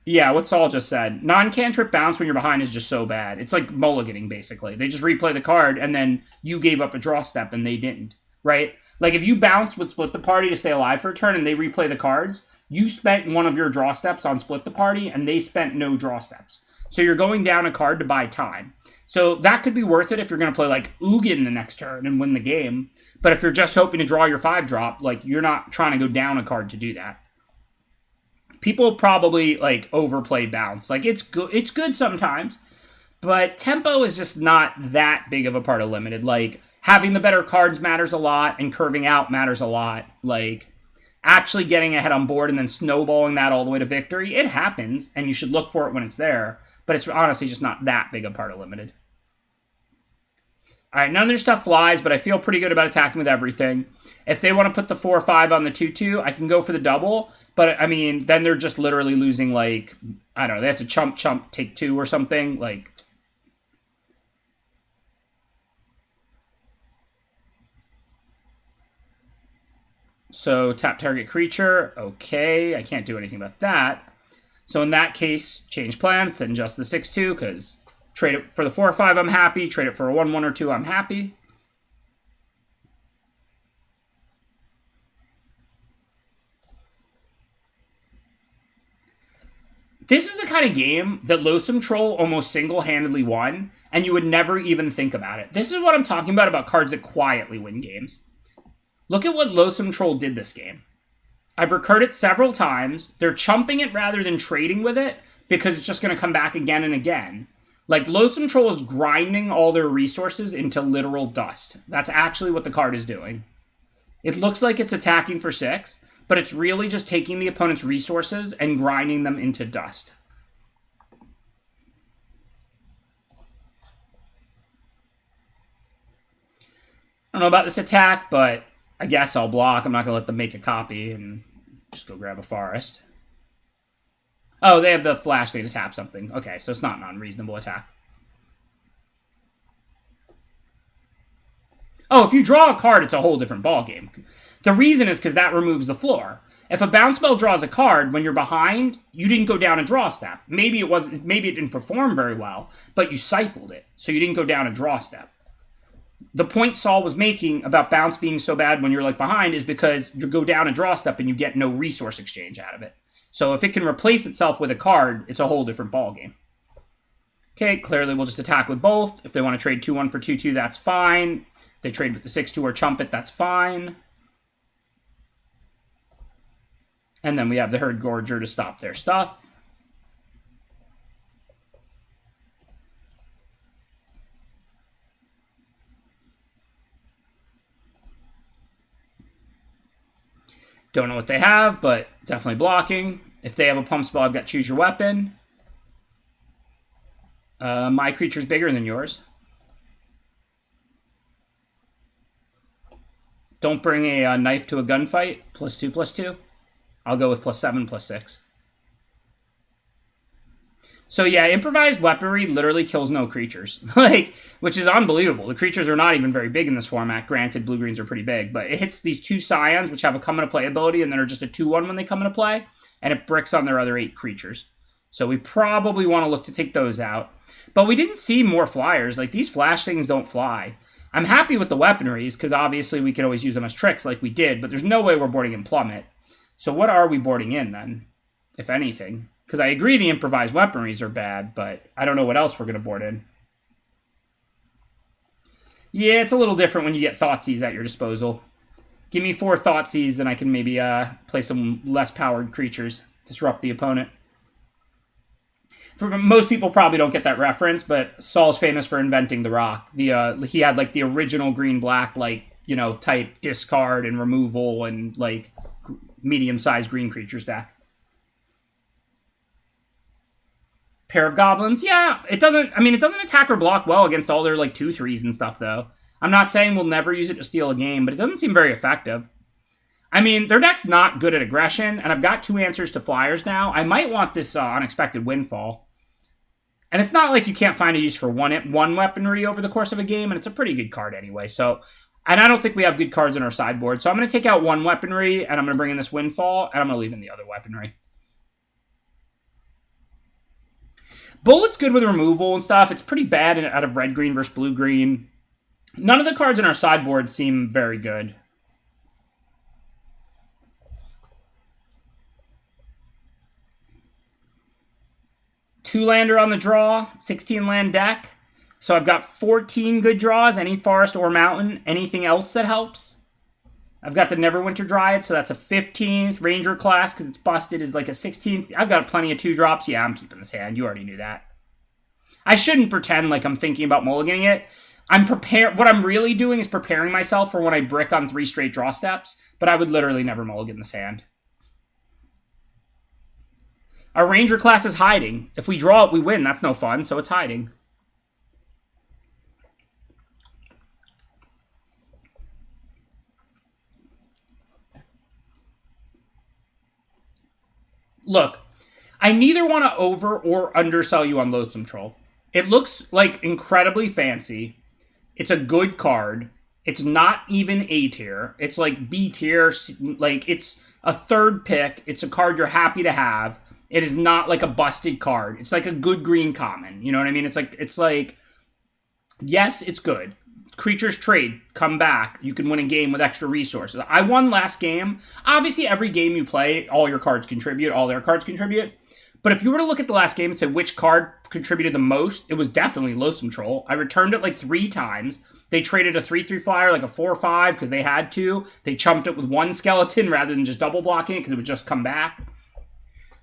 Yeah, what Saul just said. Non-cantrip bounce when you're behind is just so bad. It's like mulliganing, basically. They just replay the card, and then you gave up a draw step, and they didn't, right? Like, if you bounce with Split the Party to stay alive for a turn, and they replay the cards, you spent one of your draw steps on Split the Party, and they spent no draw steps. So you're going down a card to buy time. So that could be worth it if you're going to play, like, Ugin the next turn and win the game. But if you're just hoping to draw your 5-drop, like, you're not trying to go down a card to do that. People probably, like, overplay bounce. Like, it's good sometimes, but tempo is just not that big of a part of Limited. Like, having the better cards matters a lot, and curving out matters a lot. Like, actually getting ahead on board and then snowballing that all the way to victory, it happens, and you should look for it when it's there, but it's honestly just not that big a part of Limited. All right, none of their stuff flies, but I feel pretty good about attacking with everything. If they want to put the 4/5 on the 2/2, I can go for the double. But, I mean, then they're just literally losing, like, I don't know, they have to chump, take 2 or something. Like, so tap target creature. Okay, I can't do anything about that. So in that case, change plans and just the 6/2, because trade it for the 4/5, I'm happy. Trade it for a 1/1 or 2, I'm happy. This is the kind of game that Loathsome Troll almost single-handedly won, and you would never even think about it. This is what I'm talking about cards that quietly win games. Look at what Loathsome Troll did this game. I've recurred it several times. They're chumping it rather than trading with it, because it's just going to come back again and again. Like, Loathsome Troll is grinding all their resources into literal dust. That's actually what the card is doing. It looks like it's attacking for 6, but it's really just taking the opponent's resources and grinding them into dust. I don't know about this attack, but I guess I'll block. I'm not going to let them make a copy and just go grab a forest. Oh, they have the flash thing to tap something. Okay, so it's not an unreasonable attack. Oh, if you draw a card, it's a whole different ballgame. The reason is because that removes the floor. If a bounce spell draws a card when you're behind, you didn't go down a draw step. Maybe it didn't perform very well, but you cycled it, so you didn't go down a draw step. The point Saul was making about bounce being so bad when you're like behind is because you go down a draw step and you get no resource exchange out of it. So if it can replace itself with a card, it's a whole different ballgame. Okay, clearly we'll just attack with both. If they want to trade 2/1 for 2/2, that's fine. If they trade with the 6/2 or chump it, that's fine. And then we have the Herd Gorger to stop their stuff. Don't know what they have, but definitely blocking. If they have a pump spell, I've got choose your weapon. My creature's bigger than yours. Don't bring a knife to a gunfight. +2/+2. I'll go with +7/+6. So yeah, improvised weaponry literally kills no creatures, like, which is unbelievable. The creatures are not even very big in this format. Granted, blue-greens are pretty big, but it hits these 2 Scions, which have a come-into-play ability, and then are just a 2/1 when they come into play, and it bricks on their other 8 creatures. So we probably want to look to take those out. But we didn't see more flyers. Like, these flash things don't fly. I'm happy with the weaponries, because obviously we can always use them as tricks like we did, but there's no way we're boarding in Plummet. So what are we boarding in, then, if anything? Because I agree the improvised weaponries are bad, but I don't know what else we're going to board in. Yeah, it's a little different when you get Thoughtseize at your disposal. Give me 4 Thoughtseize, and I can maybe play some less powered creatures. Disrupt the opponent. For most people probably don't get that reference, but Saul's famous for inventing the rock. He had, like, the original green-black, like, you know, type discard and removal and, like, medium-sized green creatures deck. Pair of Goblins, yeah, it doesn't attack or block well against all their, like, 2/3s and stuff, though. I'm not saying we'll never use it to steal a game, but it doesn't seem very effective. I mean, their deck's not good at aggression, and I've got 2 answers to flyers now. I might want this Unexpected Windfall. And it's not like you can't find a use for one weaponry over the course of a game, and it's a pretty good card anyway, so... And I don't think we have good cards in our sideboard, so I'm going to take out 1 weaponry, and I'm going to bring in this Windfall, and I'm going to leave in the other weaponry. Bullet's good with removal and stuff. It's pretty bad out of red-green versus blue-green. None of the cards in our sideboard seem very good. Two-lander on the draw, 16-land deck. So I've got 14 good draws, any forest or mountain. Anything else that helps? I've got the Neverwinter Dryad, so that's a 15th. Ranger class, because it's busted, is like a 16th. I've got plenty of 2-drops. Yeah, I'm keeping this hand. You already knew that. I shouldn't pretend like I'm thinking about mulliganing it. I'm prepared. What I'm really doing is preparing myself for when I brick on 3 straight draw steps, but I would literally never mulligan this hand. Our Ranger class is hiding. If we draw it, we win. That's no fun, so it's hiding. Look, I neither want to over or undersell you on Loathsome Troll. It looks like incredibly fancy. It's a good card. It's not even A tier. It's like B tier. Like, it's a third pick. It's a card you're happy to have. It is not like a busted card. It's like a good green common. You know what I mean? It's like, yes, it's good. Creatures trade, come back. You can win a game with extra resources. I won last game. Obviously, every game you play, all your cards contribute, all their cards contribute. But if you were to look at the last game and say which card contributed the most, it was definitely Loathsome Troll. I returned it like 3 times. They traded a 3/3 flyer, like a 4/5, because they had to. They chumped it with 1 skeleton rather than just double blocking it because it would just come back.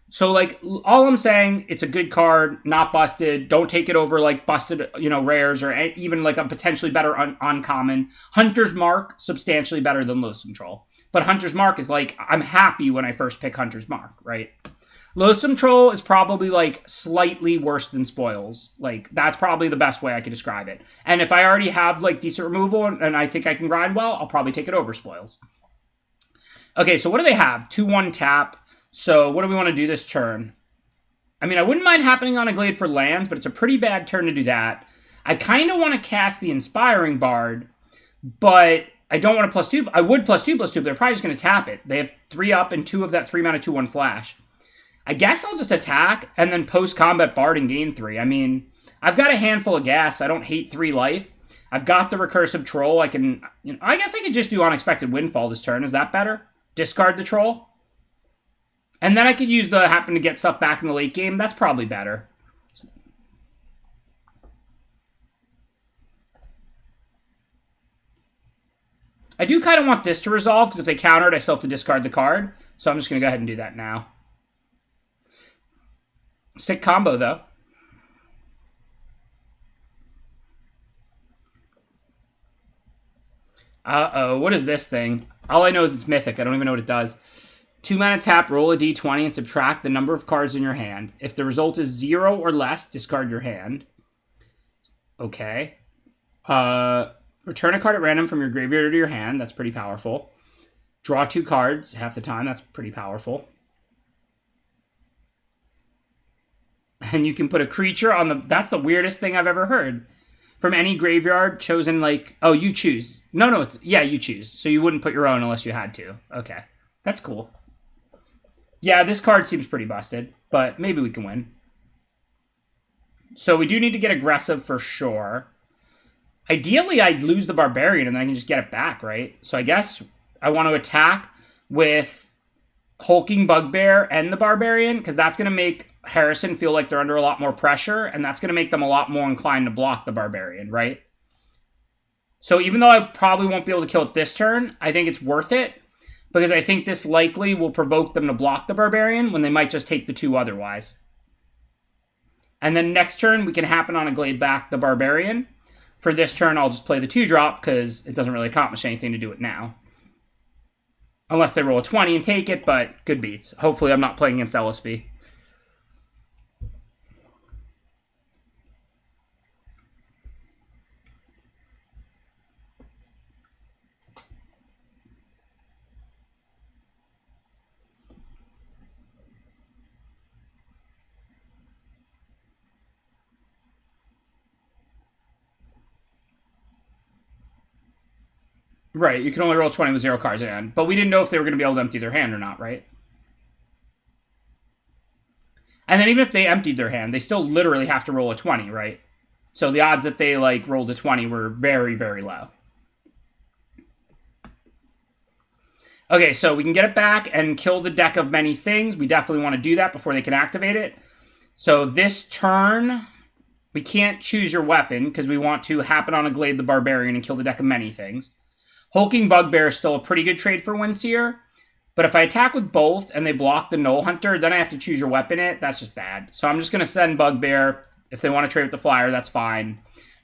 So, like, all I'm saying, it's a good card, not busted. Don't take it over, like, busted, rares or even, like, a potentially better uncommon. Hunter's Mark, substantially better than Loathsome Troll. But Hunter's Mark is, like, I'm happy when I first pick Hunter's Mark, right? Loathsome Troll is probably, like, slightly worse than Spoils. Like, that's probably the best way I could describe it. And if I already have, like, decent removal and I think I can grind well, I'll probably take it over Spoils. Okay, so what do they have? 2/1 tap. So what do we want to do this turn? I mean, I wouldn't mind happening on a Glade for lands, but it's a pretty bad turn to do that. I kind of want to cast the Inspiring Bard, but I don't want to +2. I would +2/+2, but they're probably just going to tap it. They have 3 up and 2 of that 3-mana 2/1 flash. I guess I'll just attack and then post-combat Bard and gain 3. I mean, I've got a handful of gas. I don't hate 3 life. I've got the Recursive Troll. I guess I could just do Unexpected Windfall this turn. Is that better? Discard the Troll? And then I could use the happen to get stuff back in the late game. That's probably better. I do kind of want this to resolve, because if they counter it, I still have to discard the card. So I'm just going to go ahead and do that now. Sick combo, though. Uh-oh, what is this thing? All I know is it's mythic. I don't even know what it does. 2-mana tap, roll a d20 and subtract the number of cards in your hand. If the result is 0 or less, discard your hand. Okay. Return a card at random from your graveyard to your hand. That's pretty powerful. Draw 2 cards half the time. That's pretty powerful. And you can put a creature on the... That's the weirdest thing I've ever heard. From any graveyard chosen, like... Oh, you choose. No, it's... Yeah, you choose. So you wouldn't put your own unless you had to. Okay. That's cool. Yeah, this card seems pretty busted, but maybe we can win. So we do need to get aggressive for sure. Ideally, I'd lose the Barbarian and then I can just get it back, right? So I guess I want to attack with Hulking Bugbear and the Barbarian, because that's going to make Harrison feel like they're under a lot more pressure, and that's going to make them a lot more inclined to block the Barbarian, right? So even though I probably won't be able to kill it this turn, I think it's worth it, because I think this likely will provoke them to block the Barbarian when they might just take the 2 otherwise. And then next turn, we can happen on a Glade back the Barbarian. For this turn, I'll just play the 2-drop, because it doesn't really accomplish anything to do it now. Unless they roll a 20 and take it, but good beats. Hopefully I'm not playing against LSV. Right, you can only roll 20 with 0 cards in hand. But we didn't know if they were going to be able to empty their hand or not, right? And then even if they emptied their hand, they still literally have to roll a 20, right? So the odds that they, like, rolled a 20 were very, very low. Okay, so we can get it back and kill the deck of many things. We definitely want to do that before they can activate it. So this turn, we can't choose your weapon, because we want to happen on a Glade the Barbarian and kill the deck of many things. Hulking Bugbear is still a pretty good trade for Windseer, but if I attack with both and they block the Null Hunter, then I have to choose your weapon it. That's just bad. So I'm just going to send Bugbear. If they want to trade with the Flyer, that's fine.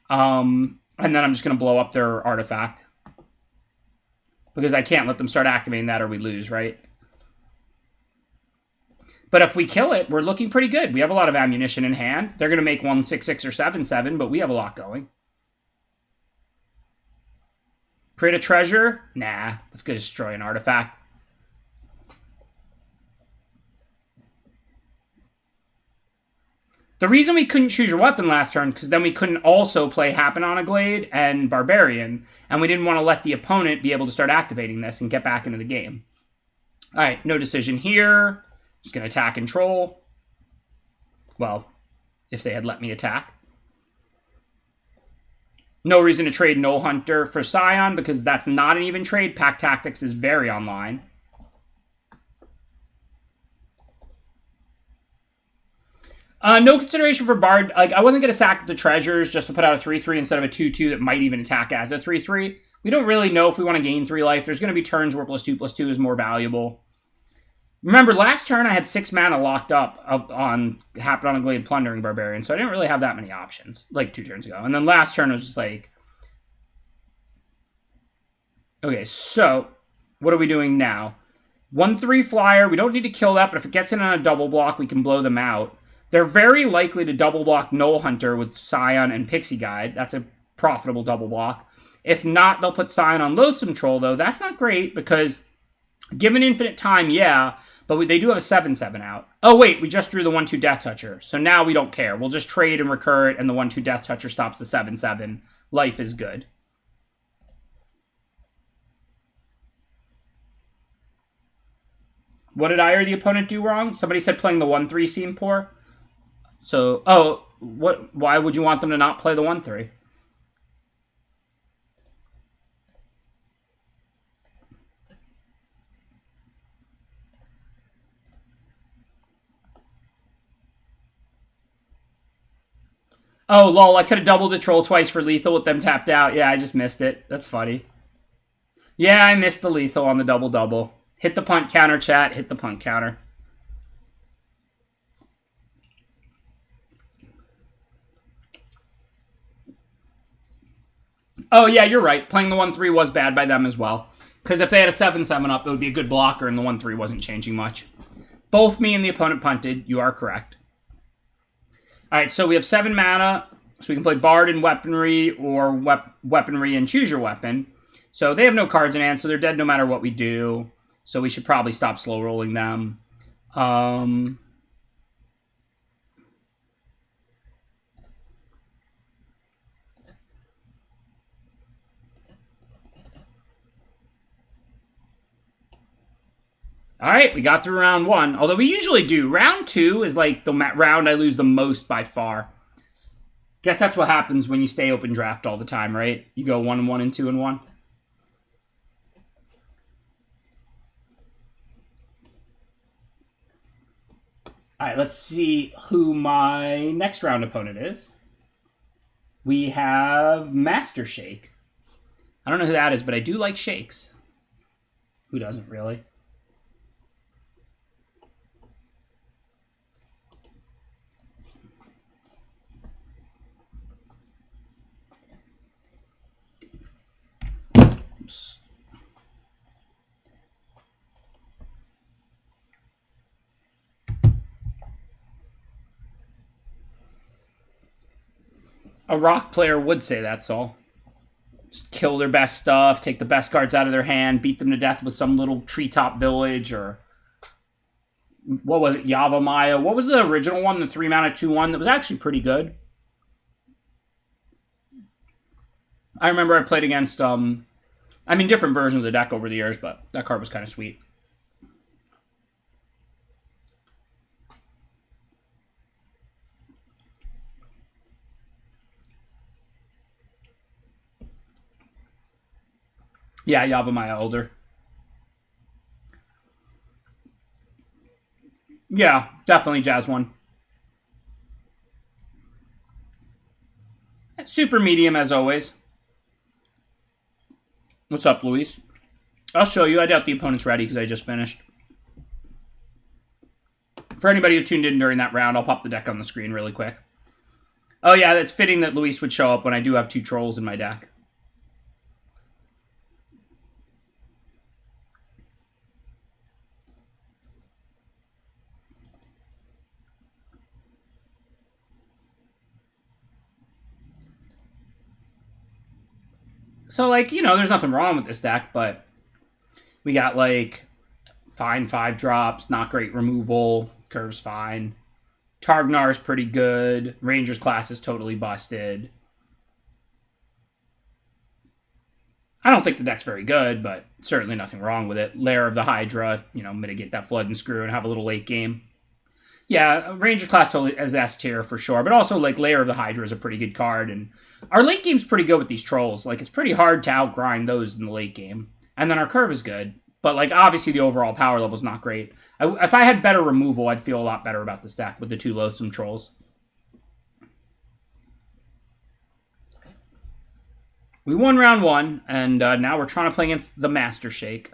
And then I'm just going to blow up their artifact, because I can't let them start activating that or we lose, right? But if we kill it, we're looking pretty good. We have a lot of ammunition in hand. They're going to make 1/6/6 or 7/7, but we have a lot going. Create a treasure? Nah, let's go destroy an artifact. The reason we couldn't choose your weapon last turn, because then we couldn't also play Happen on a Glade and Barbarian, and we didn't want to let the opponent be able to start activating this and get back into the game. All right, no decision here. Just going to attack and troll. Well, if they had let me attack. No reason to trade Null Hunter for Scion, because that's not an even trade. Pack Tactics is very online. No consideration for Bard. Like, I wasn't going to sack the treasures just to put out a 3-3 instead of a 2-2 that might even attack as a 3-3. We don't really know if we want to gain 3 life. There's going to be turns where +2/+2 is more valuable. Remember, last turn I had 6 mana locked up on Happen on a Glade Plundering Barbarian, so I didn't really have that many options, like 2 turns ago. And then last turn I was just like... Okay, so what are we doing now? 1/3 flyer. We don't need to kill that, but if it gets in on a double block, we can blow them out. They're very likely to double block Null Hunter with Scion and Pixie Guide. That's a profitable double block. If not, they'll put Scion on Loathsome Troll, though. That's not great, because given infinite time, yeah, but they do have a 7/7 out. Oh, wait, we just drew the 1/2 Death Toucher, so now we don't care. We'll just trade and recur it, and the 1/2 Death Toucher stops the 7/7. Life is good. What did I or the opponent do wrong? Somebody said playing the 1/3 seemed poor. So, oh, why would you want them to not play the 1/3? Oh, lol, I could have doubled the troll twice for lethal with them tapped out. Yeah, I just missed it. That's funny. Yeah, I missed the lethal on the double-double. Hit the punt counter, chat. Hit the punt counter. Oh, yeah, you're right. Playing the 1/3 was bad by them as well. Because if they had a 7/7 up, it would be a good blocker, and the 1/3 wasn't changing much. Both me and the opponent punted. You are correct. All right, so we have 7 mana, so we can play Bard and Weaponry, or Weaponry and Choose Your Weapon. So they have no cards in hand, so they're dead no matter what we do. So we should probably stop slow rolling them. All right, we got through round 1. Although we usually do. Round 2 is like the round I lose the most by far. Guess that's what happens when you stay open draft all the time, right? You go 1-1 and 2-1. All right, let's see who my next round opponent is. We have Master Shake. I don't know who that is, but I do like shakes. Who doesn't, really? Oops. A rock player would say that, Saul. Just kill their best stuff, take the best cards out of their hand, beat them to death with some little treetop village, or... What was it? Yavimaya. What was the original one? The 3-mana 2/1 that was actually pretty good. I remember I played against, I mean, different versions of the deck over the years, but that card was kind of sweet. Yeah, Yavimaya older. Yeah, definitely Jazz one. Super medium as always. What's up, Luis? I'll show you. I doubt the opponent's ready because I just finished. For anybody who tuned in during that round, I'll pop the deck on the screen really quick. Oh yeah, it's fitting that Luis would show up when I do have 2 trolls in my deck. So, like, you know, there's nothing wrong with this deck, but we got, like, fine 5 drops, not great removal, curve's fine. Targnar's pretty good. Ranger's class is totally busted. I don't think the deck's very good, but certainly nothing wrong with it. Lair of the Hydra, you know, mitigate that Flood and Screw and have a little late game. Yeah, Ranger class totally as S tier for sure, but also like Lair of the Hydra is a pretty good card, and our late game's pretty good with these trolls. Like, it's pretty hard to outgrind those in the late game. And then our curve is good, but like obviously the overall power level is not great. If I had better removal, I'd feel a lot better about this deck with the 2 loathsome trolls. We won round 1, and now we're trying to play against the Master Shake.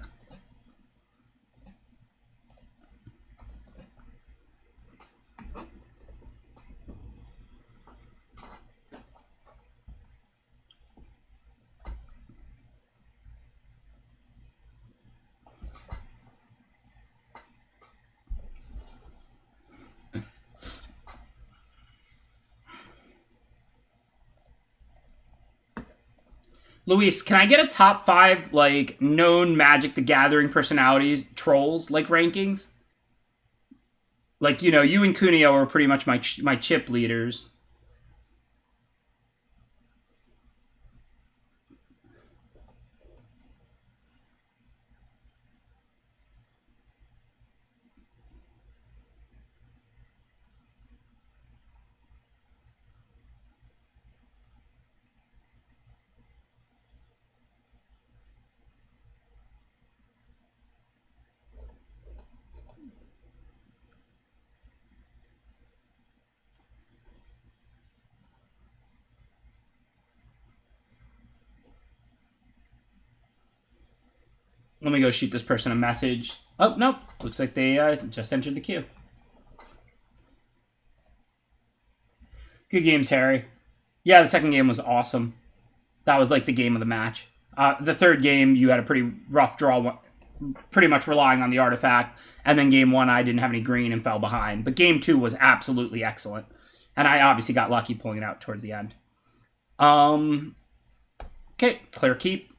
Luis, can I get a top 5, like, known Magic the Gathering personalities, trolls, like, rankings? Like, you know, you and Cuneo are pretty much my chip leaders. Let me go shoot this person a message. Oh, nope. Looks like they just entered the queue. Good games, Harry. Yeah, the second game was awesome. That was like the game of the match. The third game, you had a pretty rough draw, pretty much relying on the artifact. And then game 1, I didn't have any green and fell behind. But game 2 was absolutely excellent. And I obviously got lucky pulling it out towards the end. Okay, clear keep.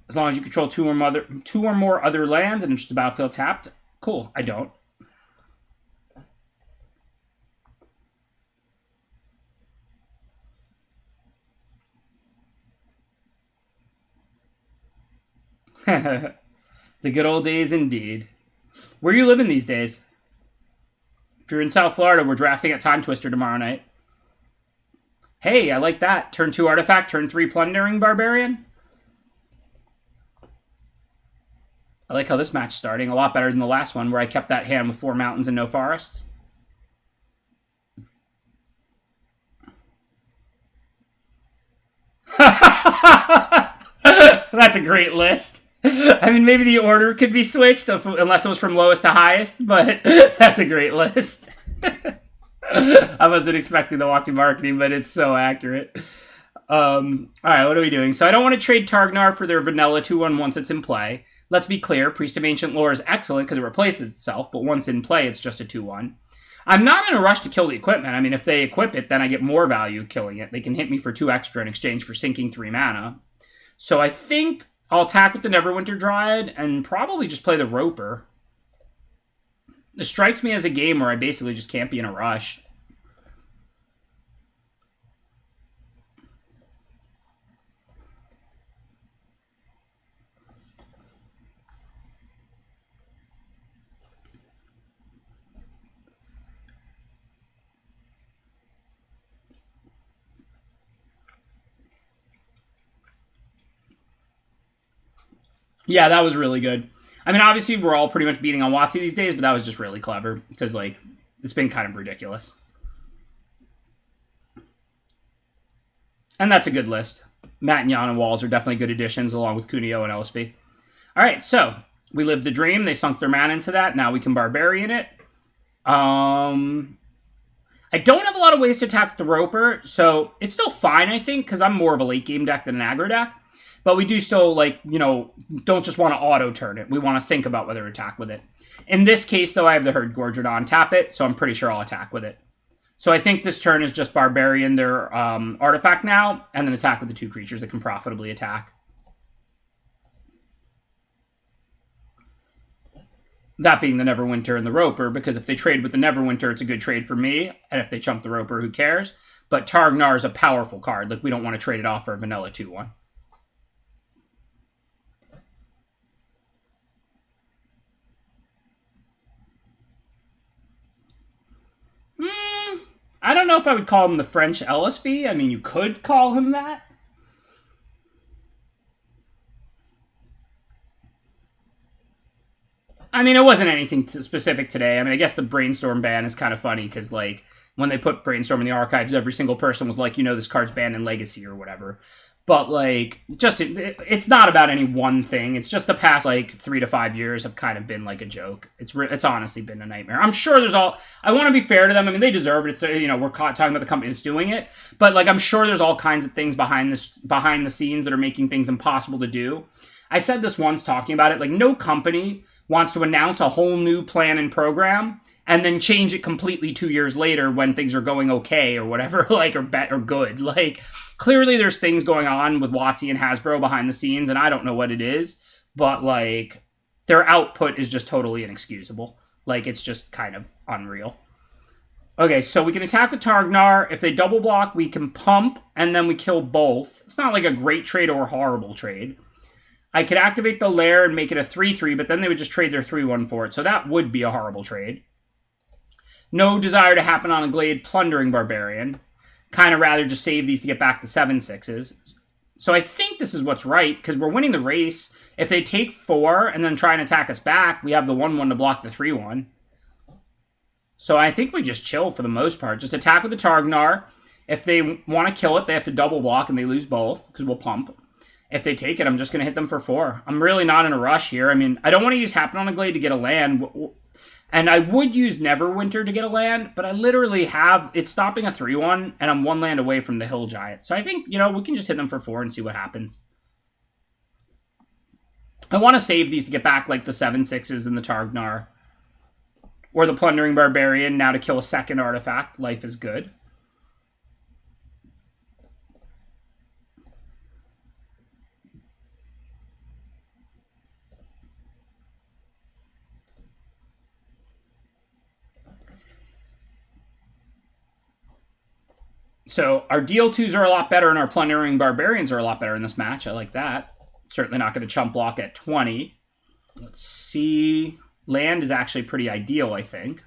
As long as you control 2 or more other lands and it's just the battlefield tapped. Cool, I don't. The good old days indeed. Where are you living these days? If you're in South Florida, we're drafting at Time Twister tomorrow night. Hey, I like that. Turn 2 artifact, turn 3 plundering barbarian. I like how this match's starting. A lot better than the last one where I kept that hand with 4 mountains and no forests. That's a great list. I mean, maybe the order could be switched unless it was from lowest to highest, but that's a great list. I wasn't expecting the Watsy marketing, but it's so accurate. All right, what are we doing? So I don't want to trade Targnar for their vanilla 2/1 once it's in play. Let's be clear, Priest of Ancient Lore is excellent because it replaces itself, but once in play, it's just a 2/1. I'm not in a rush to kill the equipment. I mean, if they equip it, then I get more value killing it. They can hit me for 2 extra in exchange for sinking 3 mana. So I think I'll attack with the Neverwinter Dryad and probably just play the Roper. This strikes me as a game where I basically just can't be in a rush. Yeah, that was really good. I mean, obviously, we're all pretty much beating on Watsy these days, but that was just really clever because, like, it's been kind of ridiculous. And that's a good list. Matt and Jan and Walls are definitely good additions along with Cuneo and LSP. All right, so we lived the dream. They sunk their mana into that. Now we can Barbarian it. I don't have a lot of ways to attack the Roper, so it's still fine, I think, because I'm more of a late game deck than an aggro deck. But we do still, like, you know, don't just want to auto-turn it. We want to think about whether to attack with it. In this case, though, I have the Herd Gorger to untap it, so I'm pretty sure I'll attack with it. So I think this turn is just Barbarian their artifact now, and then attack with the 2 creatures that can profitably attack. That being the Neverwinter and the Roper, because if they trade with the Neverwinter, it's a good trade for me. And if they chump the Roper, who cares? But Targnar is a powerful card. Like, we don't want to trade it off for a vanilla 2-1. I don't know if I would call him the French LSV. I mean, you could call him that. I mean, it wasn't anything specific today. I mean, I guess the Brainstorm ban is kind of funny because, like, when they put Brainstorm in the archives, every single person was like, you know, this card's banned in Legacy or whatever. But, like, just it's not about any one thing. It's just the past, like, 3 to 5 years have kind of been, like, a joke. It's honestly been a nightmare. I'm sure there's all... I want to be fair to them. I mean, they deserve it. It's, you know, we're talking about the company that's doing it. But, like, I'm sure there's all kinds of things behind the scenes that are making things impossible to do. I said this once talking about it. Like, no company wants to announce a whole new plan and program and then change it completely 2 years later when things are going okay or whatever, like, or good. Like, clearly there's things going on with WotC and Hasbro behind the scenes, and I don't know what it is, but, like, their output is just totally inexcusable. Like, it's just kind of unreal. Okay, so we can attack with Targnar. If they double block, we can pump, and then we kill both. It's not like a great trade or a horrible trade. I could activate the Lair and make it a 3-3, but then they would just trade their 3-1 for it, so that would be a horrible trade. No desire to happen on a Glade Plundering Barbarian. Kind of rather just save these to get back to 7/6s. So I think this is what's right, because we're winning the race. If they take 4 and then try and attack us back, we have the 1-1 to block the 3-1. So I think we just chill for the most part. Just attack with the Targnar. If they want to kill it, they have to double block and they lose both, because we'll pump. If they take it, I'm just going to hit them for 4. I'm really not in a rush here. I mean, I don't want to use Happen on a Glade to get a land. And I would use Neverwinter to get a land, but I literally have... It's stopping a 3-1, and I'm 1 land away from the Hill Giant. So I think, you know, we can just hit them for 4 and see what happens. I want to save these to get back, like, the 7/6s and the Targnar. Or the Plundering Barbarian, now to kill a second artifact. Life is good. So our DL2s are a lot better and our Plundering Barbarians are a lot better in this match. I like that. Certainly not going to chump block at 20. Let's see. Land is actually pretty ideal, I think.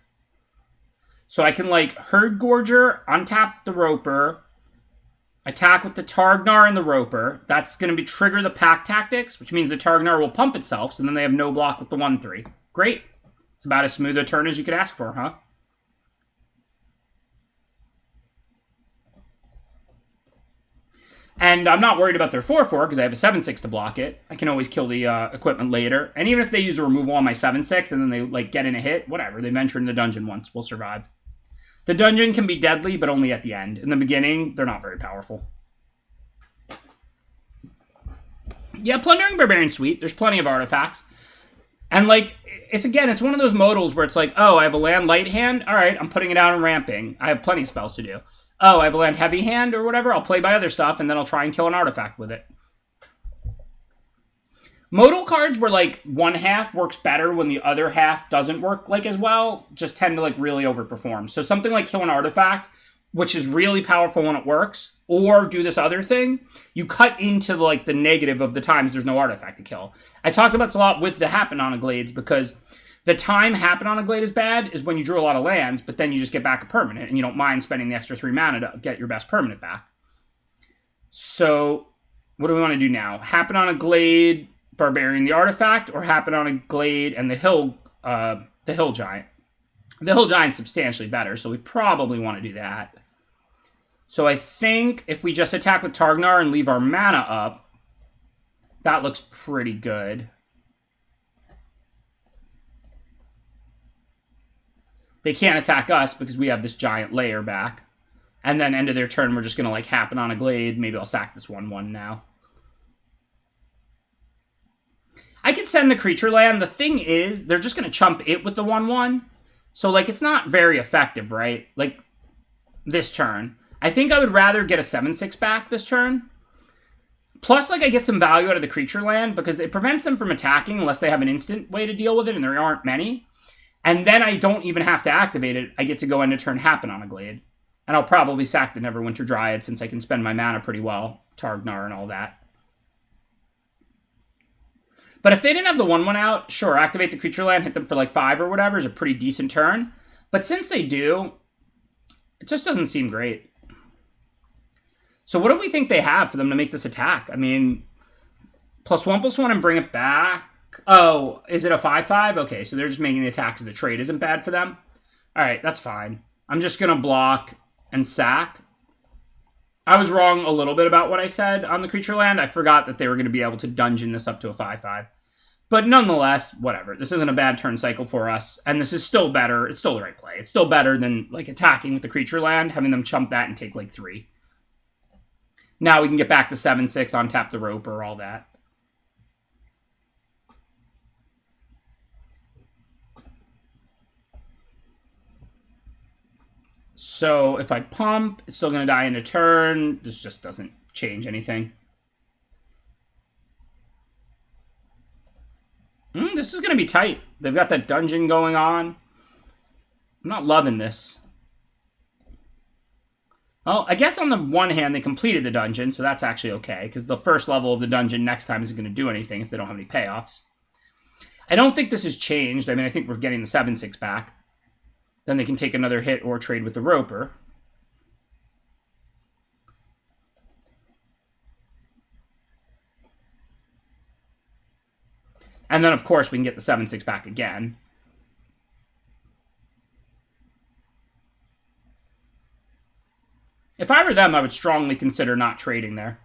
So I can, like, Herd Gorger, untap the Roper, attack with the Targnar and the Roper. That's going to trigger the Pack Tactics, which means the Targnar will pump itself, so then they have no block with the 1-3. Great. It's about as smooth a turn as you could ask for, huh? And I'm not worried about their 4-4 because I have a 7/6 to block it. I can always kill the equipment later. And even if they use a removal on my 7/6 and then they, like, get in a hit, whatever. They venture in the dungeon once. We'll survive. The dungeon can be deadly, but only at the end. In the beginning, they're not very powerful. Yeah, Plundering Barbarian's sweet. There's plenty of artifacts. And, like, it's one of those modals where it's like, oh, I have a land light hand. All right, I'm putting it out and ramping. I have plenty of spells to do. Oh, I have a land heavy hand or whatever. I'll play by other stuff, and then I'll try and kill an artifact with it. Modal cards where, like, one half works better when the other half doesn't work, like, as well, just tend to, like, really overperform. So something like kill an artifact, which is really powerful when it works, or do this other thing, you cut into, like, the negative of the times there's no artifact to kill. I talked about this a lot with the Happen on a Glades, because the time Happen on a Glade is bad is when you drew a lot of lands, but then you just get back a permanent, and you don't mind spending the extra 3 mana to get your best permanent back. So, what do we want to do now? Happen on a Glade, Barbarian the artifact, or Happen on a Glade and the Hill Giant? The Hill Giant's substantially better, so we probably want to do that. So I think if we just attack with Targnar and leave our mana up, that looks pretty good. They can't attack us because we have this giant layer back. And then end of their turn, we're just going to, like, Happen on a Glade. Maybe I'll sack this 1/1 now. I could send the creature land. The thing is, they're just going to chump it with the 1/1. So, like, it's not very effective, right? Like, this turn. I think I would rather get a 7/6 back this turn. Plus, like, I get some value out of the creature land because it prevents them from attacking unless they have an instant way to deal with it, and there aren't many. And then I don't even have to activate it. I get to go end of turn happen on a Glade. And I'll probably sack the Neverwinter Dryad since I can spend my mana pretty well. Targnar and all that. But if they didn't have the 1/1 out, sure, activate the creature land, hit them for like 5 or whatever is a pretty decent turn. But since they do, it just doesn't seem great. So what do we think they have for them to make this attack? I mean, +1/+1 and bring it back. Oh, is it a 5/5? Okay, so they're just making the attack so the trade isn't bad for them. All right, that's fine. I'm just going to block and sack. I was wrong a little bit about what I said on the creature land. I forgot that they were going to be able to dungeon this up to a 5/5. But nonetheless, whatever. This isn't a bad turn cycle for us. And this is still better. It's still the right play. It's still better than like attacking with the creature land, having them chump that and take like 3. Now we can get back to 7/6, untap the Roper, all that. So if I pump, it's still going to die in a turn. This just doesn't change anything. This is going to be tight. They've got that dungeon going on. I'm not loving this. Well, I guess on the one hand, they completed the dungeon, so that's actually okay, because the first level of the dungeon next time isn't going to do anything if they don't have any payoffs. I don't think this has changed. I mean, I think we're getting the 7/6 back. Then they can take another hit or trade with the Roper. And then, of course, we can get the 7/6 back again. If I were them, I would strongly consider not trading there.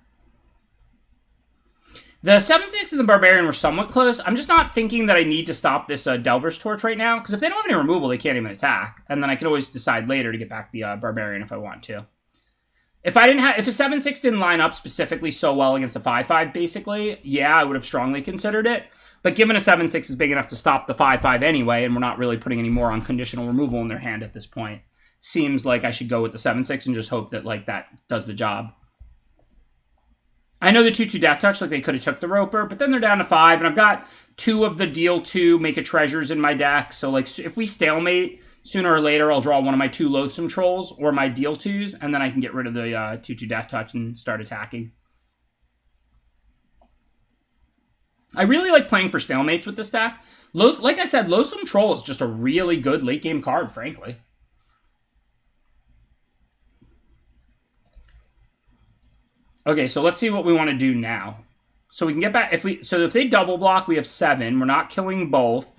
The 7/6 and the Barbarian were somewhat close. I'm just not thinking that I need to stop this Delver's Torch right now, because if they don't have any removal, they can't even attack. And then I could always decide later to get back the Barbarian if I want to. If a 7/6 didn't line up specifically so well against a 5/5, basically, yeah, I would have strongly considered it. But given a 7/6 is big enough to stop the 5/5 anyway, and we're not really putting any more on conditional removal in their hand at this point, seems like I should go with the 7/6 and just hope that like that does the job. I know the 2/2 Death Touch, like they could have took the Roper, but then they're down to 5, and I've got 2 of the deal 2 make a treasures in my deck. So like if we stalemate, sooner or later I'll draw one of my 2 Loathsome Trolls or my deal 2s, and then I can get rid of the 2/2 Death Touch and start attacking. I really like playing for stalemates with this deck. Like I said, Loathsome Troll is just a really good late game card, frankly. Okay, so let's see what we want to do now. So we can get back if they double block, we have 7. We're not killing both.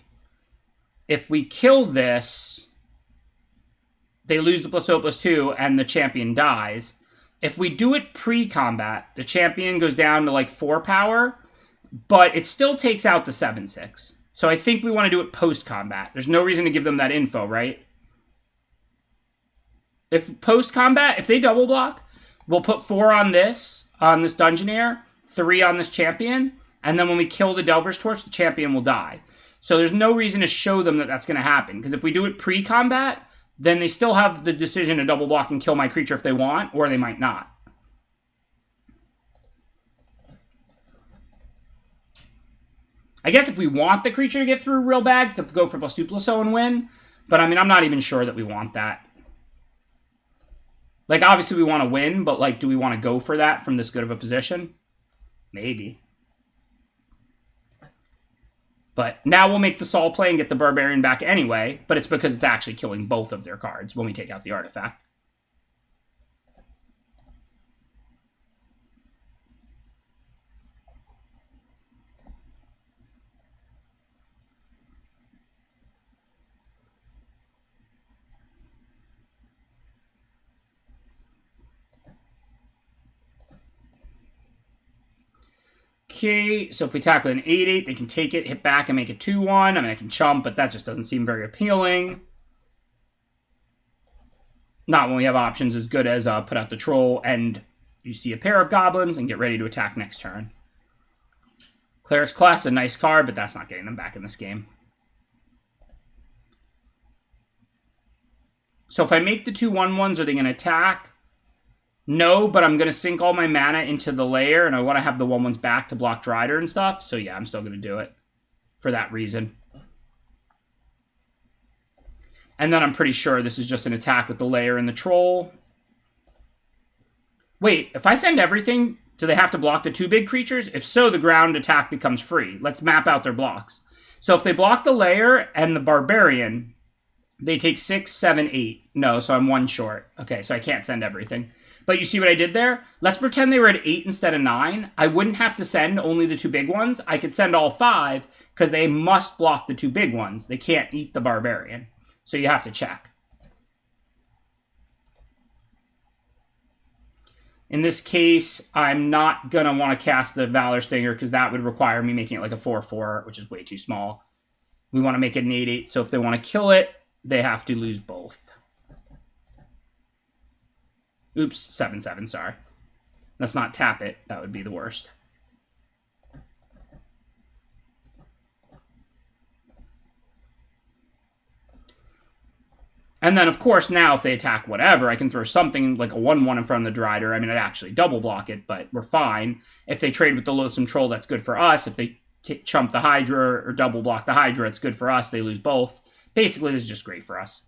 If we kill this, they lose the +0/+2 and the champion dies. If we do it pre-combat, the champion goes down to like 4 power, but it still takes out the 7/6. So I think we want to do it post-combat. There's no reason to give them that info, right? If post-combat, if they double block, we'll put 4 on this Dungeoneer, 3 on this champion, and then when we kill the Delver's Torch, the champion will die. So there's no reason to show them that that's going to happen, because if we do it pre-combat, then they still have the decision to double block and kill my creature if they want, or they might not. I guess if we want the creature to get through real bad, to go for +2/+0 and win, but I mean, I'm not even sure that we want that. Like, obviously we want to win, but, like, do we want to go for that from this good of a position? Maybe. But now we'll make the Sol play and get the Barbarian back anyway, but it's because it's actually killing both of their cards when we take out the artifact. Okay, so if we attack with an 8/8, they can take it, hit back, and make it 2/1. I mean, I can chump, but that just doesn't seem very appealing. Not when we have options as good as put out the Troll, and you see a pair of Goblins, and get ready to attack next turn. Cleric's Class is a nice card, but that's not getting them back in this game. So if I make the 2/1/1s, are they going to attack? No, but I'm going to sink all my mana into the layer, and I want to have the 1/1s back to block Drider and stuff. So yeah, I'm still going to do it for that reason. And then I'm pretty sure this is just an attack with the layer and the troll. Wait, if I send everything, do they have to block the 2 big creatures? If so, the ground attack becomes free. Let's map out their blocks. So if they block the layer and the barbarian, they take 6, 7, 8. No, so I'm 1 short. Okay, so I can't send everything. But you see what I did there? Let's pretend they were at 8 instead of 9. I wouldn't have to send only the 2 big ones. I could send all 5 because they must block the 2 big ones. They can't eat the barbarian. So you have to check. In this case, I'm not going to want to cast the Valor Stinger because that would require me making it like a 4/4, which is way too small. We want to make it an 8/8, so if they want to kill it, they have to lose both. Oops, 7/7, sorry. Let's not tap it. That would be the worst. And then, of course, now if they attack whatever, I can throw something like a 1/1 in front of the Drider. I mean, I'd actually double block it, but we're fine. If they trade with the Loathsome Troll, that's good for us. If they chump the Hydra or double block the Hydra, it's good for us. They lose both. Basically, this is just great for us.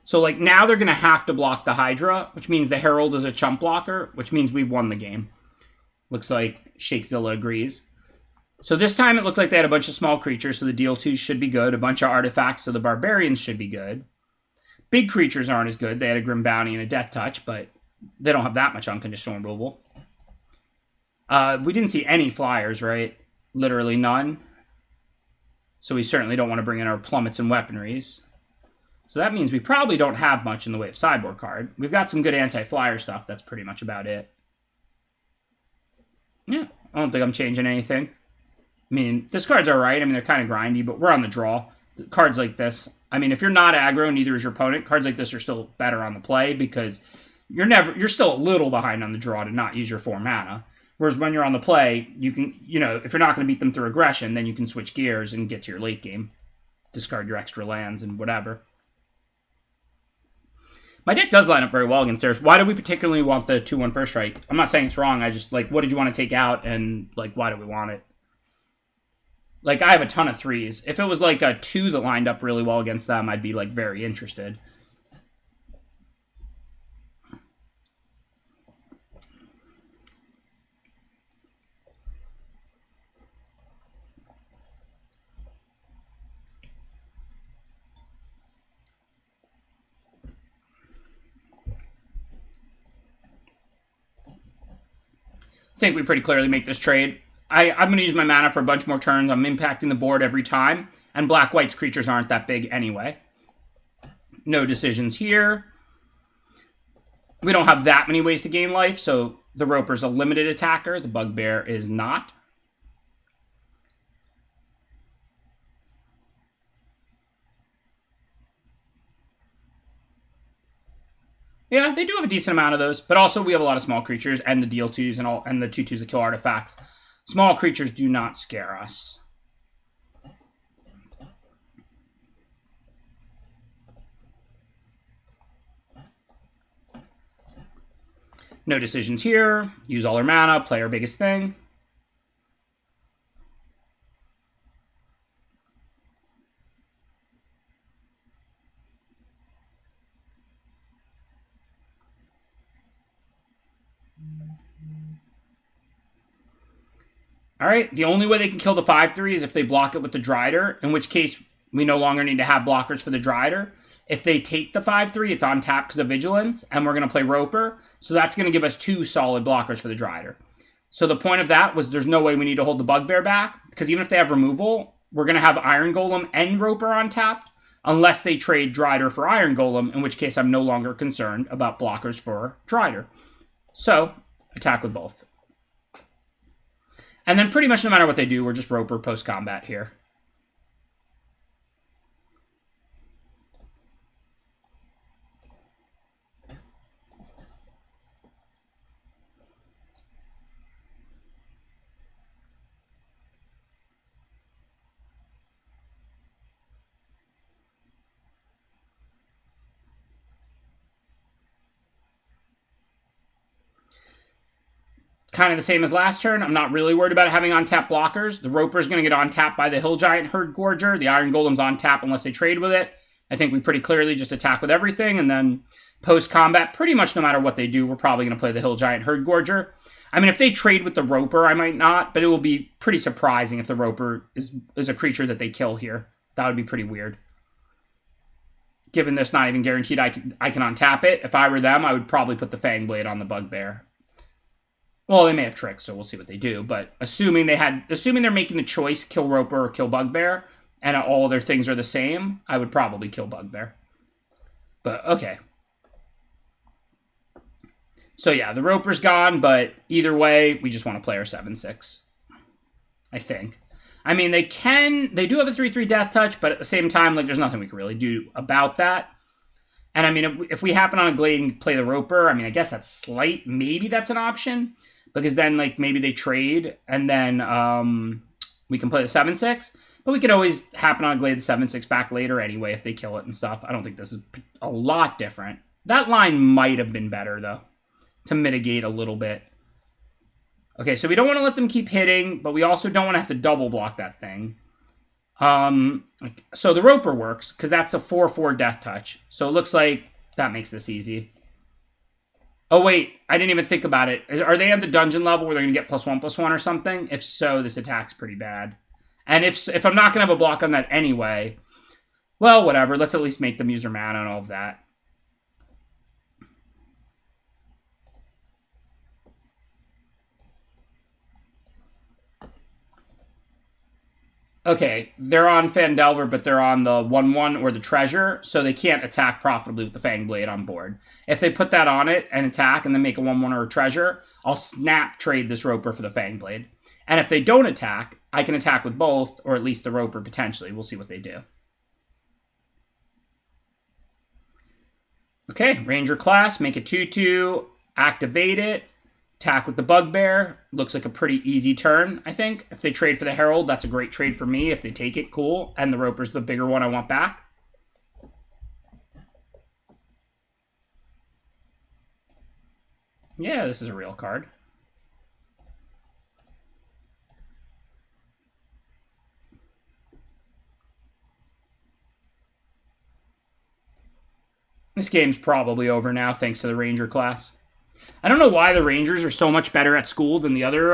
So, like, now they're going to have to block the Hydra, which means the Herald is a chump blocker, which means we've won the game. Looks like Shakezilla agrees. So this time it looked like they had a bunch of small creatures, so the deal-2s should be good. A bunch of artifacts, so the Barbarians should be good. Big creatures aren't as good. They had a Grim Bounty and a Death Touch, but they don't have that much unconditional removal. We didn't see any flyers, right? Literally none. So we certainly don't want to bring in our plummets and weaponries. So that means we probably don't have much in the way of sideboard card. We've got some good anti-flyer stuff. That's pretty much about it. Yeah, I don't think I'm changing anything. I mean, this card's alright. I mean, they're kind of grindy, but we're on the draw. Cards like this, I mean, if you're not aggro, neither is your opponent. Cards like this are still better on the play because you're still a little behind on the draw to not use your 4 mana. Whereas when you're on the play, you can, if you're not going to beat them through aggression, then you can switch gears and get to your late game. Discard your extra lands and whatever. My deck does line up very well against theirs. Why do we particularly want the 2/1 first strike? I'm not saying it's wrong. I just, what did you want to take out, and, why do we want it? I have a ton of 3s. If it was, a 2 that lined up really well against them, I'd be, very interested. I think we pretty clearly make this trade. I'm going to use my mana for a bunch more turns. I'm impacting the board every time. And Black-White's creatures aren't that big anyway. No decisions here. We don't have that many ways to gain life, so the Roper's a limited attacker. The Bugbear is not. Yeah, they do have a decent amount of those, but also we have a lot of small creatures and the deal 2s and the 2/2s that kill artifacts. Small creatures do not scare us. No decisions here. Use all our mana, play our biggest thing. All right, the only way they can kill the 5/3 is if they block it with the Drider, in which case we no longer need to have blockers for the Drider. If they take the 5/3, it's on tap because of Vigilance, and we're going to play Roper, so that's going to give us 2 solid blockers for the Drider. So the point of that was there's no way we need to hold the Bugbear back, because even if they have removal, we're going to have Iron Golem and Roper on tap, unless they trade Drider for Iron Golem, in which case I'm no longer concerned about blockers for Drider. So, attack with both. And then pretty much no matter what they do, we're just Roper post-combat here. kind of the same as last turn. I'm not really worried about having on-tap blockers. The Roper's going to get on-tapped by the Hill Giant Herd Gorger. The Iron Golem's on-tap unless they trade with it. I think we pretty clearly just attack with everything, and then post-combat, pretty much no matter what they do, we're probably going to play the Hill Giant Herd Gorger. I mean, if they trade with the Roper, I might not, but it will be pretty surprising if the Roper is a creature that they kill here. That would be pretty weird. Given this not even guaranteed I can untap it. If I were them, I would probably put the Fangblade on the Bugbear. Well, they may have tricks, so we'll see what they do. But assuming they're making the choice, kill Roper or kill Bugbear, and all their things are the same, I would probably kill Bugbear. But, okay. So, yeah, the Roper's gone, but either way, we just want to play our 7/6. I think. I mean, they do have a 3/3 Death Touch, but at the same time, like, there's nothing we can really do about that. And, I mean, if we happen on a Glade and play the Roper, I mean, I guess that's slight. Maybe that's an option. Because then, like, maybe they trade, and then we can play the 7/6. But we could always happen on a Glade the 7/6 back later anyway if they kill it and stuff. I don't think this is a lot different. That line might have been better, though, to mitigate a little bit. Okay, so we don't want to let them keep hitting, but we also don't want to have to double block that thing. So the Roper works, because that's a 4/4 Death Touch. So it looks like that makes this easy. Oh, wait, I didn't even think about it. Are they at the dungeon level where they're going to get +1/+1 or something? If so, this attack's pretty bad. And if I'm not going to have a block on that anyway, well, whatever. Let's at least make them use their mana and all of that. Okay, they're on Fandelver, but they're on the 1/1 or the Treasure, so they can't attack profitably with the Fangblade on board. If they put that on it and attack and then make a 1/1 or a Treasure, I'll snap trade this Roper for the Fangblade. And if they don't attack, I can attack with both, or at least the Roper potentially. We'll see what they do. Okay, Ranger class, make a 2/2, activate it. Attack with the Bugbear. Looks like a pretty easy turn, I think. If they trade for the Herald, that's a great trade for me. If they take it, cool. And the Roper's the bigger one I want back. Yeah, this is a real card. This game's probably over now, thanks to the Ranger class. I don't know why the Rangers are so much better at school than the other,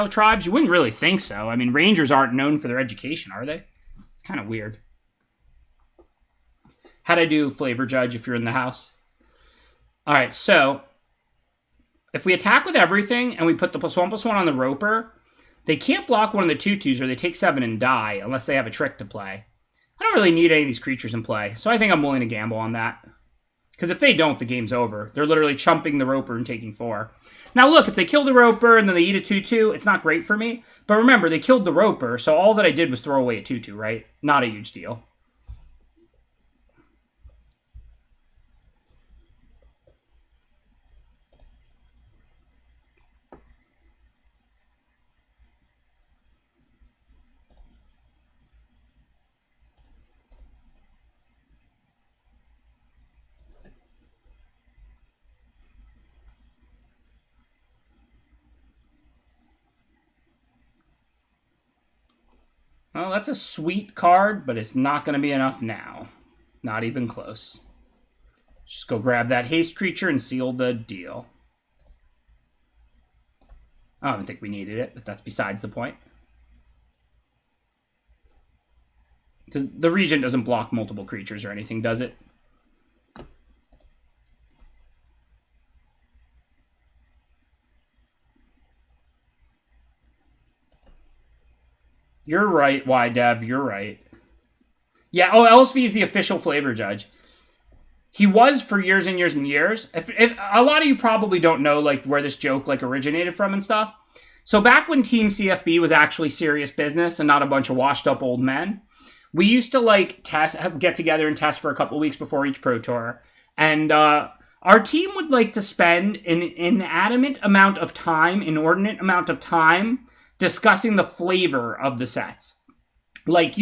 tribes. You wouldn't really think so. I mean, Rangers aren't known for their education, are they? It's kind of weird. How'd I do, Flavor Judge, if you're in the house? All right, so if we attack with everything and we put the +1/+1 on the Roper, they can't block one of the 2/2s or they take 7 and die unless they have a trick to play. I don't really need any of these creatures in play, so I think I'm willing to gamble on that. Because if they don't, the game's over. They're literally chumping the Roper and taking 4. Now look, if they kill the Roper and then they eat a 2/2, it's not great for me. But remember, they killed the Roper, so all that I did was throw away a 2/2, right? Not a huge deal. Well, that's a sweet card, but it's not going to be enough now. Not even close. Just go grab that haste creature and seal the deal. I don't think we needed it, but that's besides the point. The Regent doesn't block multiple creatures or anything, does it? You're right, YDev, you're right. Yeah, oh, LSV is the official Flavor Judge. He was for years and years and years. If a lot of you probably don't know like where this joke like originated from and stuff. So back when Team CFB was actually serious business and not a bunch of washed up old men, we used to like get together and test for a couple weeks before each Pro Tour. And our team would like to spend an inordinate amount of time discussing the flavor of the sets. Like,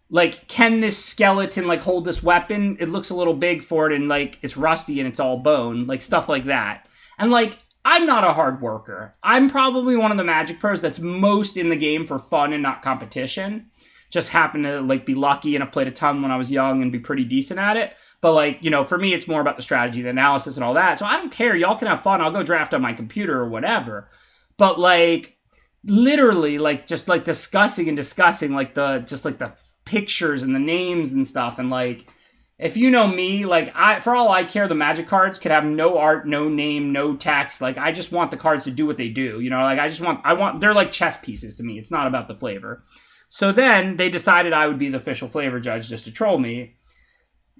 like, can this skeleton, like, hold this weapon? It looks a little big for it, and, like, it's rusty and it's all bone. Like, stuff like that. And, like, I'm not a hard worker. I'm probably one of the Magic pros that's most in the game for fun and not competition. Just happen to like be lucky and have played a ton when I was young and be pretty decent at it. But like, you know, for me, it's more about the strategy, the analysis, and all that. So I don't care. Y'all can have fun. I'll go draft on my computer or whatever. But like, literally, like just like discussing like the pictures and the names and stuff, and like, if you know me, like, for all I care, the Magic cards could have no art, no name, no text. Like, I just want the cards to do what they do. You know, like, they're like chess pieces to me. It's not about the flavor. So then they decided I would be the official flavor judge just to troll me.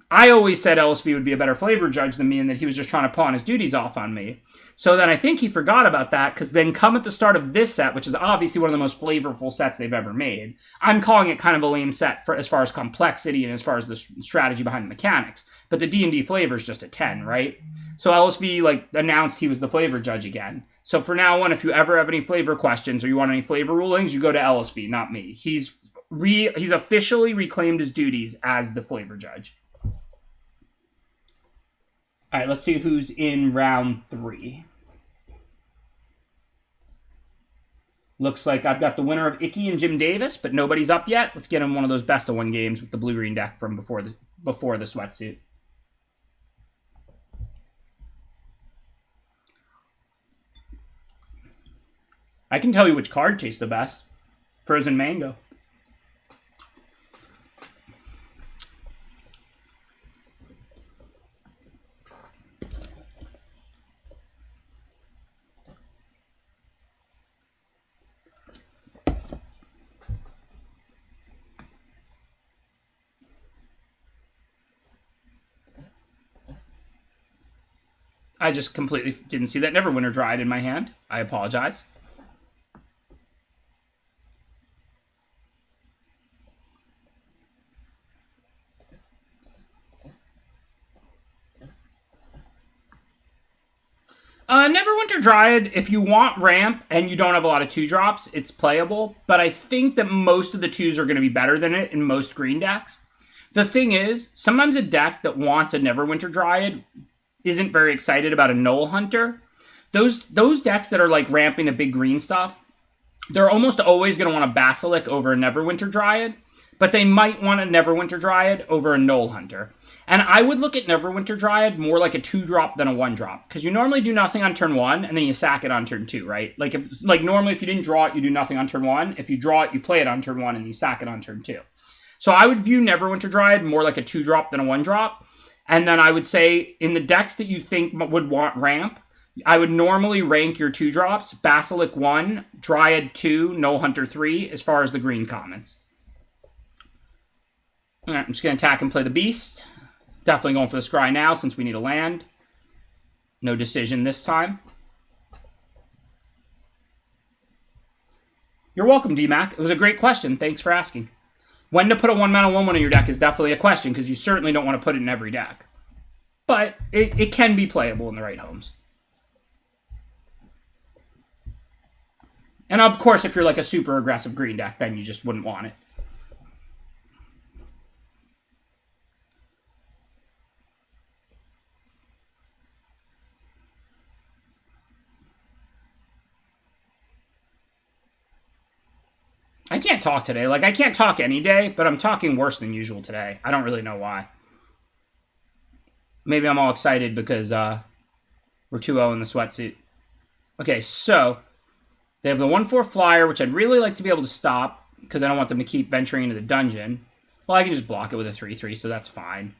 I always said LSV would be a better flavor judge than me and that he was just trying to pawn his duties off on me. So then I think he forgot about that, because then come at the start of this set, which is obviously one of the most flavorful sets they've ever made, I'm calling it kind of a lame set for as far as complexity and as far as the strategy behind the mechanics. But the D&D flavor is just a 10, right? So LSV like announced he was the flavor judge again. So for now on, if you ever have any flavor questions or you want any flavor rulings, you go to LSV, not me. He's officially reclaimed his duties as the flavor judge. All right, let's see who's in round 3. Looks like I've got the winner of Icky and Jim Davis, but nobody's up yet. Let's get him one of those best-of-1 games with the blue-green deck from before the sweatsuit. I can tell you which card tastes the best. Frozen Mango. I just completely didn't see that Neverwinter Dryad in my hand. I apologize. Neverwinter Dryad, if you want ramp and you don't have a lot of 2-drops, it's playable. But I think that most of the 2s are going to be better than it in most green decks. The thing is, sometimes a deck that wants a Neverwinter Dryad isn't very excited about a Null Hunter. Those decks that are like ramping a big green stuff, they're almost always going to want a Basilic over a Neverwinter Dryad, but they might want a Neverwinter Dryad over a Null Hunter. And I would look at Neverwinter Dryad more like a 2-drop than a 1-drop, because you normally do nothing on turn 1, and then you sack it on turn 2, right? Normally if you didn't draw it, you do nothing on turn 1. If you draw it, you play it on turn 1, and you sack it on turn 2. So I would view Neverwinter Dryad more like a 2-drop than a 1-drop. And then I would say, in the decks that you think would want ramp, I would normally rank your 2-drops, Basilic 1, Dryad 2, Null Hunter 3, as far as the green commons. All right, I'm just going to attack and play the Beast. Definitely going for the Scry now, since we need a land. No decision this time. You're welcome, DMAC. It was a great question. Thanks for asking. When to put a 1-mana 1/1 in your deck is definitely a question, because you certainly don't want to put it in every deck. But it can be playable in the right homes. And of course, if you're like a super aggressive green deck, then you just wouldn't want it. I can't talk today. Like, I can't talk any day, but I'm talking worse than usual today. I don't really know why. Maybe I'm all excited because we're 2-0 in the sweatsuit. Okay, so they have the 1/4 flyer, which I'd really like to be able to stop because I don't want them to keep venturing into the dungeon. Well, I can just block it with a 3/3, so that's fine.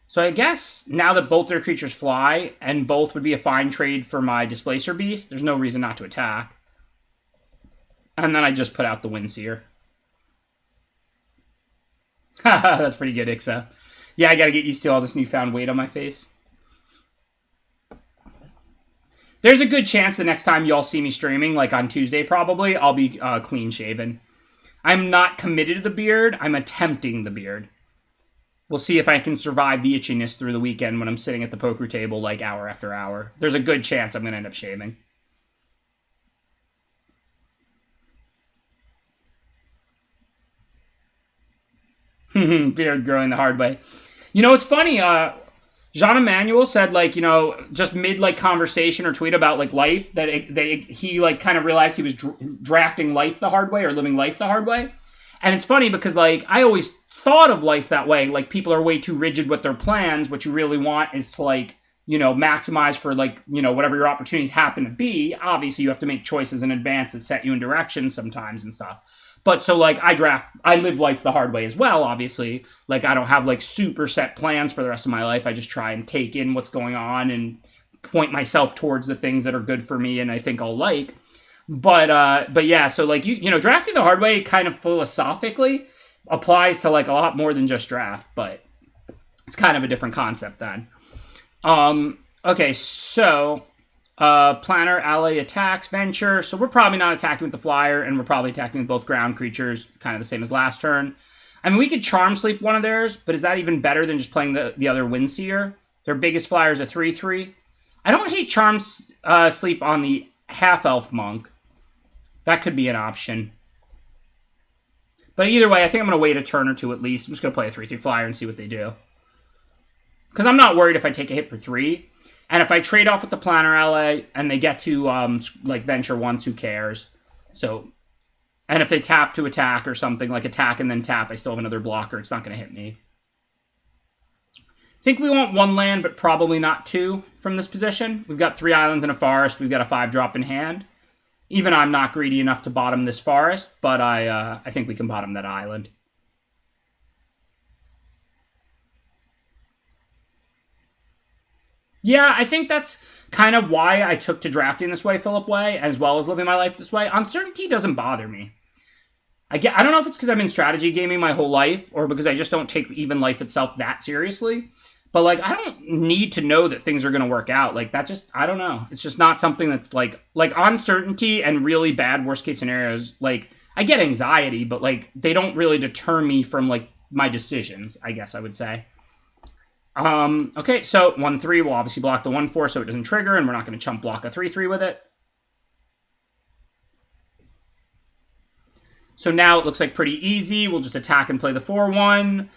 So I guess now that both their creatures fly and both would be a fine trade for my Displacer Beast, there's no reason not to attack. And then I just put out the Windseer. Haha, that's pretty good, Ixa. Yeah, I gotta get used to all this newfound weight on my face. There's a good chance the next time y'all see me streaming, like on Tuesday probably, I'll be clean shaven. I'm not committed to the beard, I'm attempting the beard. We'll see if I can survive the itchiness through the weekend when I'm sitting at the poker table like hour after hour. There's a good chance I'm gonna end up shaving. Beard growing the hard way. You know, it's funny, Jean Emmanuel said, like, you know, just mid like conversation or tweet about like life that he like kind of realized he was drafting life the hard way or living life the hard way. And it's funny because like I always thought of life that way. Like people are way too rigid with their plans. What you really want is to like, you know, maximize for like, you know, whatever your opportunities happen to be. Obviously you have to make choices in advance that set you in direction sometimes and stuff. But so like I live life the hard way as well, obviously. Like I don't have like super set plans for the rest of my life. I just try and take in what's going on and point myself towards the things that are good for me and I think I'll like. But yeah, so like you know, drafting the hard way kind of philosophically applies to like a lot more than just draft, but it's kind of a different concept then. Okay, so planner, ally, attacks, venture. So we're probably not attacking with the flyer, and we're probably attacking with both ground creatures, kind of the same as last turn. I mean, we could charm sleep one of theirs, but is that even better than just playing the other Windseer? Their biggest flyer is a 3/3. I don't hate charm sleep on the half-elf monk. That could be an option. But either way, I think I'm going to wait a turn or two at least. I'm just going to play a 3/3 flyer and see what they do. Because I'm not worried if I take a hit for 3. And if I trade off with the planner ally and they get to like venture once, who cares? So, and if they tap to attack or something, like attack and then tap, I still have another blocker. It's not going to hit me. I think we want 1 land, but probably not 2 from this position. We've got 3 islands and a forest. We've got a 5-drop in hand. Even I'm not greedy enough to bottom this forest, but I think we can bottom that island. Yeah, I think that's kind of why I took to drafting this way, Philip Way, as well as living my life this way. Uncertainty doesn't bother me. I don't know if it's because I've been strategy gaming my whole life or because I just don't take even life itself that seriously. But, like, I don't need to know that things are going to work out. Like, that just, I don't know. It's just not something that's, like uncertainty and really bad worst-case scenarios. Like, I get anxiety, but, like, they don't really deter me from, like, my decisions, I guess I would say. Okay, so 1/3 will obviously block the 1/4 so it doesn't trigger, and we're not going to chump block a 3/3 with it. So now it looks like pretty easy. We'll just attack and play the 4/1.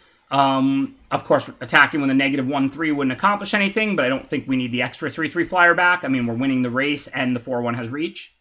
Of course, attacking with a negative 1/3 wouldn't accomplish anything, but I don't think we need the extra 3/3 flyer back. I mean, we're winning the race, and the 4/1 has reach.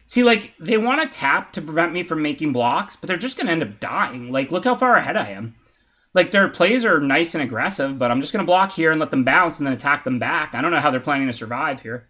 See, like, they want to tap to prevent me from making blocks, but they're just going to end up dying. Like, look how far ahead I am. Like, their plays are nice and aggressive, but I'm just going to block here and let them bounce and then attack them back. I don't know how they're planning to survive here.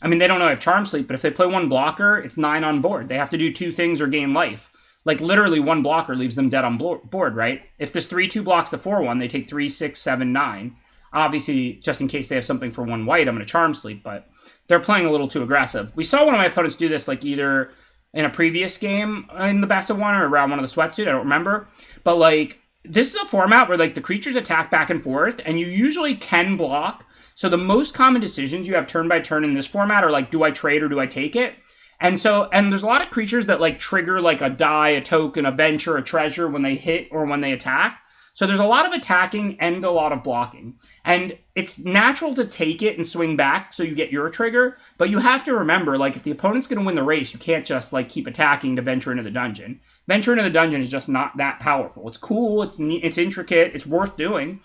I mean, they don't know I have Charm Sleep, but if they play 1 blocker, it's 9 on board. They have to do 2 things or gain life. Like, literally 1 blocker leaves them dead on board, right? If this 3/2 blocks the 4/1, they take 3, 6, 7, 9. Obviously, just in case they have something for 1 white, I'm going to Charm Sleep, but they're playing a little too aggressive. We saw one of my opponents do this, like, either in a previous game in the best of 1 or around one of the Sweatsuit, I don't remember. But, like, this is a format where, like, the creatures attack back and forth, and you usually can block. So the most common decisions you have turn by turn in this format are, like, do I trade or do I take it? And there's a lot of creatures that, like, trigger, like, a die, a token, a venture, a treasure when they hit or when they attack. So there's a lot of attacking and a lot of blocking. And it's natural to take it and swing back so you get your trigger, but you have to remember, like, if the opponent's going to win the race, you can't just, like, keep attacking to venture into the dungeon. Venture into the dungeon is just not that powerful. It's cool, it's intricate, it's worth doing,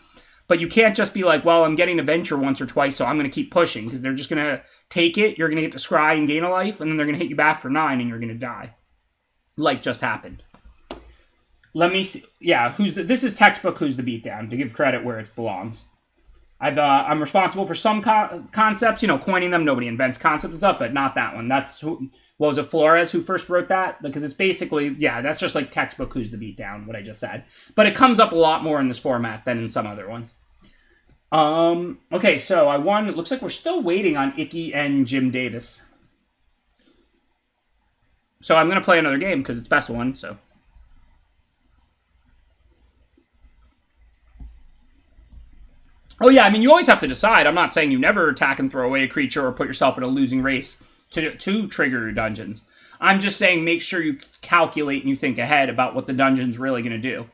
but you can't just be like, well, I'm getting to venture once or twice, so I'm going to keep pushing, because they're just going to take it, you're going to get to scry and gain a life, and then they're going to hit you back for 9, and you're going to die. Like just happened. Let me see. Yeah, this is textbook Who's the Beatdown, to give credit where it belongs. I'm responsible for some concepts, coining them. Nobody invents concepts and stuff, but not that one. That's what was it, Flores, who first wrote that? Because it's basically, that's just like textbook Who's the Beatdown, what I just said. But it comes up a lot more in this format than in some other ones. Okay, so I won. It looks like we're still waiting on Icky and Jim Davis. So I'm going to play another game because it's best one, so. Oh, yeah, I mean, you always have to decide. I'm not saying you never attack and throw away a creature or put yourself in a losing race to trigger your dungeons. I'm just saying make sure you calculate and you think ahead about what the dungeon's really going to do.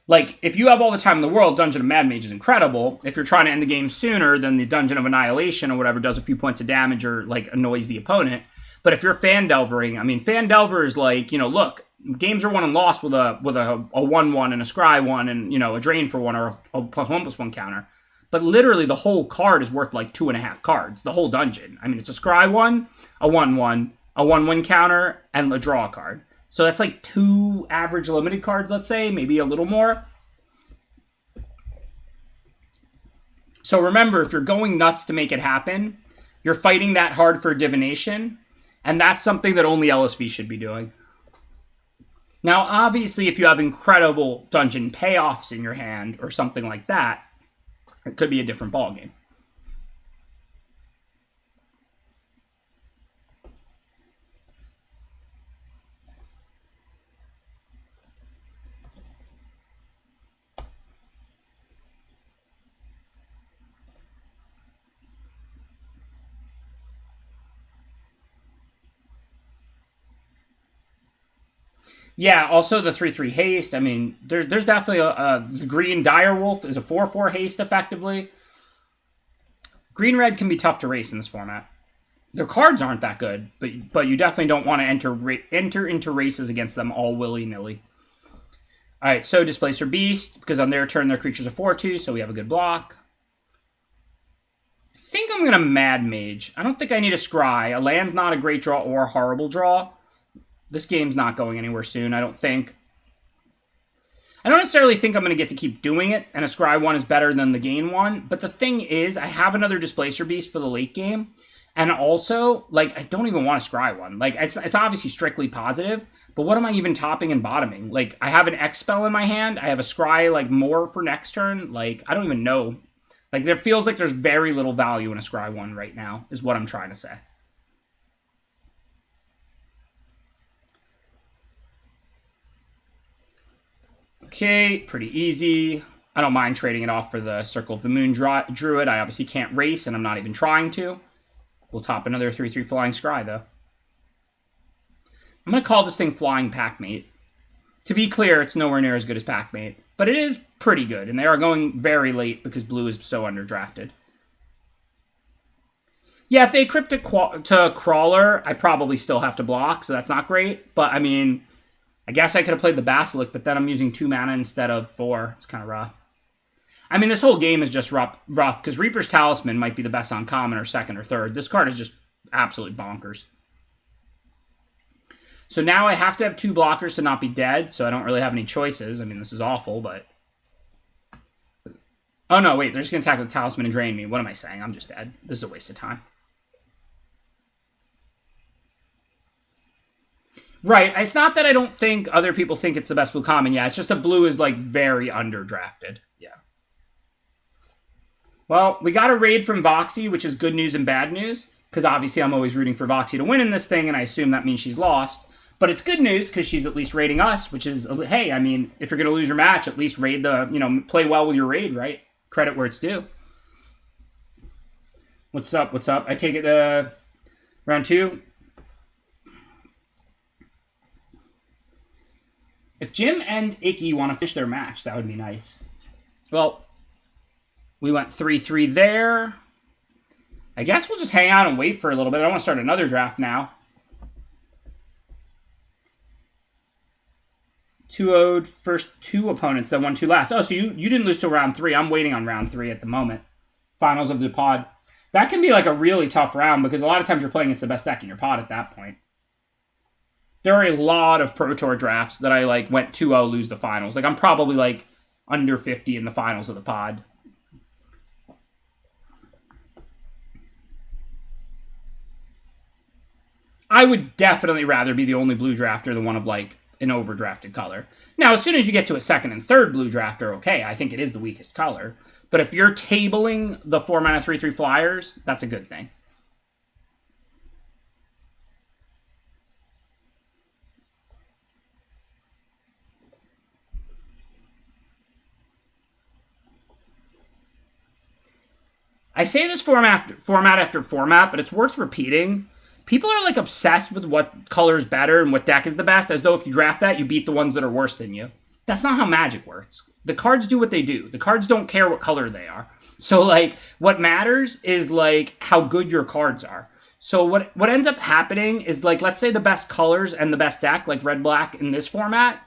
Like, if you have all the time in the world, Dungeon of Mad Mage is incredible. If you're trying to end the game sooner, then the Dungeon of Annihilation or whatever does a few points of damage or, like, annoys the opponent. But if you're Fandelvering, I mean, Fandelver is like, you know, look, games are won and lost with a 1/1 and a Scry 1 and, you know, a Drain for 1 or a +1/+1 counter. But literally the whole card is worth like 2.5 cards, the whole dungeon. I mean, it's a Scry 1, a 1/1, a 1/1 counter, and a draw card. So that's like 2 average limited cards, let's say, maybe a little more. So remember, if you're going nuts to make it happen, you're fighting that hard for divination, and that's something that only LSV should be doing. Now, obviously, if you have incredible dungeon payoffs in your hand or something like that, it could be a different ballgame. Yeah, also the 3/3 haste. I mean, there's definitely the green Direwolf is a 4/4 haste effectively. Green-red can be tough to race in this format. Their cards aren't that good, but you definitely don't want to enter into races against them all willy-nilly. All right, so Displacer Beast, because on their turn their creature's a 4/2, so we have a good block. I think I'm going to Mad Mage. I don't think I need a Scry. A land's not a great draw or a horrible draw. This game's not going anywhere soon, I don't think. I don't necessarily think I'm going to get to keep doing it, and a Scry 1 is better than the Gain 1, but the thing is, I have another Displacer Beast for the late game, and also, like, I don't even want a Scry 1. Like, it's obviously strictly positive, but what am I even topping and bottoming? Like, I have an X spell in my hand, I have a Scry, like, more for next turn, like, I don't even know. Like, there feels like there's very little value in a Scry 1 right now, is what I'm trying to say. Okay, pretty easy. I don't mind trading it off for the Circle of the Moon Druid. I obviously can't race, and I'm not even trying to. We'll top another 3/3 Flying Scry, though. I'm going to call this thing Flying Packmate. To be clear, it's nowhere near as good as Packmate, but it is pretty good, and they are going very late because blue is so underdrafted. Yeah, if they equip to Crawler, I probably still have to block, so that's not great, but I mean, I guess I could have played the Basilisk, but then I'm using 2 mana instead of 4. It's kind of rough. I mean, this whole game is just rough, because Reaper's Talisman might be the best uncommon or second or third. This card is just absolute bonkers. So now I have to have 2 blockers to not be dead, so I don't really have any choices. I mean, this is awful, but... Oh no, wait, they're just going to attack with the Talisman and drain me. What am I saying? I'm just dead. This is a waste of time. Right, it's not that I don't think other people think it's the best blue common. Yeah, it's just the blue is, like, very underdrafted. Yeah. Well, we got a raid from Voxy, which is good news and bad news, because obviously I'm always rooting for Voxy to win in this thing, and I assume that means she's lost. But it's good news, because she's at least raiding us, which is, hey, I mean, if you're going to lose your match, at least raid the, you know, play well with your raid, right? Credit where it's due. What's up, what's up? I take it round 2. If Jim and Icky want to finish their match, that would be nice. Well, we went 3/3 there. I guess we'll just hang out and wait for a little bit. I don't want to start another draft now. 2-0'd first 2 opponents, then 1-2 last. Oh, so you didn't lose till round 3. I'm waiting on round 3 at the moment. Finals of the pod. That can be like a really tough round because a lot of times you're playing against the best deck in your pod at that point. There are a lot of Pro Tour drafts that I like went 2-0, lose the finals. Like I'm probably like under 50 in the finals of the pod. I would definitely rather be the only blue drafter than one of like an overdrafted color. Now, as soon as you get to a second and third blue drafter, okay, I think it is the weakest color. But if you're tabling the 4-mana 3/3 flyers, that's a good thing. I say this format after format, but it's worth repeating. People are like obsessed with what color is better and what deck is the best, as though if you draft that, you beat the ones that are worse than you. That's not how Magic works. The cards do what they do. The cards don't care what color they are. So, like, what matters is, like, how good your cards are. So what ends up happening is, like, let's say the best colors and the best deck, like red-black in this format,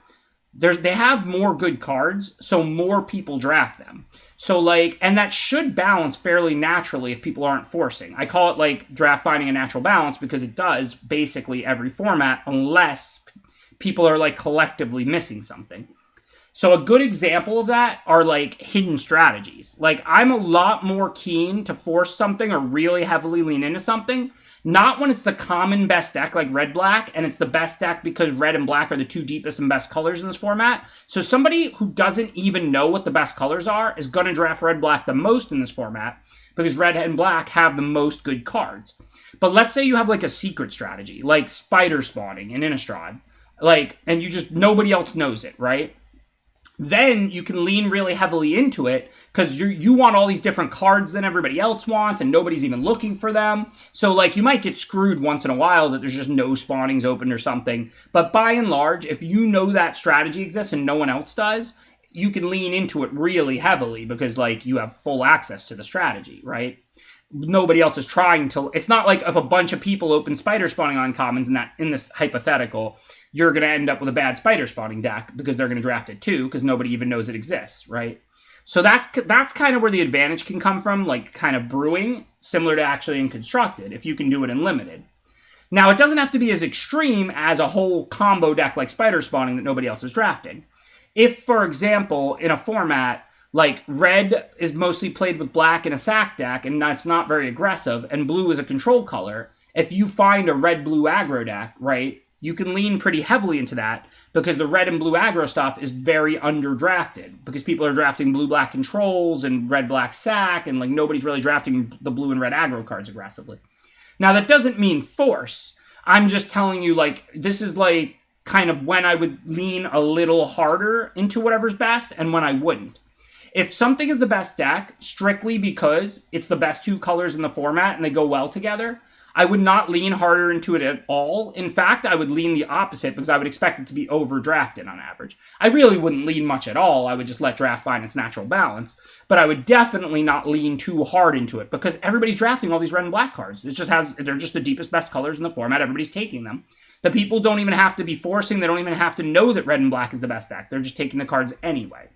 they have more good cards, so more people draft them. So, like, and that should balance fairly naturally if people aren't forcing. I call it, like, draft finding a natural balance because it does basically every format unless people are, like, collectively missing something. So a good example of that are, like, hidden strategies. Like, I'm a lot more keen to force something or really heavily lean into something, not when it's the common best deck like red-black, and it's the best deck because red and black are the two deepest and best colors in this format. So somebody who doesn't even know what the best colors are is going to draft red-black the most in this format because red and black have the most good cards. But let's say you have, like, a secret strategy, like spider spawning in Innistrad, like, and you just, nobody else knows it, right? Then you can lean really heavily into it because you want all these different cards than everybody else wants and nobody's even looking for them. So, like, you might get screwed once in a while that there's just no spawnings open or something. But by and large, if you know that strategy exists and no one else does, you can lean into it really heavily because, like, you have full access to the strategy, right? Nobody else is trying to. It's not like if a bunch of people open spider spawning on commons in this hypothetical, you're going to end up with a bad spider spawning deck because they're going to draft it too because nobody even knows it exists, right? So that's kind of where the advantage can come from, like kind of brewing, similar to actually in Constructed, if you can do it in Limited. Now, it doesn't have to be as extreme as a whole combo deck like spider spawning that nobody else is drafting. If, for example, in a format, like, red is mostly played with black in a sack deck, and that's not very aggressive, and blue is a control color. If you find a red-blue aggro deck, right, you can lean pretty heavily into that, because the red and blue aggro stuff is very underdrafted, because people are drafting blue-black controls and red-black sack, and, like, nobody's really drafting the blue and red aggro cards aggressively. Now, that doesn't mean force. I'm just telling you, like, this is, like, kind of when I would lean a little harder into whatever's best, and when I wouldn't. If something is the best deck, strictly because it's the best two colors in the format and they go well together, I would not lean harder into it at all. In fact, I would lean the opposite because I would expect it to be overdrafted on average. I really wouldn't lean much at all. I would just let draft find its natural balance. But I would definitely not lean too hard into it because everybody's drafting all these red and black cards. They're just the deepest, best colors in the format. Everybody's taking them. The people don't even have to be forcing. They don't even have to know that red and black is the best deck. They're just taking the cards anyway.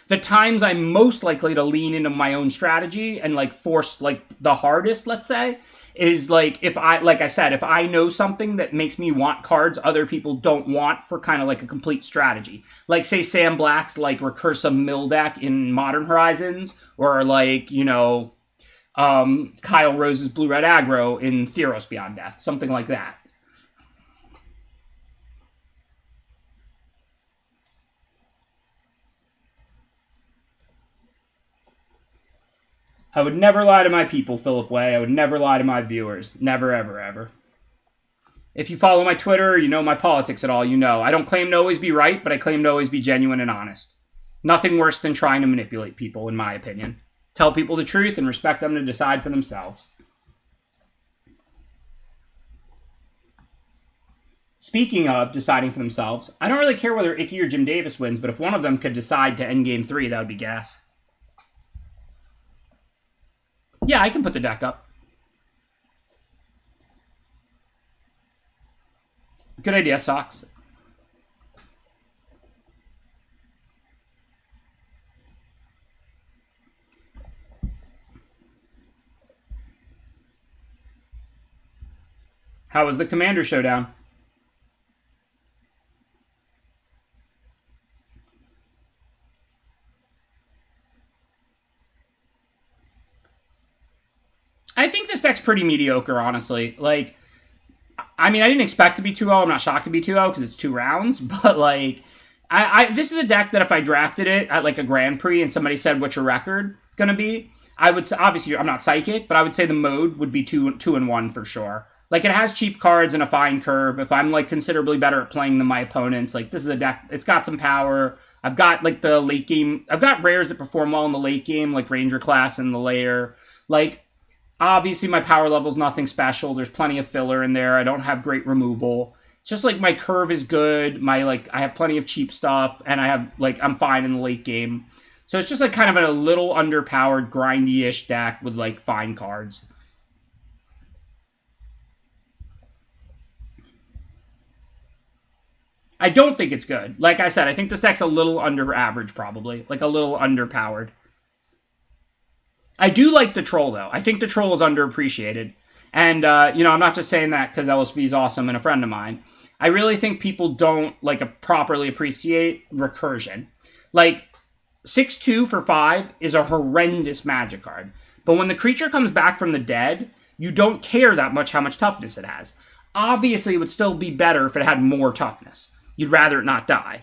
The times I'm most likely to lean into my own strategy and, like, force, like, the hardest, let's say, is, like, if I know something that makes me want cards other people don't want for kind of like a complete strategy. Like, say Sam Black's, like, recursive mill deck in Modern Horizons, or, like, you know, Kyle Rose's blue-red aggro in Theros Beyond Death, something like that. I would never lie to my people, Philip Way. I would never lie to my viewers. Never, ever, ever. If you follow my Twitter or you know my politics at all, you know. I don't claim to always be right, but I claim to always be genuine and honest. Nothing worse than trying to manipulate people, in my opinion. Tell people the truth and respect them to decide for themselves. Speaking of deciding for themselves, I don't really care whether Icky or Jim Davis wins, but if one of them could decide to end Game 3, that would be gas. Yeah, I can put the deck up. Good idea, Socks. How was the Commander Showdown? I think this deck's pretty mediocre, honestly. Like, I mean, I didn't expect to be 2-0. I'm not shocked to be 2-0 because it's 2 rounds. But, like, this is a deck that if I drafted it at, like, a Grand Prix and somebody said, what's your record going to be? I would say, obviously, I'm not psychic, but I would say the mode would be 2-1 for sure. Like, it has cheap cards and a fine curve. If I'm, like, considerably better at playing than my opponents, like, this is a deck, it's got some power. I've got, like, the late game, I've got rares that perform well in the late game, like Ranger Class and the Lair. Like, obviously my power level's nothing special. There's plenty of filler in there. I don't have great removal. It's just, like, my curve is good. I have plenty of cheap stuff, and I have, like, I'm fine in the late game. So it's just, like, kind of a little underpowered, grindy-ish deck with, like, fine cards. I don't think it's good. Like I said, I think this deck's a little under average, probably. Like, a little underpowered. I do like the Troll, though. I think the Troll is underappreciated. And, I'm not just saying that because LSV is awesome and a friend of mine. I really think people don't, like, properly appreciate recursion. Like, 6/2 for 5 is a horrendous magic card. But when the creature comes back from the dead, you don't care that much how much toughness it has. Obviously, it would still be better if it had more toughness. You'd rather it not die.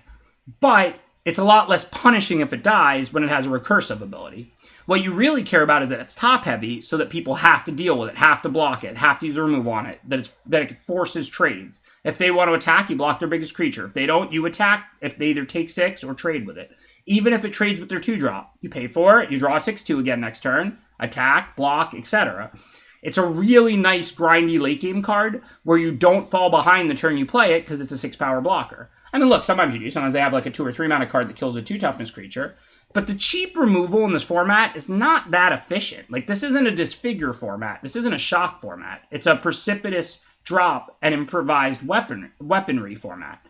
But it's a lot less punishing if it dies when it has a recursive ability. What you really care about is that it's top heavy so that people have to deal with it, have to block it, have to use a removal on it, that it forces trades. If they want to attack, you block their biggest creature. If they don't, you attack if they either take 6 or trade with it. Even if it trades with their 2-drop. You pay for it, you draw 6/2 again next turn, attack, block, etc. It's a really nice, grindy late game card where you don't fall behind the turn you play it because it's a 6-power blocker. I mean, look, sometimes you do. Sometimes they have like a 2 or 3 mana card that kills a 2-toughness creature. But the cheap removal in this format is not that efficient. Like, this isn't a disfigure format. This isn't a shock format. It's a precipitous drop and improvised weaponry format.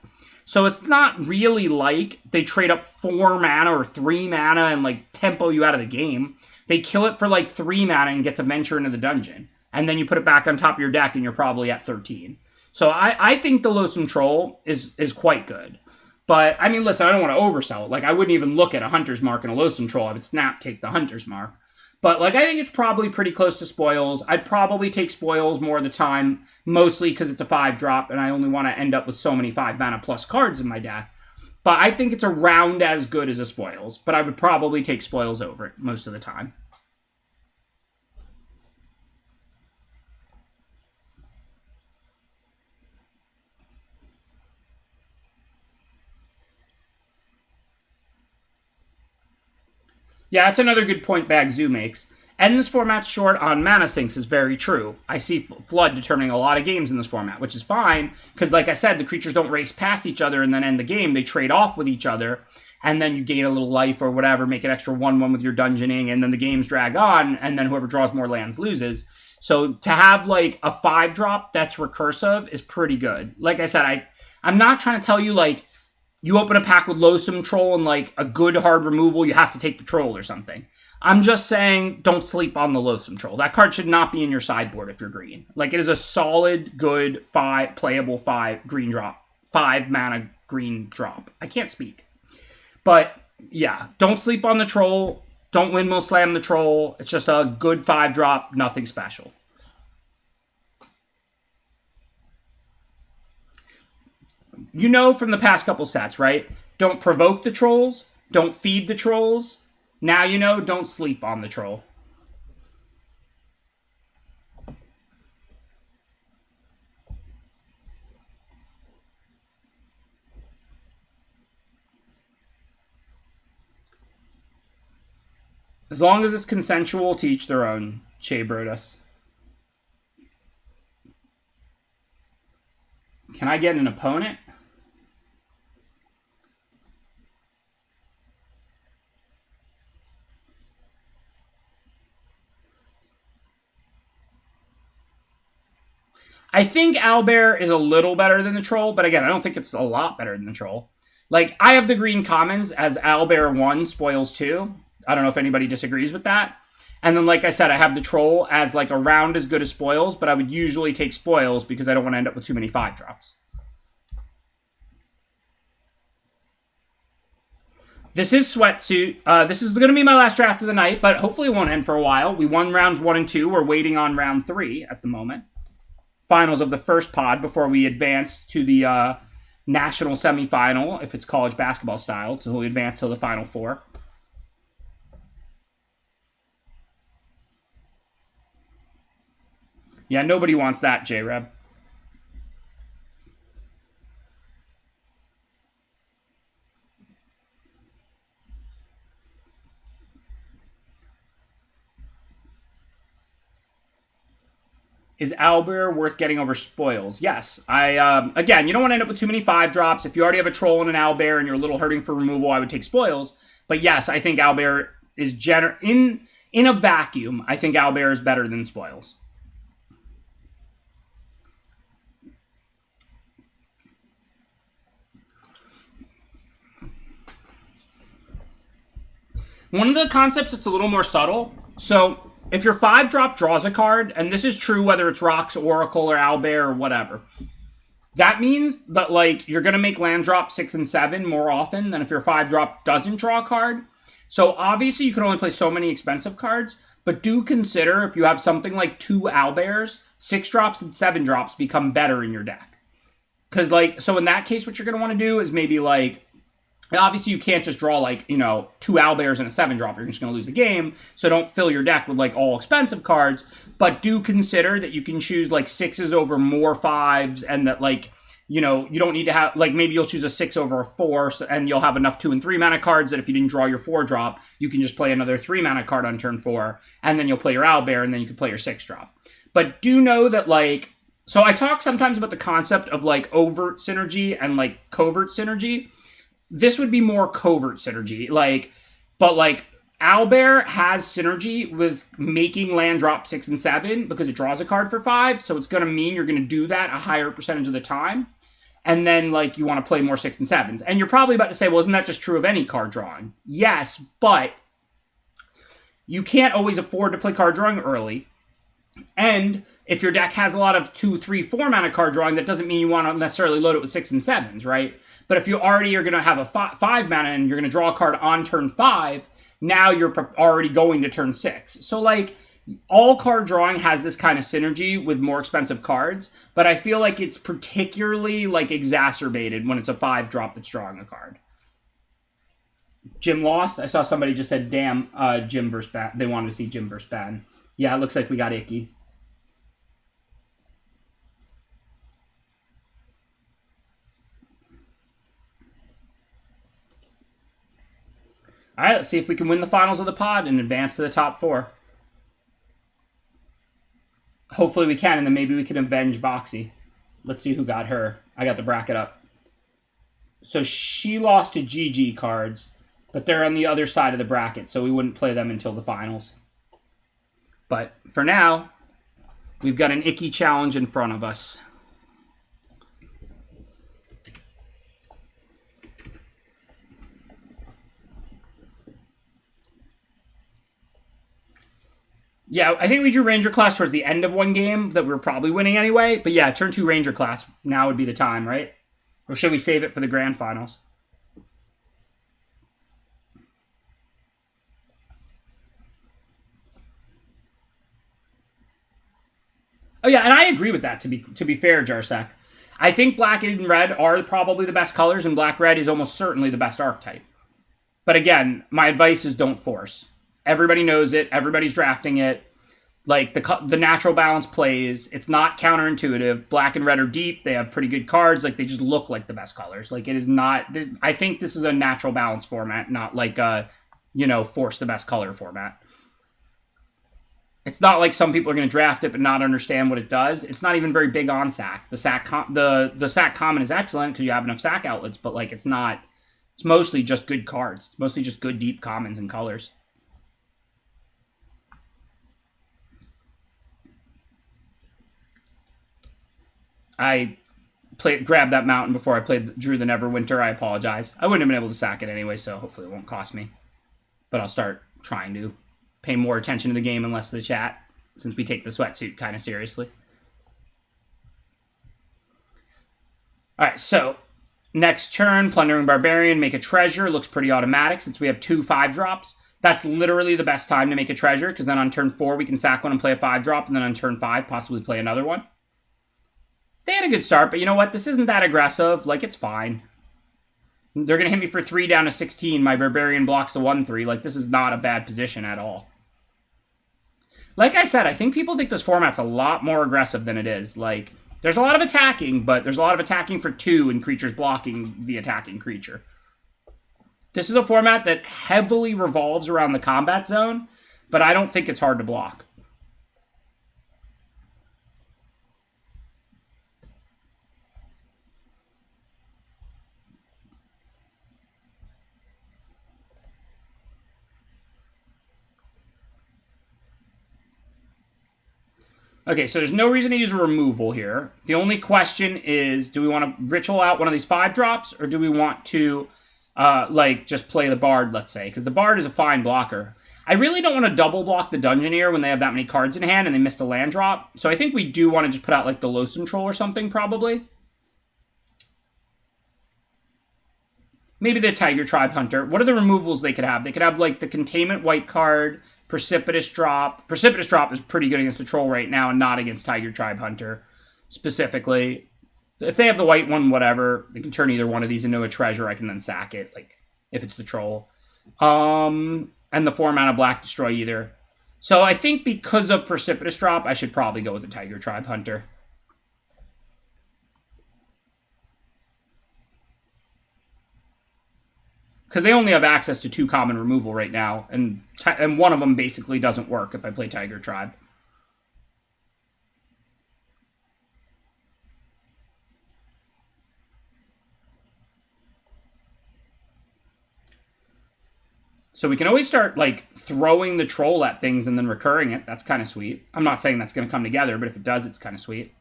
So it's not really like they trade up 4 mana or 3 mana and, like, tempo you out of the game. They kill it for, like, 3 mana and get to venture into the dungeon. And then you put it back on top of your deck and you're probably at 13. So I think the Loathsome Troll is quite good. But, I mean, listen, I don't want to oversell it. Like, I wouldn't even look at a Hunter's Mark and a Loathsome Troll. I would take the Hunter's Mark. But, like, I think it's probably pretty close to Spoils. I'd probably take Spoils more of the time, mostly because it's a 5-drop, and I only want to end up with so many 5-mana plus cards in my deck. But I think it's around as good as a Spoils, but I would probably take Spoils over it most of the time. Yeah, that's another good point Bag Zoo makes. And this format's short on mana sinks is very true. I see Flood determining a lot of games in this format, which is fine, because like I said, the creatures don't race past each other and then end the game. They trade off with each other, and then you gain a little life or whatever, make an extra 1/1 with your dungeoning, and then the games drag on, and then whoever draws more lands loses. So to have, like, a 5-drop that's recursive is pretty good. Like I said, I'm not trying to tell you, like, you open a pack with Loathsome Troll and, like, a good hard removal, you have to take the Troll or something. I'm just saying, don't sleep on the Loathsome Troll. That card should not be in your sideboard if you're green. Like, it is a solid, good, playable 5 green drop. 5 mana green drop. I can't speak. But, yeah, don't sleep on the Troll. Don't Windmill Slam the Troll. It's just a good 5-drop, nothing special. You know from the past couple sets, right? Don't provoke the trolls. Don't feed the trolls. Now you know, don't sleep on the troll. As long as it's consensual, to each their own. Shea Brodus. Can I get an opponent? I think Owlbear is a little better than the Troll, but again, I don't think it's a lot better than the Troll. Like, I have the green commons as Owlbear 1, Spoils 2. I don't know if anybody disagrees with that. And then, like I said, I have the Troll as, like, around as good as Spoils, but I would usually take Spoils because I don't want to end up with too many 5-drops. This is Sweatsuit. This is going to be my last draft of the night, but hopefully it won't end for a while. We won rounds 1 and 2. We're waiting on round 3 at the moment. Finals of the first pod before we advance to the national semifinal, if it's college basketball style, until we advance to the Final Four. Yeah, nobody wants that, J-Reb. Is Owlbear worth getting over spoils? Yes. Again, you don't want to end up with too many 5-drops. If you already have a troll and an Owlbear and you're a little hurting for removal, I would take spoils. But yes, I think Owlbear is in a vacuum. I think Owlbear is better than spoils. One of the concepts that's a little more subtle. So if your 5-drop draws a card, and this is true whether it's Rocks, Oracle, or Owlbear, or whatever, that means that, like, you're going to make land drop 6 and 7 more often than if your 5-drop doesn't draw a card. So obviously you can only play so many expensive cards, but do consider if you have something like 2 Owlbears, 6-drops and 7-drops become better in your deck. Because, like, so in that case, what you're going to want to do is maybe, like, obviously, you can't just draw, like, 2 Owlbears and a 7-drop. You're just going to lose the game. So don't fill your deck with, like, all expensive cards. But do consider that you can choose, like, 6s over more 5s. And that, like, you don't need to have, like, maybe you'll choose a 6 over a 4. And you'll have enough 2 and 3 mana cards that if you didn't draw your 4-drop, you can just play another 3 mana card on turn 4. And then you'll play your Owlbear. And then you can play your 6-drop. But do know that, like, so I talk sometimes about the concept of, like, overt synergy and, like, covert synergy. This would be more covert synergy, but Owlbear has synergy with making land drop 6 and 7 because it draws a card for 5, so it's going to mean you're going to do that a higher percentage of the time, and then, like, you want to play more 6 and 7s. And you're probably about to say, well, isn't that just true of any card drawing? Yes, but you can't always afford to play card drawing early, and if your deck has a lot of 2, 3, 4 mana card drawing, that doesn't mean you want to necessarily load it with 6 and 7s, right? But if you already are going to have a 5 mana and you're going to draw a card on turn 5, now you're already going to turn 6. So, like, all card drawing has this kind of synergy with more expensive cards, but I feel like it's particularly, like, exacerbated when it's a 5-drop that's drawing a card. Jim lost. I saw somebody just said, damn, Jim versus Ban. They wanted to see Jim versus Ban. Yeah, it looks like we got Icky. All right, let's see if we can win the finals of the pod and advance to the top 4. Hopefully we can, and then maybe we can avenge Boxy. Let's see who got her. I got the bracket up. So she lost to GG cards, but they're on the other side of the bracket, so we wouldn't play them until the finals. But for now, we've got an Icky challenge in front of us. Yeah, I think we drew Ranger Class towards the end of one game that we were probably winning anyway. But yeah, turn 2 Ranger Class. Now would be the time, right? Or should we save it for the grand finals? Oh yeah, and I agree with that, to be fair, Jarsek. I think black and red are probably the best colors, and black-red is almost certainly the best archetype. But again, my advice is don't force. Everybody knows it. Everybody's drafting it. Like, the natural balance plays. It's not counterintuitive. Black and red are deep. They have pretty good cards. Like, they just look like the best colors. Like, it is not... I think this is a natural balance format, not like a, force the best color format. It's not like some people are going to draft it but not understand what it does. It's not even very big on sack. The sack common is excellent because you have enough sack outlets, but, like, it's not... It's mostly just good cards. It's mostly just good deep commons and colors. I grabbed that mountain before I drew the Neverwinter. I apologize. I wouldn't have been able to sack it anyway, so hopefully it won't cost me. But I'll start trying to pay more attention to the game and less to the chat, since we take the sweatsuit kind of seriously. Alright, so next turn, Plundering Barbarian, make a treasure. Looks pretty automatic since we have 2 5-drops. That's literally the best time to make a treasure, because then on turn 4 we can sack one and play a 5-drop, and then on turn 5 possibly play another one. They had a good start, but you know what? This isn't that aggressive. Like, it's fine. They're going to hit me for 3 down to 16. My Barbarian blocks the 1-3. Like, this is not a bad position at all. Like I said, I think people think this format's a lot more aggressive than it is. Like, there's a lot of attacking, but there's a lot of attacking for 2 and creatures blocking the attacking creature. This is a format that heavily revolves around the combat zone, but I don't think it's hard to block. Okay, so there's no reason to use a removal here. The only question is, do we want to ritual out one of these 5-drops, or do we want to, like, just play the Bard, let's say? Because the Bard is a fine blocker. I really don't want to double block the Dungeoneer when they have that many cards in hand and they missed a land drop. So I think we do want to just put out, like, the Loathsome Troll or something, probably. Maybe the Tiger Tribe Hunter. What are the removals they could have? They could have, like, the Containment White card, Precipitous Drop. Precipitous Drop is pretty good against the Troll right now and not against Tiger Tribe Hunter specifically. If they have the white one, whatever, they can turn either one of these into a treasure. I can then sack it, like, if it's the Troll. And the 4-mana black destroy either. So I think because of Precipitous Drop, I should probably go with the Tiger Tribe Hunter. Because they only have access to 2 common removal right now, and one of them basically doesn't work if I play Tiger Tribe. So we can always start, like, throwing the Troll at things and then recurring it. That's kind of sweet. I'm not saying that's going to come together, but if it does, it's kind of sweet.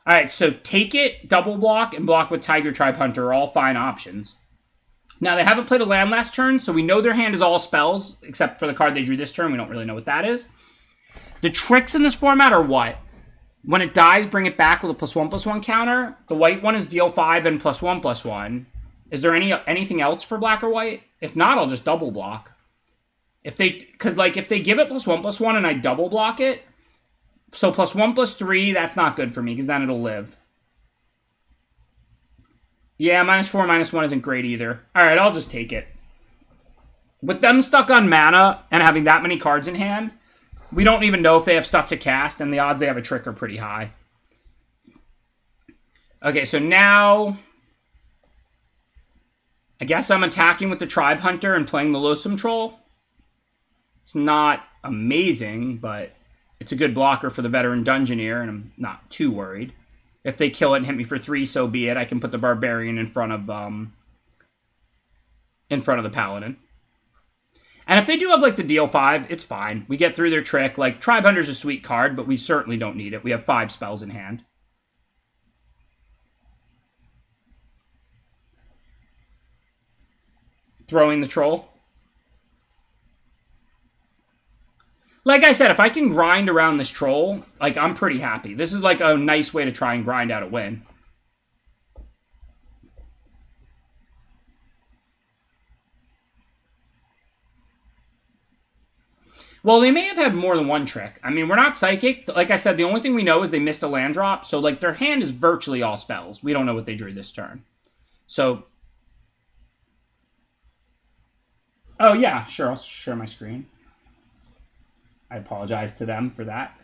All right, so take it, double block, and block with Tiger Tribe Hunter are all fine options. Now, they haven't played a land last turn, so we know their hand is all spells, except for the card they drew this turn. We don't really know what that is. The tricks in this format are what? When it dies, bring it back with a +1/+1 counter. The white one is deal 5 and +1/+1. Is there anything else for black or white? If not, I'll just double block. Because, like, if they give it +1/+1 and I double block it, so +1/+3, that's not good for me, because then it'll live. Yeah, -4, -1 isn't great either. Alright, I'll just take it. With them stuck on mana and having that many cards in hand, we don't even know if they have stuff to cast, and the odds they have a trick are pretty high. Okay, so now I guess I'm attacking with the Tribe Hunter and playing the Loathsome Troll. It's not amazing, but it's a good blocker for the veteran Dungeoneer, and I'm not too worried. If they kill it and hit me for 3, so be it. I can put the Barbarian in front of the Paladin. And if they do have, like, the deal 5, it's fine. We get through their trick. Like, Tribe Hunter's a sweet card, but we certainly don't need it. We have 5 spells in hand. Throwing the Troll. Like I said, if I can grind around this Troll, like, I'm pretty happy. This is, like, a nice way to try and grind out a win. Well, they may have had more than one trick. I mean, we're not psychic. Like I said, the only thing we know is they missed a land drop. So, like, their hand is virtually all spells. We don't know what they drew this turn. So, oh, yeah, sure. I'll share my screen. I apologize to them for that.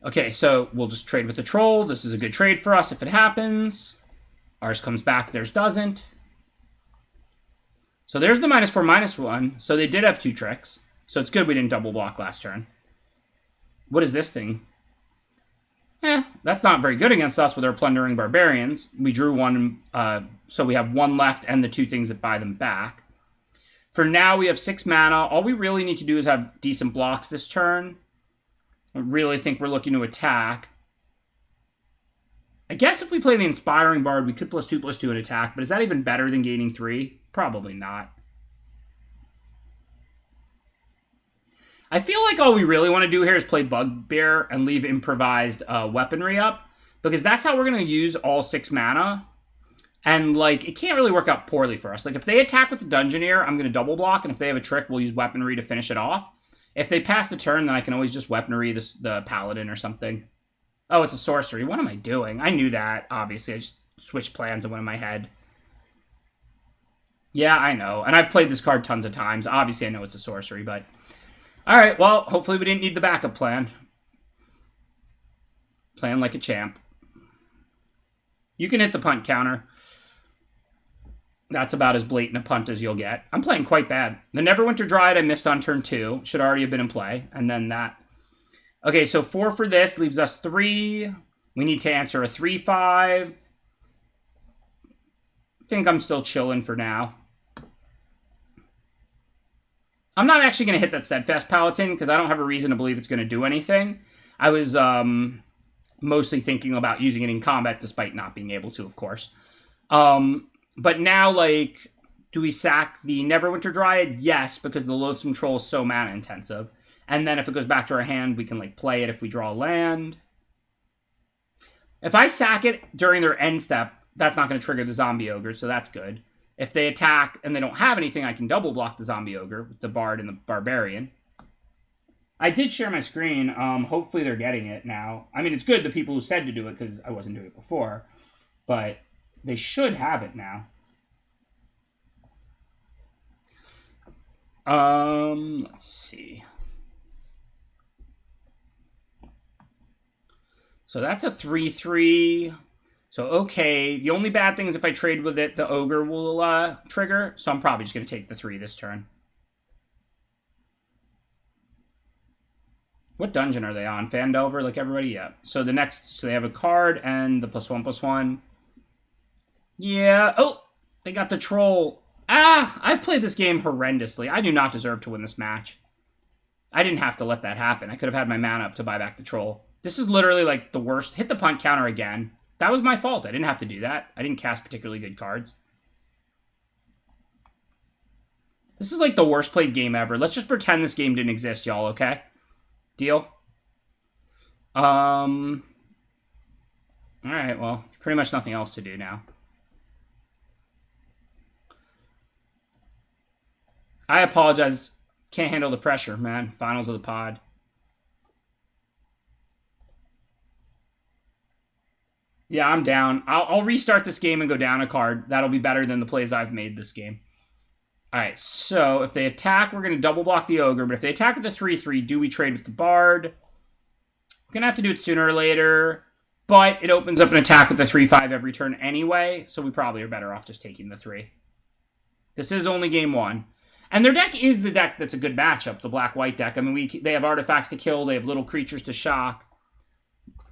Okay, so we'll just trade with the Troll. This is a good trade for us if it happens. Ours comes back, theirs doesn't. So there's the -4/-1. So they did have 2 tricks. So it's good we didn't double block last turn. What is this thing? That's not very good against us with our Plundering Barbarians. We drew 1, so we have 1 left and the 2 things that buy them back. For now, we have 6 mana. All we really need to do is have decent blocks this turn. I really think we're looking to attack. I guess if we play the Inspiring Bard, we could +2/+2 and attack, but is that even better than gaining 3? Probably not. I feel like all we really want to do here is play Bugbear and leave improvised weaponry up, because that's how we're going to use all 6 mana. And, like, it can't really work out poorly for us. Like, if they attack with the Dungeoneer, I'm going to double block, and if they have a trick, we'll use Weaponry to finish it off. If they pass the turn, then I can always just Weaponry the Paladin or something. Oh, it's a sorcery. What am I doing? I knew that, obviously. I just switched plans and went in my head. Yeah, I know. And I've played this card tons of times. Obviously, I know it's a sorcery, but... Alright, well, hopefully we didn't need the backup plan. Playing like a champ. You can hit the punt counter. That's about as blatant a punt as you'll get. I'm playing quite bad. The Neverwinter Dryad I missed on turn 2. Should already have been in play. And then that. Okay, so 4 for this leaves us 3. We need to answer a 3-5. I think I'm still chilling for now. I'm not actually going to hit that Steadfast Paladin because I don't have a reason to believe it's going to do anything. I was mostly thinking about using it in combat despite not being able to, of course. But now, like, do we sack the Neverwinter Dryad? Yes, because the Loathsome Troll is so mana intensive. And then if it goes back to our hand, we can, like, play it if we draw land. If I sack it during their end step, that's not going to trigger the Zombie Ogre, so that's good. If they attack and they don't have anything, I can double block the Zombie Ogre with the Bard and the Barbarian. I did share my screen. Hopefully they're getting it now. I mean, it's good the people who said to do it because I wasn't doing it before. But... they should have it now. Let's see. So that's a 3-3. So, okay. The only bad thing is if I trade with it, the Ogre will trigger. So I'm probably just going to take the 3 this turn. What dungeon are they on? Fandover, like everybody? Yeah. So the next, so they have a card and the +1/+1. Yeah. Oh, they got the troll. Ah, I've played this game horrendously. I do not deserve to win this match. I didn't have to let that happen. I could have had my mana up to buy back the troll. This is literally like the worst. Hit the punt counter again. That was my fault. I didn't have to do that. I didn't cast particularly good cards. This is like the worst played game ever. Let's just pretend this game didn't exist, y'all, okay? Deal? Alright, well, pretty much nothing else to do now. I apologize. Can't handle the pressure, man. Finals of the pod. Yeah, I'm down. I'll restart this game and go down a card. That'll be better than the plays I've made this game. Alright, so if they attack, we're going to double block the Ogre. But if they attack with the 3-3, do we trade with the Bard? We're going to have to do it sooner or later. But it opens up an attack with the 3-5 every turn anyway. So we probably are better off just taking the 3. This is only game 1. And their deck is the deck that's a good matchup, the black-white deck. I mean, they have artifacts to kill. They have little creatures to shock.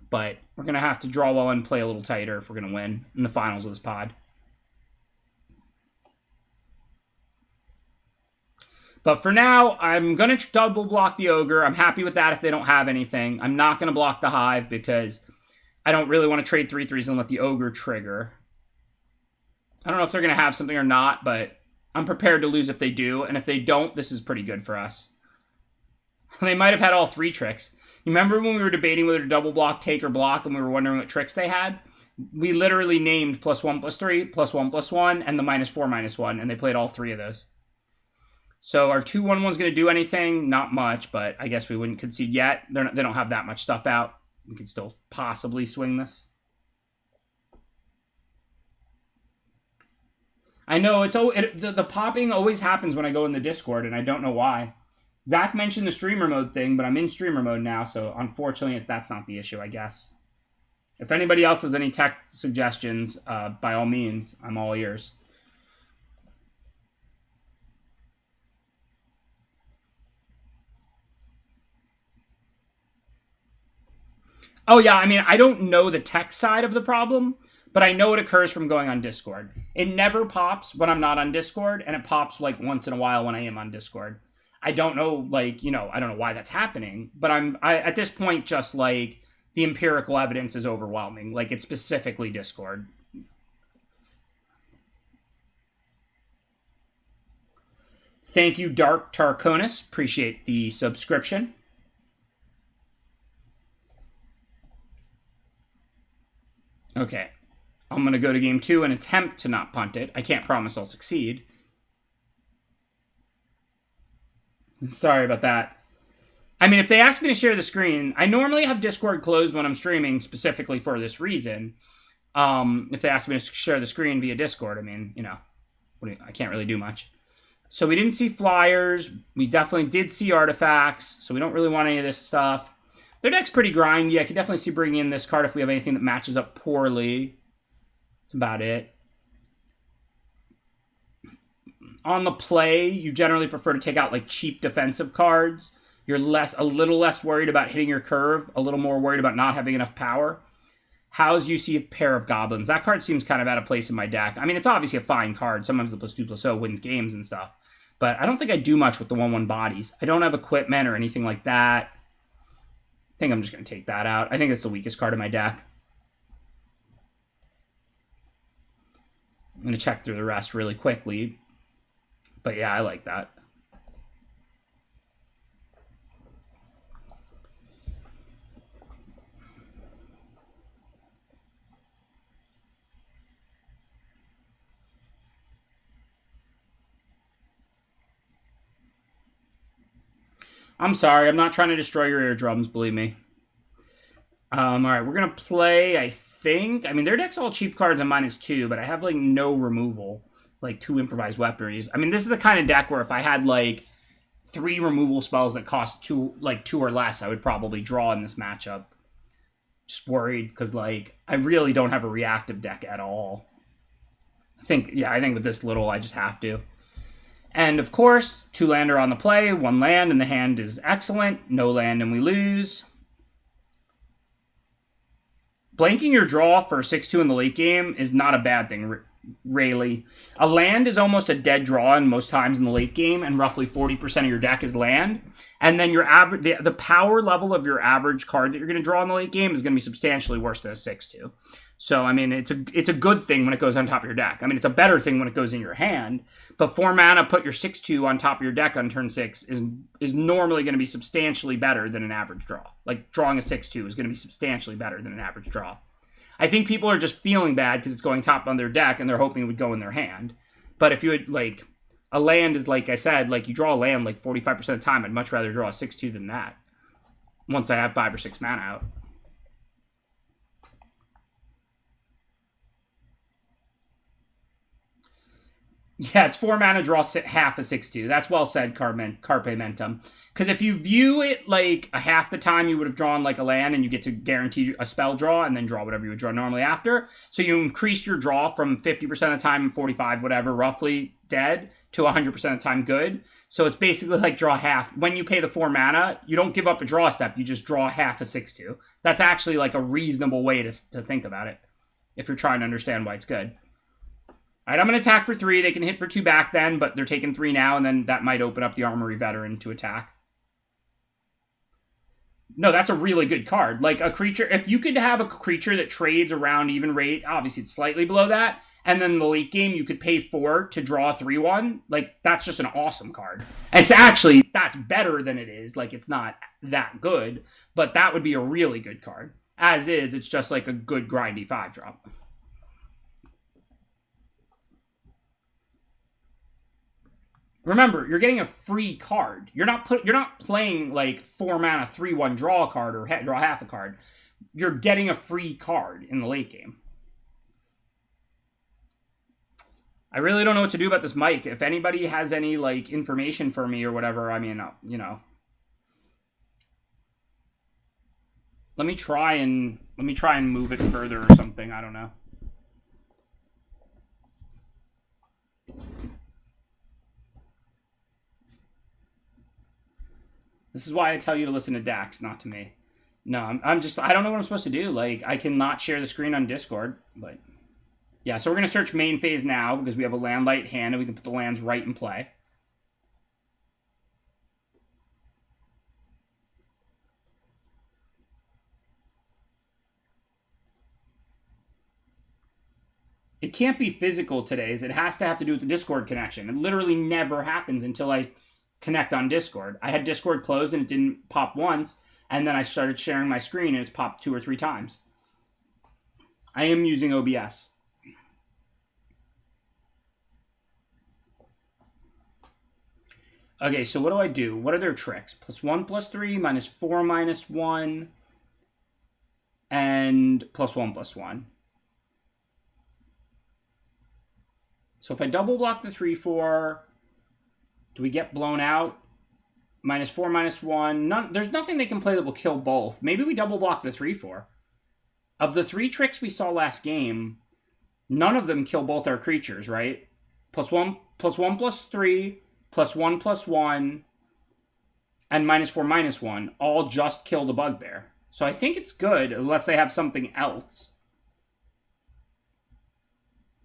But we're going to have to draw well and play a little tighter if we're going to win in the finals of this pod. But for now, I'm going to double block the Ogre. I'm happy with that if they don't have anything. I'm not going to block the Hive because I don't really want to trade 3/3s and let the Ogre trigger. I don't know if they're going to have something or not, but I'm prepared to lose if they do. And if they don't, this is pretty good for us. They might have had all 3 tricks. You remember when we were debating whether to double block, take, or block, and we were wondering what tricks they had? We literally named +1/+3, +1/+1, and the -4/-1, and they played all 3 of those. So our 2/1/1's going to do anything? Not much, but I guess we wouldn't concede yet. They don't have that much stuff out. We can still possibly swing this. I know, the popping always happens when I go in the Discord, and I don't know why. Zach mentioned the streamer mode thing, but I'm in streamer mode now, so unfortunately that's not the issue, I guess. If anybody else has any tech suggestions, by all means, I'm all ears. Oh yeah, I mean, I don't know the tech side of the problem, but I know it occurs from going on Discord. It never pops when I'm not on Discord, and it pops like once in a while when I am on Discord. I don't know, like, you know, I don't know why that's happening, but I at this point, just like, the empirical evidence is overwhelming. Like, it's specifically Discord. Thank you, Dark Tarkonis. Appreciate the subscription. Okay. I'm going to go to game 2 and attempt to not punt it. I can't promise I'll succeed. Sorry about that. I mean, if they ask me to share the screen, I normally have Discord closed when I'm streaming specifically for this reason. If they ask me to share the screen via Discord, I mean, you know, I can't really do much. So we didn't see flyers. We definitely did see artifacts. So we don't really want any of this stuff. Their deck's pretty grindy. I could definitely see bringing in this card if we have anything that matches up poorly. That's about it. On the play, you generally prefer to take out like cheap defensive cards. You're a little less worried about hitting your curve, a little more worried about not having enough power. How's you see a pair of goblins? That card seems kind of out of place in my deck. I mean, it's obviously a fine card. Sometimes the +2/+0 wins games and stuff. But I don't think I do much with the 1/1 bodies. I don't have equipment or anything like that. I think I'm just going to take that out. I think it's the weakest card in my deck. I'm going to check through the rest really quickly. But yeah, I like that. I'm sorry, I'm not trying to destroy your eardrums, believe me. All right, we're going to play, I think. I mean, their deck's all cheap cards and -2, but I have, like, no removal. Like, 2 improvised weaponries. I mean, this is the kind of deck where if I had, like, 3 removal spells that cost 2 or less, I would probably draw in this matchup. Just worried, because, like, I really don't have a reactive deck at all. I think with this little, I just have to. And, of course, 2 land are on the play, 1 land, and the hand is excellent. No land, and we lose. Blanking your draw for 6-2 in the late game is not a bad thing, really. A land is almost a dead draw in most times in the late game, and roughly 40% of your deck is land. And then your average, the power level of your average card that you're going to draw in the late game is going to be substantially worse than a 6-2. So, I mean, it's a good thing when it goes on top of your deck. I mean, it's a better thing when it goes in your hand. But 4 mana, put your 6-2 on top of your deck on turn 6 is normally going to be substantially better than an average draw. Like, drawing a 6-2 is going to be substantially better than an average draw. I think people are just feeling bad because it's going top on their deck and they're hoping it would go in their hand. But if you had, like, a land is, like I said, like, you draw a land, like, 45% of the time, I'd much rather draw a 6-2 than that. Once I have 5 or 6 mana out. Yeah, it's 4 mana, draw half a 6-2. That's well said, Carpe Mentum. Because if you view it like a half the time you would have drawn like a land and you get to guarantee a spell draw and then draw whatever you would draw normally after. So you increase your draw from 50% of the time, 45, whatever, roughly dead, to 100% of the time good. So it's basically like draw half. When you pay the 4 mana, you don't give up a draw step. You just draw half a 6-2. That's actually like a reasonable way to think about it if you're trying to understand why it's good. All right, I'm going to attack for 3. They can hit for 2 back then, but they're taking 3 now, and then that might open up the Armory Veteran to attack. No, that's a really good card. Like, a creature, if you could have a creature that trades around even rate, obviously it's slightly below that, and then in the late game you could pay 4 to draw a 3/1, like, that's just an awesome card. It's actually, that's better than it is. Like, it's not that good, but that would be a really good card. As is, it's just like a good grindy 5-drop. Remember, you're getting a free card. You're not playing like 4 mana 3/1 draw a card or draw half a card. You're getting a free card in the late game. I really don't know what to do about this mic. If anybody has any like information for me or whatever, I mean, you know. Let me try and move it further or something. I don't know. This is why I tell you to listen to Dax, not to me. No, I don't know what I'm supposed to do. Like, I cannot share the screen on Discord, but yeah, so we're going to search main phase now because we have a land light hand and we can put the lands right in play. It can't be physical today's. It has to have to do with the Discord connection. It literally never happens until I connect on Discord. I had Discord closed and it didn't pop once, and then I started sharing my screen and it's popped 2 or 3 times. I am using OBS. Okay, so what do? What are their tricks? +1, +3, -4, -1, and +1, +1. So if I double block the 3/4, do we get blown out? -4, -1. There's nothing they can play that will kill both. Maybe we double block the 3/4. Of the 3 tricks we saw last game, none of them kill both our creatures, right? +1, +1, +3, +1, +1, and -4, -1 all just kill the bugbear. So I think it's good unless they have something else.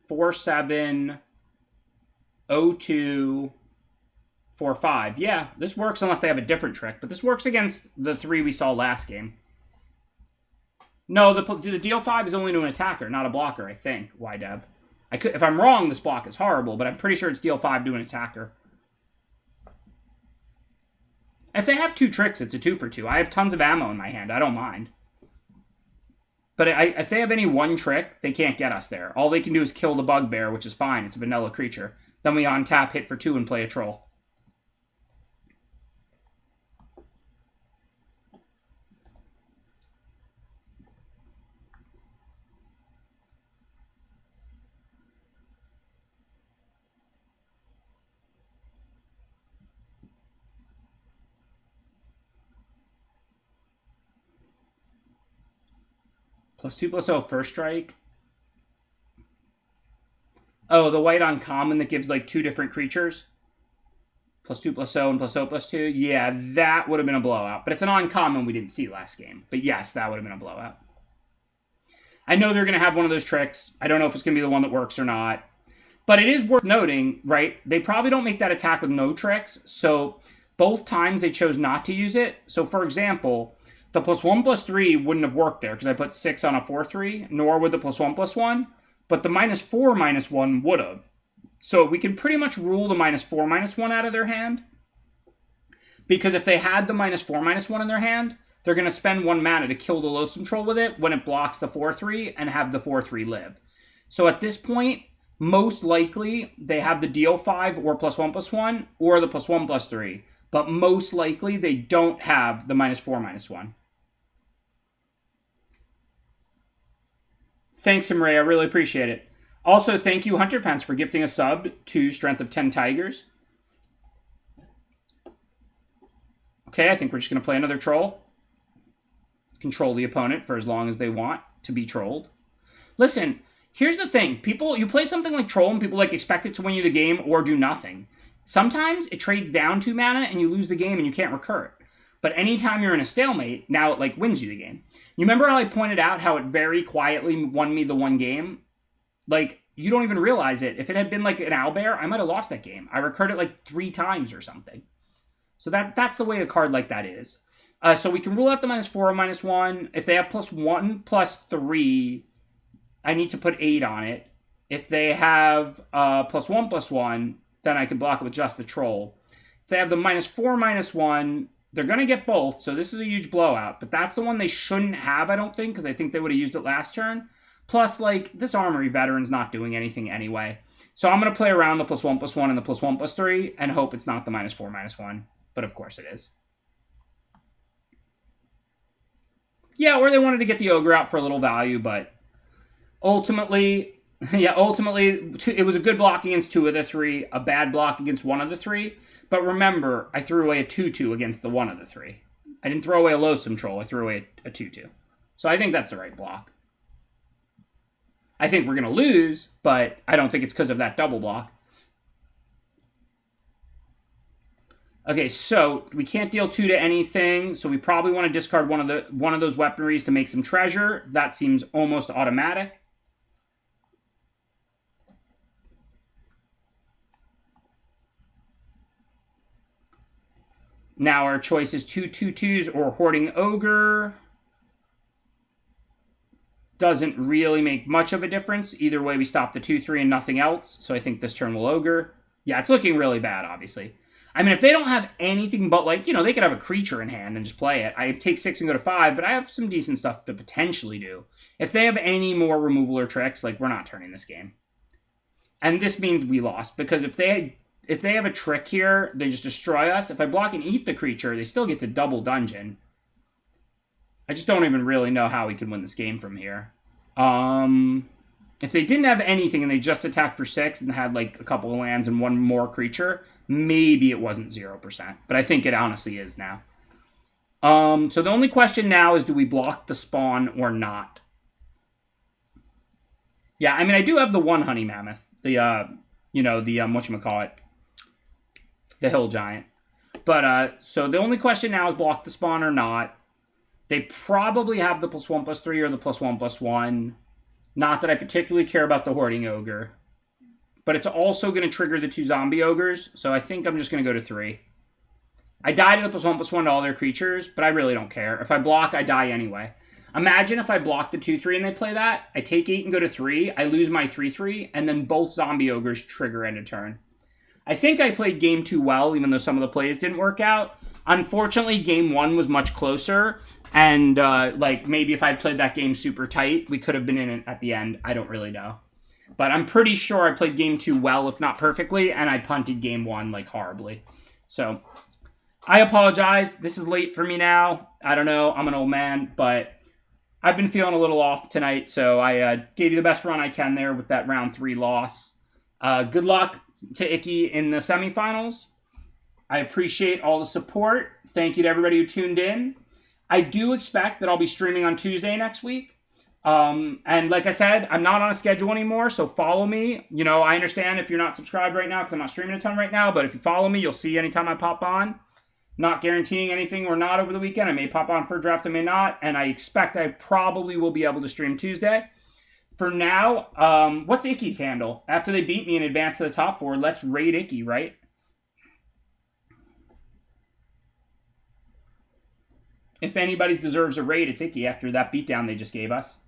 4, 7, 0-2, 4-5. Yeah, this works unless they have a different trick, but this works against the 3 we saw last game. No, the deal 5 is only to an attacker, not a blocker, I think, YDev. If I'm wrong, this block is horrible, but I'm pretty sure it's deal 5 to an attacker. If they have 2 tricks, it's a 2 for 2. I have tons of ammo in my hand. I don't mind. But if they have any 1 trick, they can't get us there. All they can do is kill the bugbear, which is fine. It's a vanilla creature. Then we untap, hit for 2, and play a troll. +2/+0 first strike. Oh, the white uncommon that gives like 2 different creatures. +2/+0 and +0/+2. Yeah, that would have been a blowout. But it's an uncommon we didn't see last game. But yes, that would have been a blowout. I know they're going to have one of those tricks. I don't know if it's going to be the one that works or not. But it is worth noting, right? They probably don't make that attack with no tricks. So both times they chose not to use it. So for example, the +1/+3 wouldn't have worked there because I put 6 on a 4/3, nor would the +1/+1. But the -4, -1 would have. So we can pretty much rule the -4, -1 out of their hand. Because if they had the -4, -1 in their hand, they're going to spend 1 mana to kill the Loathsome Troll with it when it blocks the 4/3 and have the 4/3 live. So at this point, most likely they have the deal 5 or +1/+1 or the +1/+3. But most likely they don't have the -4, -1. Thanks, Himray. I really appreciate it. Also, thank you, Hunter Pence, for gifting a sub to Strength of 10 Tigers. Okay, I think we're just going to play another troll. Control the opponent for as long as they want to be trolled. Listen, here's the thing. You play something like troll and people expect it to win you the game or do nothing. Sometimes it trades down 2 mana and you lose the game and you can't recur it. But anytime you're in a stalemate, now it wins you the game. You remember how I pointed out how it very quietly won me the 1 game? You don't even realize it. If it had been an owlbear, I might have lost that game. I recurred it 3 times or something. So that's the way a card like that is. So we can rule out the -4 or -1. If they have +1/+3, I need to put 8 on it. If they have +1/+1, then I can block it with just the troll. If they have the -4, -1, they're going to get both, so this is a huge blowout. But that's the one they shouldn't have, I don't think, because I think they would have used it last turn. Plus, this Armory veteran's not doing anything anyway. So I'm going to play around the +1/+1 and the +1/+3 and hope it's not the -4, -1. But of course it is. Yeah, or they wanted to get the Ogre out for a little value, but ultimately, it was a good block against 2 of the 3, a bad block against 1 of the 3. But remember, I threw away a 2/2 against the 1 of the 3. I didn't throw away a Loathsome Troll, I threw away a 2/2. So I think that's the right block. I think we're going to lose, but I don't think it's because of that double block. Okay, so we can't deal 2 to anything, so we probably want to discard one of those weaponries to make some treasure. That seems almost automatic. Now our choice is 2 2/2s or Hoarding Ogre. Doesn't really make much of a difference. Either way, we stop the 2/3 and nothing else, so I think this turn will Ogre. Yeah, it's looking really bad, obviously. I mean, if they don't have anything but, like, they could have a creature in hand and just play it. I take 6 and go to 5, but I have some decent stuff to potentially do. If they have any more removal or tricks, like, we're not turning this game. And this means we lost, because if they have a trick here, they just destroy us. If I block and eat the creature, they still get to double dungeon. I just don't even really know how we can win this game from here. If they didn't have anything and they just attacked for 6 and had like a couple of lands and one more creature, maybe it wasn't 0%. But I think it honestly is now. So the only question now is, do we block the spawn or not? Yeah, I mean, I do have the one honey mammoth. The, whatchamacallit. The hill giant. But, so the only question now is block the spawn or not. They probably have the +1/+3 or the +1/+1. Not that I particularly care about the Hoarding Ogre. But it's also going to trigger the 2 zombie ogres, so I think I'm just going to go to 3. I die to the +1/+1 to all their creatures, but I really don't care. If I block, I die anyway. Imagine if I block the 2/3 and they play that. I take 8 and go to 3. I lose my 3/3, and then both zombie ogres trigger end of turn. I think I played game 2 well, even though some of the plays didn't work out. Unfortunately, game 1 was much closer, and maybe if I played that game super tight, we could have been in it at the end. I don't really know. But I'm pretty sure I played game 2 well, if not perfectly, and I punted game 1 horribly. So I apologize. This is late for me now. I don't know. I'm an old man, but I've been feeling a little off tonight, so I gave you the best run I can there with that round 3 loss. Good luck to Icky in the semifinals. I appreciate all the support. Thank you to everybody who tuned in. I do expect that I'll be streaming on Tuesday next week. And like I said, I'm not on a schedule anymore, so follow me. I understand if you're not subscribed right now because I'm not streaming a ton right now, but if you follow me, you'll see anytime I pop on. Not guaranteeing anything or not over the weekend. I may pop on for a draft, I may not, and I expect I probably will be able to stream Tuesday. For now, what's Icky's handle? After they beat me and advance to the top 4, let's raid Icky, right? If anybody deserves a raid, it's Icky after that beatdown they just gave us.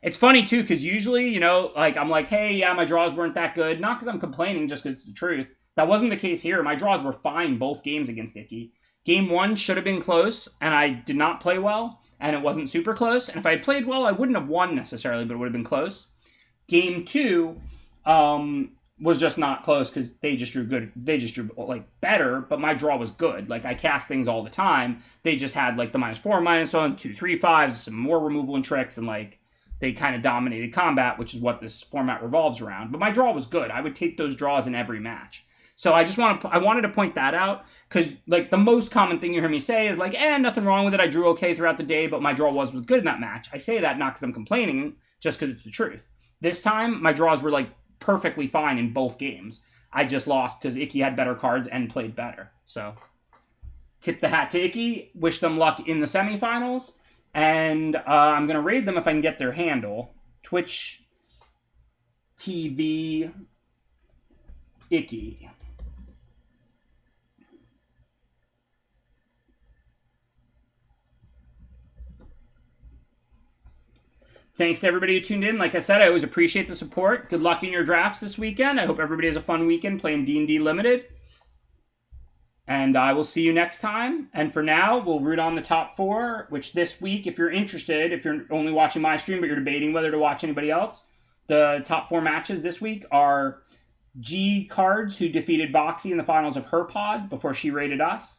It's funny, too, because usually, I'm like, hey, yeah, my draws weren't that good. Not because I'm complaining, just because it's the truth. That wasn't the case here. My draws were fine both games against Icky. Game 1 should have been close, and I did not play well, and it wasn't super close. And if I had played well, I wouldn't have won necessarily, but it would have been close. Game 2 was just not close because they just drew good. They just drew better, but my draw was good. I cast things all the time. They just had the -4, -1, 2, 3, 5s, some more removal and tricks, and they kind of dominated combat, which is what this format revolves around. But my draw was good. I would take those draws in every match. So I wanted to point that out because the most common thing you hear me say is nothing wrong with it. I drew okay throughout the day, but my draw was good in that match. I say that not because I'm complaining, just because it's the truth. This time, my draws were perfectly fine in both games. I just lost because Icky had better cards and played better. So tip the hat to Icky. Wish them luck in the semifinals. And I'm going to raid them if I can get their handle. Twitch TV Icky. Thanks to everybody who tuned in. Like I said, I always appreciate the support. Good luck in your drafts this weekend. I hope everybody has a fun weekend playing D&D Limited. And I will see you next time. And for now, we'll root on the top 4, which this week, if you're interested, if you're only watching my stream but you're debating whether to watch anybody else, the top 4 matches this week are G Cards, who defeated Voxy in the finals of her pod before she raided us,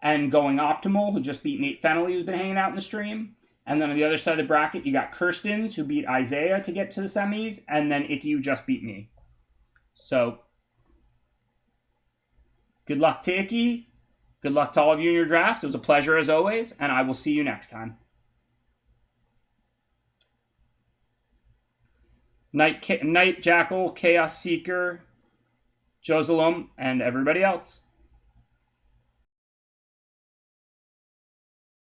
and Going Optimal, who just beat Nate Fennelly, who's been hanging out in the stream. And then on the other side of the bracket, you got Kirstens, who beat Isaiah to get to the semis, and then Icky, who just beat me. So, good luck to Icky. Good luck to all of you in your drafts. It was a pleasure as always, and I will see you next time. Night Jackal, Chaos Seeker, Josalom, and everybody else.